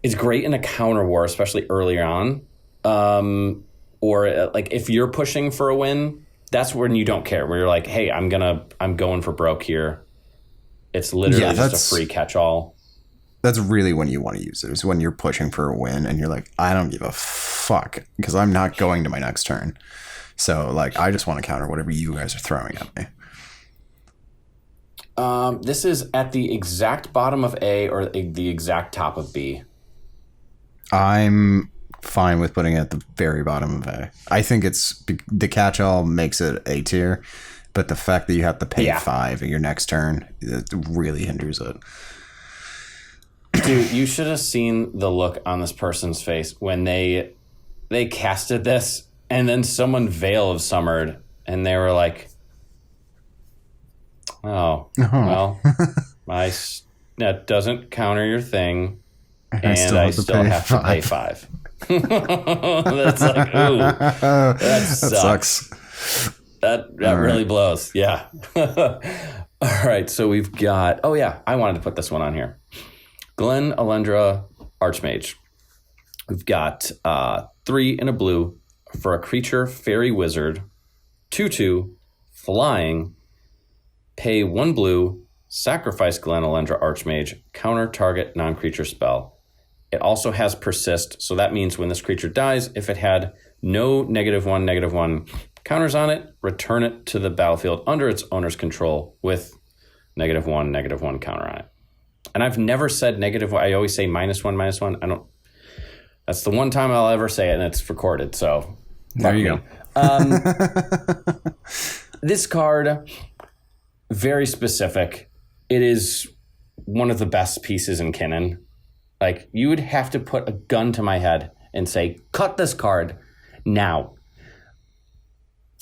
it's great in a counter war, especially early on. Or like if you're pushing for a win, that's when you don't care. Where you're like, hey, I'm going for broke here. It's literally just a free catch-all. That's really when you want to use it. It's when you're pushing for a win and you're like, I don't give a fuck because I'm not going to my next turn. So, like, I just want to counter whatever you guys are throwing at me. This is at the exact bottom of A or the exact top of B. I'm fine with putting it at the very bottom of A. I think it's the catch-all makes it A tier, but the fact that you have to pay 5 at your next turn, it really hinders it. Dude, you should have seen the look on this person's face when they they casted this, and then someone Veil of Summered, and they were like, oh. Well, that doesn't counter your thing, and I still have to pay 5. That's like, ooh, that sucks. That really blows. Yeah. All right, so we've got, I wanted to put this one on here. Glen Elendra Archmage. We've got 3 in a blue for a creature fairy wizard, 2/2, flying, pay 1 blue, sacrifice Glen Elendra Archmage, counter target non-creature spell. It also has persist, so that means when this creature dies, if it had no -1/-1 counters on it, return it to the battlefield under its owner's control with -1/-1 counter on it. And I've never said -1. I always say -1/-1. I don't. That's the one time I'll ever say it, and it's recorded. So there you go. This card, very specific. It is one of the best pieces in Kinnan. Like, you would have to put a gun to my head and say, cut this card now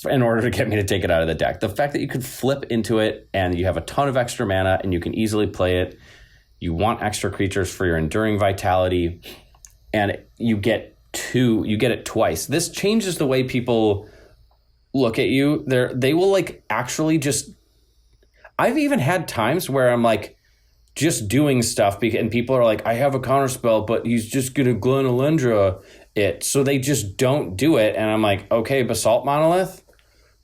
in order to get me to take it out of the deck. The fact that you could flip into it and you have a ton of extra mana and you can easily play it. You want extra creatures for your Enduring Vitality, and you get it twice. This changes the way people look at you. They will like actually just, I've even had times where I'm like just doing stuff and people are like, I have a counterspell, but he's just going to Glen Elendra it. So they just don't do it. And I'm like, okay, Basalt Monolith.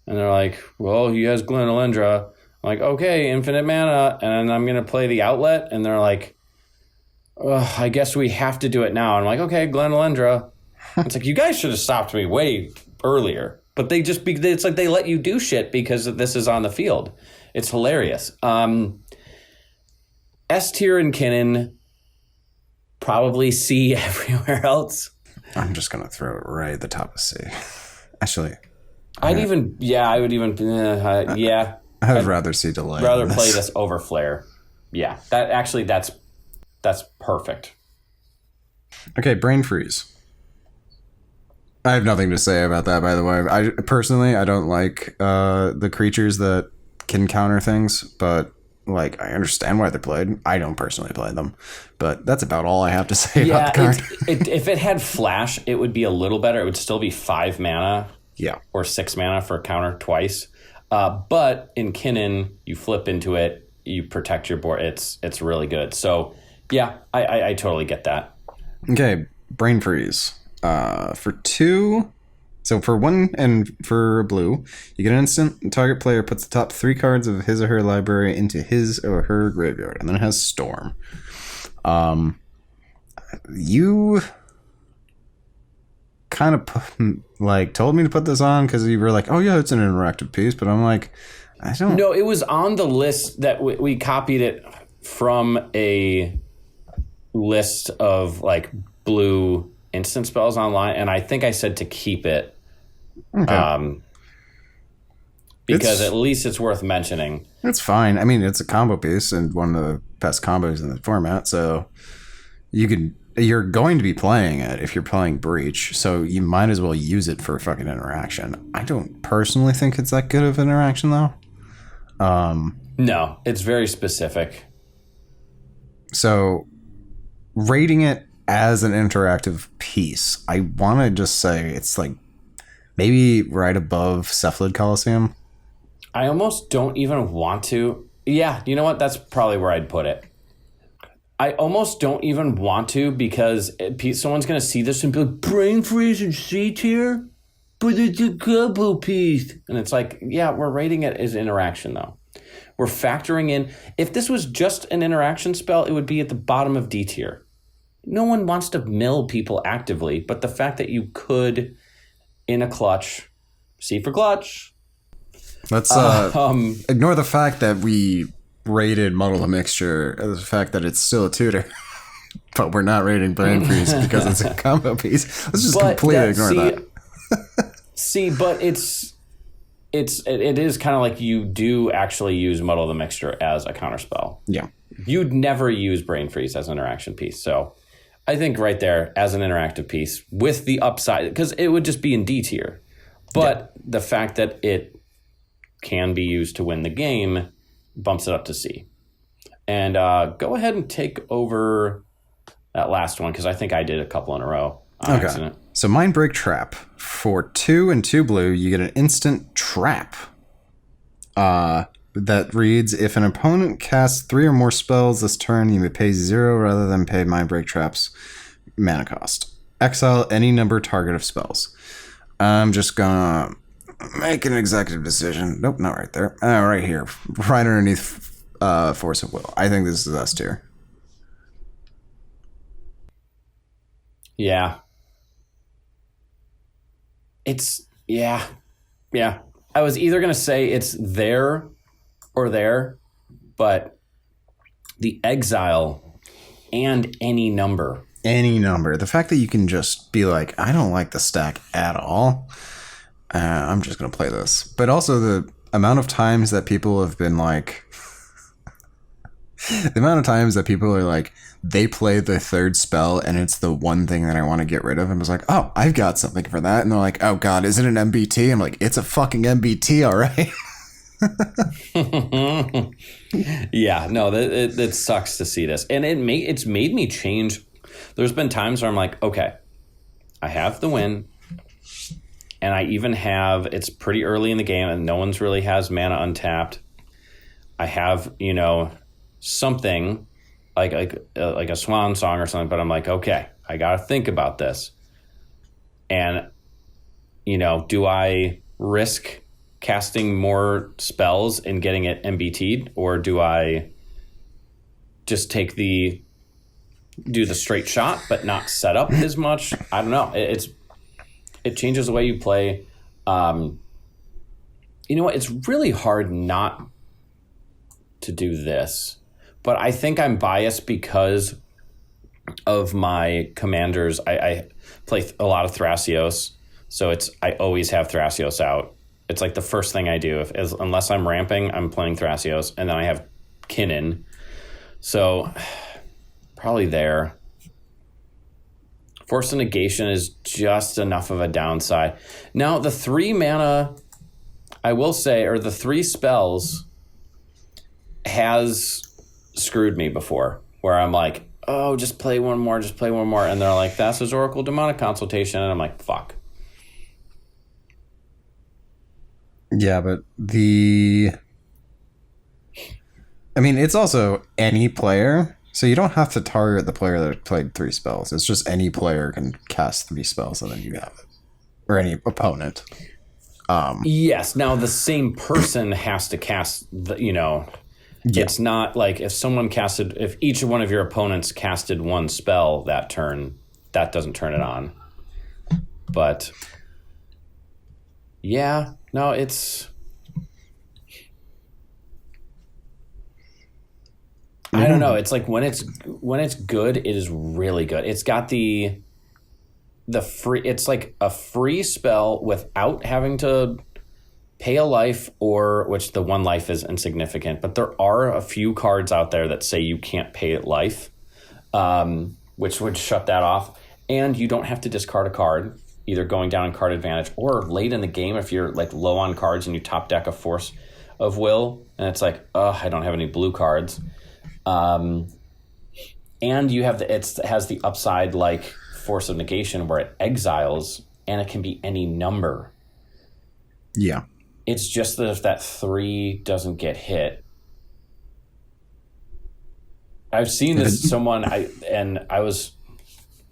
And they're like, well, he has Glen Elendra. I'm like, okay, infinite mana. And I'm going to play the outlet. And they're like, I guess we have to do it now. And I'm like, okay, Glen Elendra. It's like, you guys should have stopped me way earlier. But it's like they let you do shit because this is on the field. It's hilarious. S tier in Kinnan, probably C everywhere else. I'm just going to throw it right at the top of C. Actually, I would rather see delay. Rather play this over Flare. Yeah, that's perfect. Okay, Brain Freeze. I have nothing to say about that, by the way. I personally don't like the creatures that can counter things, but like, I understand why they're played. I don't personally play them, but that's about all I have to say about the card. If it had Flash, it would be a little better. It would still be 5 mana. Yeah. Or 6 mana for a counter twice. But in Kinnan, you flip into it, you protect your board. It's really good. So yeah, I totally get that. Okay, Brain Freeze. For 2, so for 1 and for blue, you get an instant. Target player puts the top 3 cards of his or her library into his or her graveyard, and then it has Storm. You kind of told me to put this on because you were like, oh yeah, it's an interactive piece, but I'm like, I don't. No, it was on the list that we copied it from a list of like blue instant spells online, and I think I said to keep it. Okay. Because at least it's worth mentioning. It's fine. I mean, it's a combo piece and one of the best combos in the format, so you're going to be playing it if you're playing Breach, so you might as well use it for fucking interaction. I don't personally think it's that good of interaction, though. No, it's very specific. So, rating it as an interactive piece, I want to just say it's like maybe right above Cephalid Coliseum. I almost don't even want to. Yeah, you know what? That's probably where I'd put it. I almost don't even want to because someone's going to see this and be like, Brain Freeze and C tier? But it's a combo piece. And it's like, yeah, we're rating it as interaction, though. We're factoring in. If this was just an interaction spell, it would be at the bottom of D tier. No one wants to mill people actively, but the fact that you could, in a clutch, C for clutch. Let's ignore the fact that we rated Muddle the Mixture as the fact that it's still a tutor. But we're not rating Brain Freeze because it's a combo piece. Let's just completely ignore that. See, but it is kind of like you do actually use Muddle the Mixture as a counterspell. Yeah. You'd never use Brain Freeze as an interaction piece. So I think right there as an interactive piece with the upside, because it would just be in D tier. But the fact that it can be used to win the game bumps it up to C. And go ahead and take over that last one, because I think I did a couple in a row on accident. So Mindbreak Trap. For 2 and 2 blue, you get an instant trap. That reads, if an opponent casts 3 or more spells this turn, you may pay 0 rather than pay Mindbreak Trap's mana cost. Exile any number target of spells. I'm just gonna make an executive decision. Nope, not right there. Right here. Right underneath Force of Will. I think this is S tier. Yeah. It's, yeah. I was either going to say it's there or there, but the exile and any number. Any number. The fact that you can just be like, I don't like the stack at all. I'm just going to play this. But also the amount of times that people have been like, the amount of times that people are like, they play the third spell and it's the one thing that I want to get rid of. And I was like, oh, I've got something for that. And they're like, oh God, is it an MBT? I'm like, it's a fucking MBT, all right. Yeah, no, it sucks to see this. And it's made me change. There's been times where I'm like, okay, I have the win. And I even have, it's pretty early in the game and no one's really has mana untapped. I have, something like a swan song or something, but I'm like, okay, I got to think about this. And, do I risk casting more spells and getting it MBT'd, or do I just do the straight shot, but not set up as much? I don't know. It changes the way you play. You know what? It's really hard not to do this. But I think I'm biased because of my commanders. I play a lot of Thrasios, so I always have Thrasios out. It's like the first thing I do. Unless I'm ramping, I'm playing Thrasios, and then I have Kinnan. So probably there. Force of Negation is just enough of a downside. Now, the 3 mana, I will say, or the 3 spells has screwed me before, where I'm like, oh, just play one more, and they're like, that's his Oracle Demonic Consultation, and I'm like, fuck. Yeah, but it's also any player, so you don't have to target the player that played 3 spells. It's just any player can cast 3 spells and then you have it. Or any opponent. Yes, now the same person has to cast Yeah. It's not like if each one of your opponents casted 1 spell that turn, that doesn't turn it on. But yeah, no, I don't know. It's like when it's good, it is really good. It's got the free. It's like a free spell without having to pay a life, which the 1 life is insignificant, but there are a few cards out there that say you can't pay it life, which would shut that off. And you don't have to discard a card, either going down in card advantage or late in the game if you're like low on cards and you top deck a Force of Will, and it's like, I don't have any blue cards. And you have it has the upside like Force of Negation where it exiles and it can be any number. Yeah. It's just that if that 3 doesn't get hit, I've seen this I was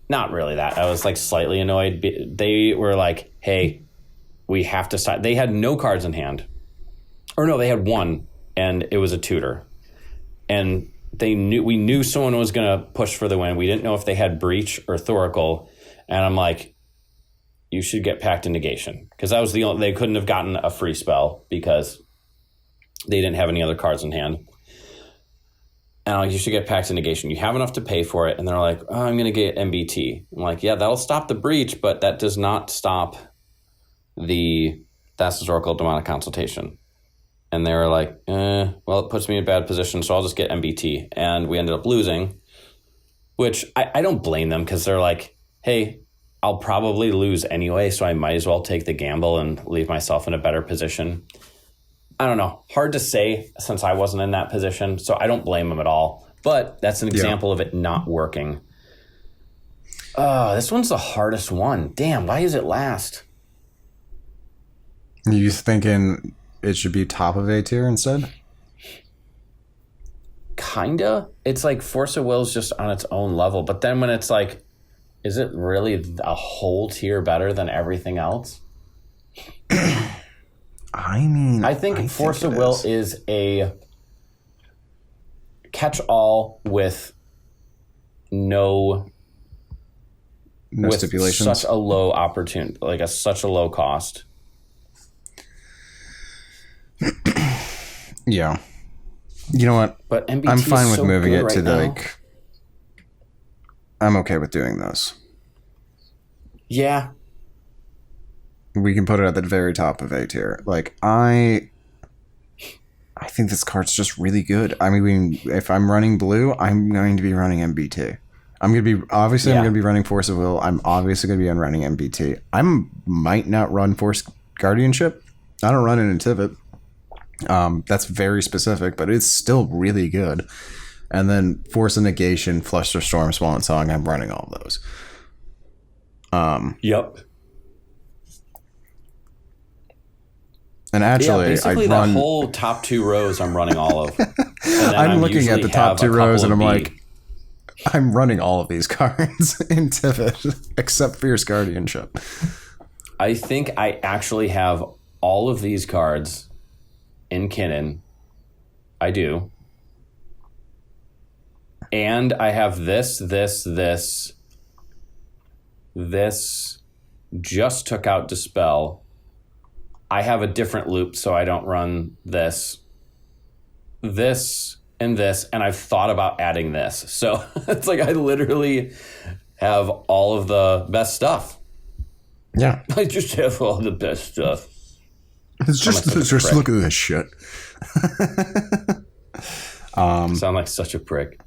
not really that. I was like slightly annoyed. They were like, hey, we have to stop. They had no cards in hand. Or no, they had 1 and it was a tutor. And we knew someone was going to push for the win. We didn't know if they had Breach or Thoracle. And I'm like, you should get Pact and Negation, because that was they couldn't have gotten a free spell because they didn't have any other cards in hand. And I'm like, you should get Pact and Negation. You have enough to pay for it. And they're like, oh, I'm going to get MBT. I'm like, yeah, that'll stop the Breach, but that does not stop the Thassa's Oracle Demonic Consultation. And they were like, well, it puts me in a bad position, so I'll just get MBT. And we ended up losing. which I don't blame them because they're like, hey, I'll probably lose anyway, so I might as well take the gamble and leave myself in a better position. I don't know. Hard to say since I wasn't in that position, so I don't blame them at all. But that's an example of it not working. This one's the hardest one. Damn, why is it last? You thinking it should be top of A tier instead? Kinda. It's like Force of Will is just on its own level. But then when it's like, is it really a whole tier better than everything else? I think Force of Will is a catch-all with no stipulations. Such a low opportunity, like such a low cost. Yeah. You know what? But MBT I'm fine is with so moving good it to right now. like. I'm okay with doing this. Yeah. We can put it at the very top of A tier. Like I think this card's just really good. I mean, if I'm running blue, I'm going to be running MBT. I'm going to be running Force of Will. I'm obviously going to be running MBT. I might not run Force Guardianship. I don't run it in Tivit. That's very specific, but it's still really good. And then Force of Negation, Fluster Storm, Swan Song, I'm running all of those. Yep. And actually, basically that whole top 2 rows I'm running all of. I'm looking at the top 2 rows and I'm like, I'm running all of these cards in Tivit, except Fierce Guardianship. I think I actually have all of these cards in Kinnan. I do. And I have this just took out Dispel. I have a different loop, so I don't run this, and I've thought about adding this. So it's like I literally have all of the best stuff. Yeah. I just have all the best stuff. It's just look at this shit. Sound like such a prick.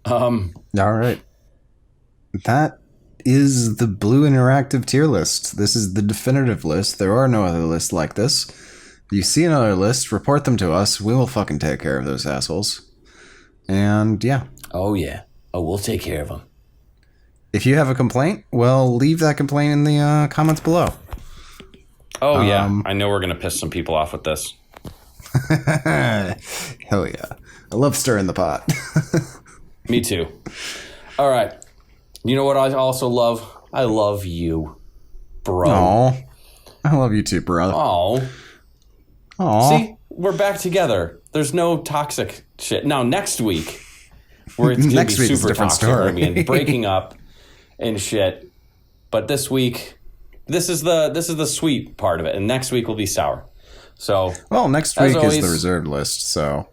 All right. That is the Blue Interactive tier list. This is the definitive list. There are no other lists like this. If you see another list, report them to us. We will fucking take care of those assholes. And yeah. Oh, yeah. Oh, we'll take care of them. If you have a complaint, well, leave that complaint in the comments below. Oh, yeah. I know we're going to piss some people off with this. Hell yeah. I love stirring the pot. Me too. All right. You know what I also love? I love you, bro. Aw. I love you too, bro. Aw. See? We're back together. There's no toxic shit. Now, next week, where it's going to be super toxic and breaking up and shit. But this week, this is the sweet part of it. And next week will be sour. So, well, next week is the reserved list, so...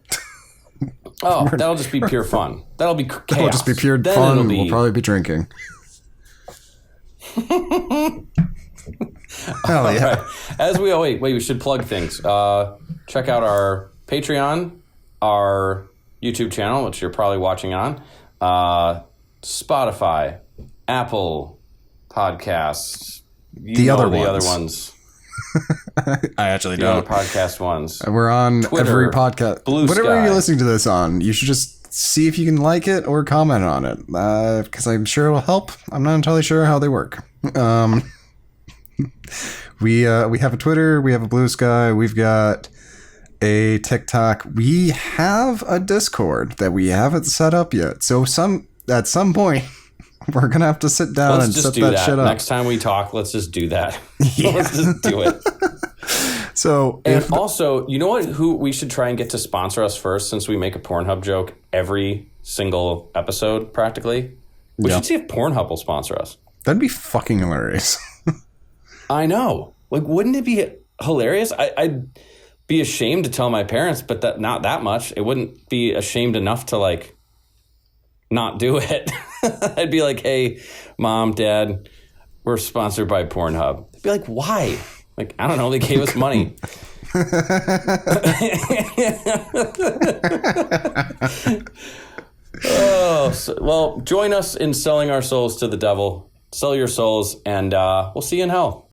Oh, that'll just be pure fun. That'll be chaos. That'll just be pure fun. We'll probably be drinking. Hell yeah. Right. As we wait, we should plug things. Check out our Patreon, our YouTube channel, which you're probably watching on, Spotify, Apple Podcasts, the other ones. I actually don't. The other podcast ones. We're on Twitter, every podcast. Blue Whatever Sky. you're listening to this on, you should just see if you can like it or comment on it, because I'm sure it'll help. I'm not entirely sure how they work. We have a Twitter. We have a Blue Sky. We've got a TikTok. We have a Discord that we haven't set up yet. So at some point, we're going to have to sit down and set that shit up. Next time we talk, let's just do that. Yeah. Let's just do it. So, also, you know what? Who we should try and get to sponsor us first, since we make a Pornhub joke every single episode, practically. We should see if Pornhub will sponsor us. That'd be fucking hilarious. I know. Like, wouldn't it be hilarious? I'd be ashamed to tell my parents, but that not that much. It wouldn't be ashamed enough to like not do it. I'd be like, hey, Mom, Dad, we're sponsored by Pornhub. They'd be like, why? Like, I don't know. They gave us money. Oh, Well, join us in selling our souls to the devil. Sell your souls, and we'll see you in hell.